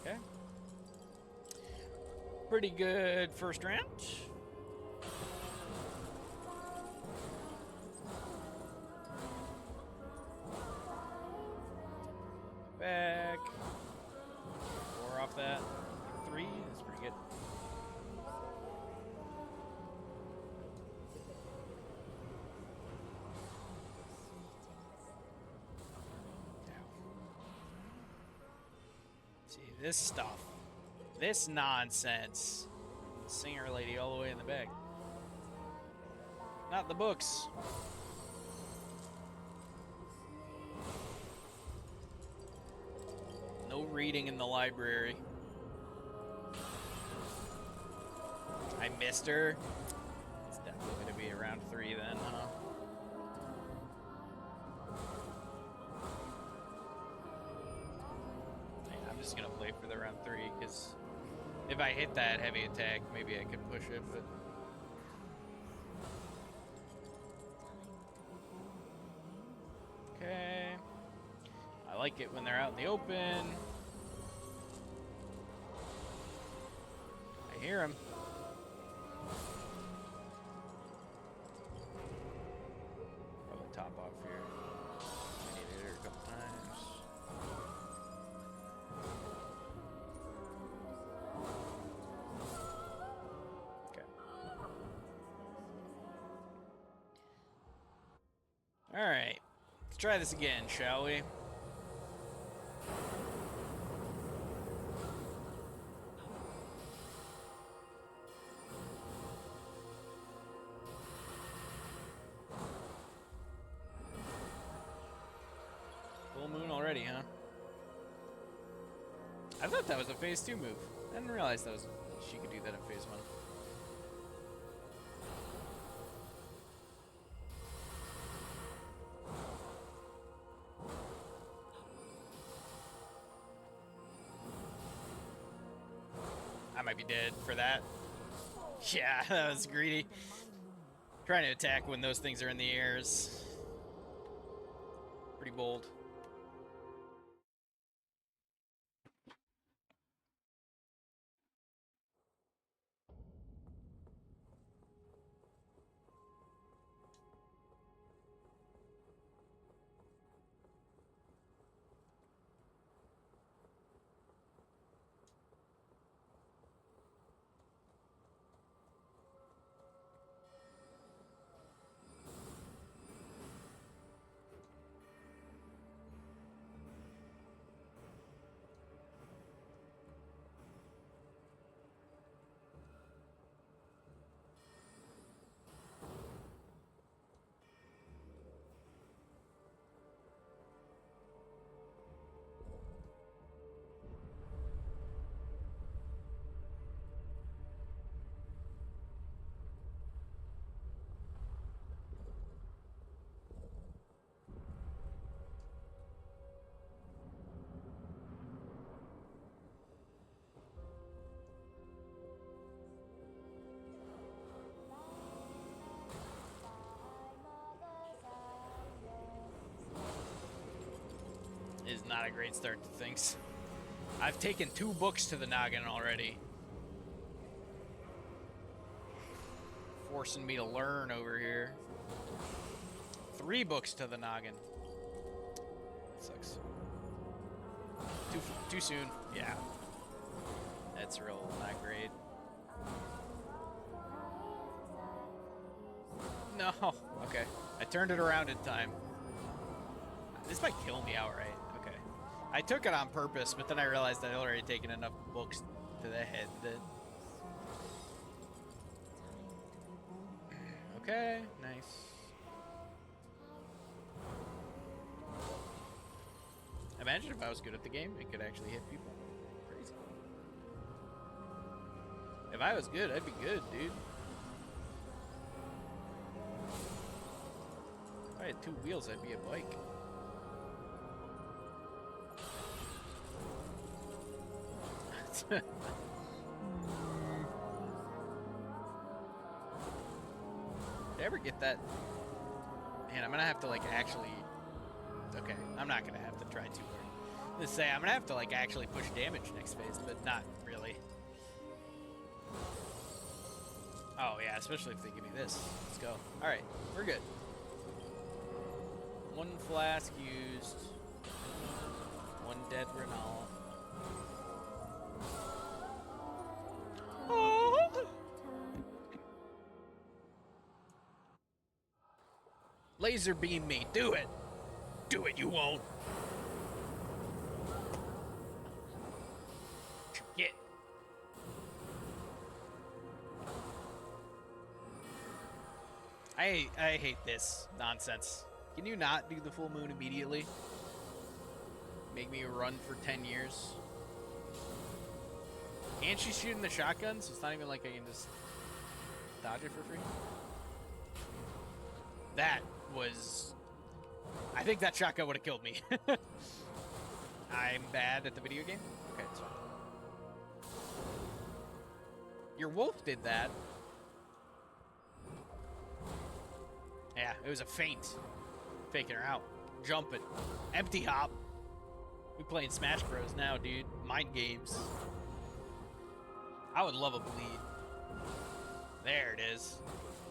Okay. Pretty good first round. Back. 4 off that. 3. That's pretty good. See, this stuff. This nonsense. Singer lady all the way in the back. Not the books. No reading in the library. I missed her. It's definitely going to be around 3 then, huh? Yeah, I'm just going to play for the round 3 because if I hit that heavy attack, maybe I could push it, but... Okay. I like it when they're out in the open. I hear him. top off here. I need to hit her a couple times. Okay. Alright. Let's try this again, shall we? Full moon already, huh? I thought that was a phase 2 move. I didn't realize that was she could do that in phase 1. I might be dead for that. Yeah, that was greedy. Trying to attack when those things are in the air is pretty bold. Is not a great start to things. I've taken 2 books to the noggin already. Forcing me to learn over here. 3 books to the noggin. That sucks. Too soon. Yeah. That's real not great. No. Okay. I turned it around in time. This might kill me outright. Okay. I took it on purpose, but then I realized I'd already taken enough books to the head that... Okay, nice. Imagine if I was good at the game, it could actually hit people. Crazy. If I was good, I'd be good, dude. If I had 2 wheels, I'd be a bike. Did I ever get that? Man, I'm gonna have to like actually... Okay, I'm not gonna have to try too hard. Let's say I'm gonna have to like actually push damage next phase, but not really. Oh yeah, especially if they give me this. Let's go. Alright, we're good. 1 flask used. 1 dead Renault. Laser beam me. Do it. Do it, you won't. Get. I hate this nonsense. Can you not do the full moon immediately? Make me run for 10 years? And she's shooting the shotgun, so it's not even like I can just dodge it for free. That was... I think that shotgun would have killed me. I'm bad at the video game? Okay, it's fine. Your wolf did that. Yeah, it was a feint. Faking her out. Jumping. Empty hop. We playing Smash Bros now, dude. Mind games. I would love a bleed. There it is.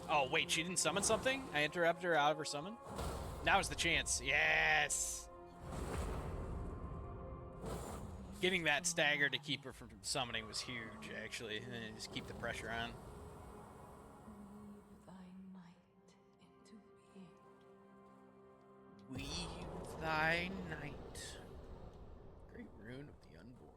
Oh, wait, she didn't summon something? I interrupted her out of her summon? Now's the chance. Yes! Getting that stagger to keep her from summoning was huge, actually. And then just keep the pressure on. Weave thy might into being. Weave thy night. Great rune of the unborn.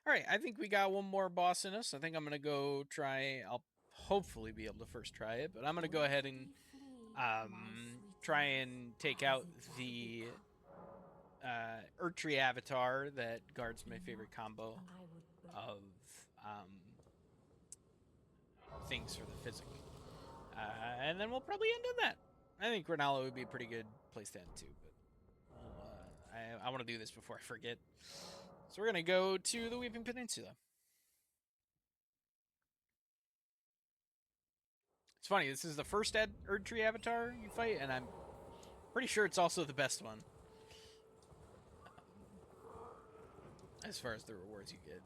Alright, I think we got one more boss in us. I think I'm going to go try... I'll hopefully be able to first try it, but I'm going to go ahead and try and take out the Urtry avatar that guards my favorite combo of things for the physic. And then we'll probably end on that. I think Renala would be a pretty good place to end too, but I want to do this before I forget. So we're going to go to the Weeping Peninsula. It's funny, this is the first Erdtree avatar you fight, and I'm pretty sure it's also the best one. As far as the rewards you get.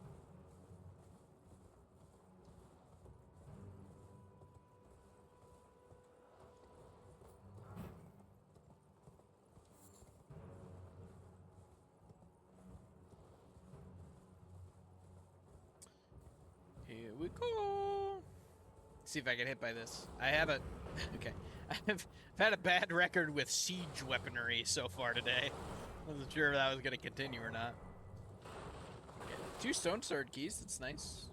Here we go. See if I get hit by this. I have a... Okay. I've had a bad record with siege weaponry so far today. I wasn't sure if that was going to continue or not. Okay. 2 stone sword keys. That's nice.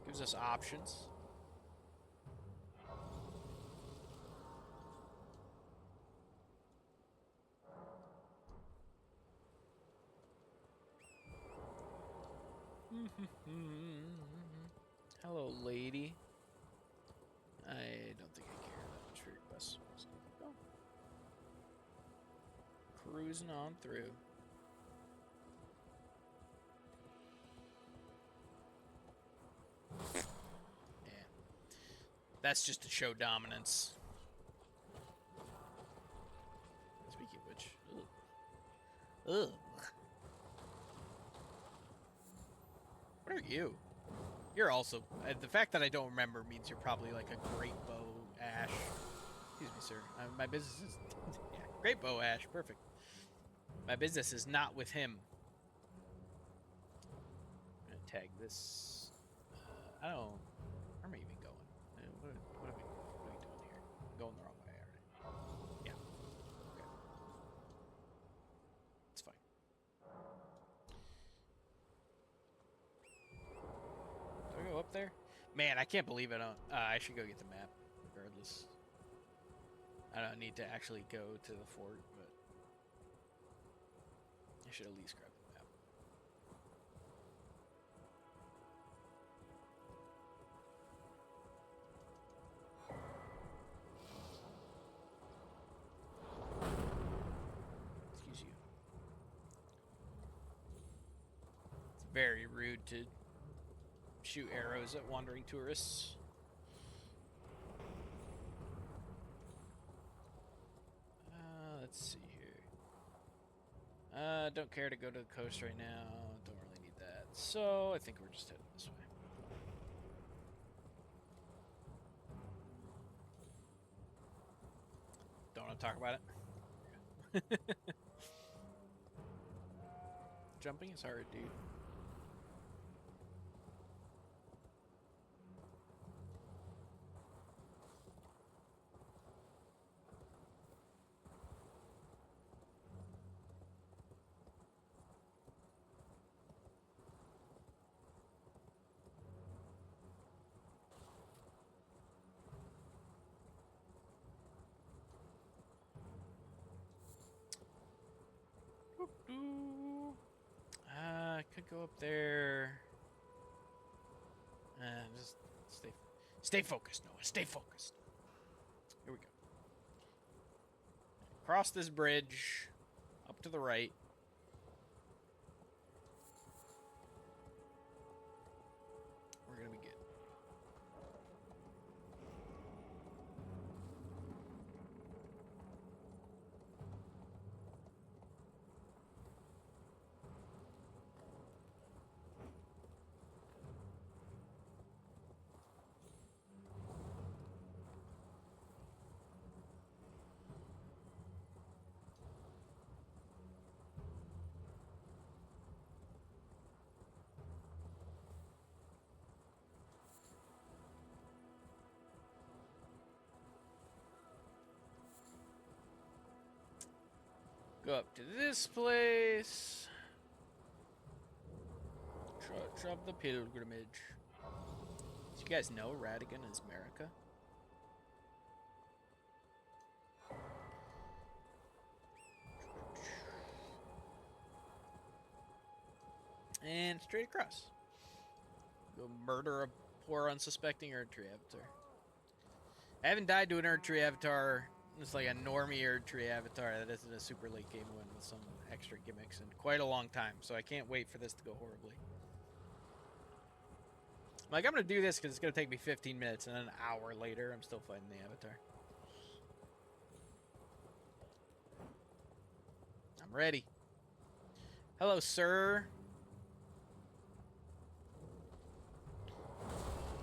Gives us options. Hello, lady. I don't think I care that much for your quest. I'm just gonna keep going. Cruising on through. Yeah. That's just to show dominance. Speaking of which. Ugh. Ugh. What are you? You're also... the fact that I don't remember means you're probably like a Great Bow Ash. Excuse me, sir. My business is... yeah, Great Bow Ash. Perfect. My business is not with him. I'm going to tag this. I don't... Where am I even going? What are we doing here? I'm going the wrong way, aren't I? Yeah. Okay. It's fine. Do I go up there? Man, I can't believe I don't... I should go get the map, regardless. I don't need to actually go to the fort, but... I should at least grab the map. Excuse you. It's very rude to shoot arrows at wandering tourists. Let's see here. Don't care to go to the coast right now. Don't really need that. So I think we're just heading this way. Don't want to talk about it? Jumping is hard, dude. I could go up there. Just stay focused, Noah. Stay focused. Here we go. Cross this bridge, up to the right. We're gonna be good. Go up to this place. Church of the Pilgrimage. Do you guys know Radigan is America? And straight across. Go murder a poor unsuspecting Erdtree avatar. I haven't died to an Erdtree avatar. It's like a normie Erdtree avatar that isn't a super late game win with some extra gimmicks in quite a long time. So I can't wait for this to go horribly. Like, I'm going to do this because it's going to take me 15 minutes, and then an hour later, I'm still fighting the avatar. I'm ready. Hello, sir.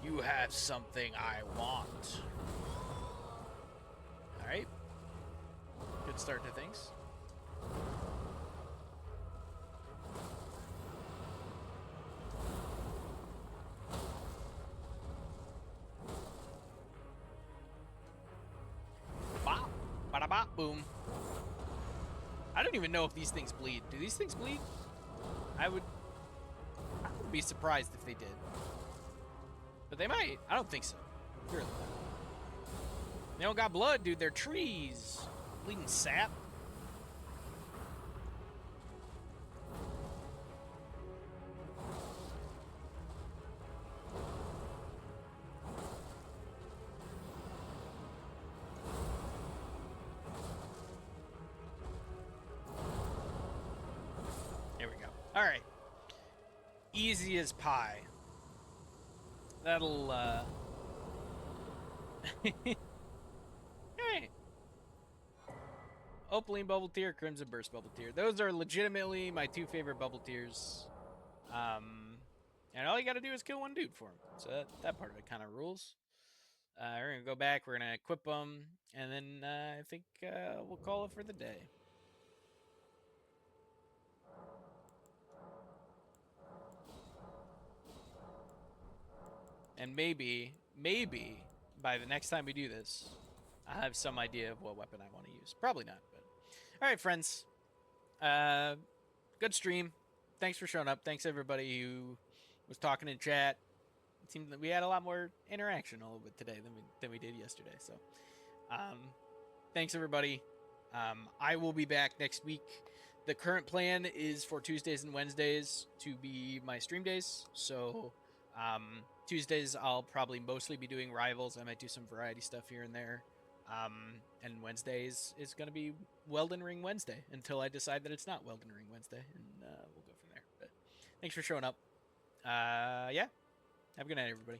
You have something I want. Alright. Good start to things. Bop. Bada bop boom. I don't even know if these things bleed. Do these things bleed? I would be surprised if they did. But they might. I don't think so. Really. They don't got blood, dude. They're trees. Bleeding sap. There we go. All right. Easy as pie. That'll, Alright. Opaline Bubble Tier, Crimson Burst Bubble Tier. Those are legitimately my two favorite bubble tiers. And all you gotta do is kill one dude for them. So that part of it kind of rules. We're gonna go back, we're gonna equip them, and then I think we'll call it for the day. And maybe by the next time we do this, I'll have some idea of what weapon I want to use. Probably not, but... Alright, friends. Good stream. Thanks for showing up. Thanks, everybody who was talking in chat. It seemed that we had a lot more interaction a little bit today than we did yesterday. So, thanks, everybody. I will be back next week. The current plan is for Tuesdays and Wednesdays to be my stream days. So... Tuesdays, I'll probably mostly be doing Rivals. I might do some variety stuff here and there. And Wednesdays is going to be Weldon Ring Wednesday until I decide that it's not Weldon Ring Wednesday. And we'll go from there. But thanks for showing up. Yeah. Have a good night, everybody.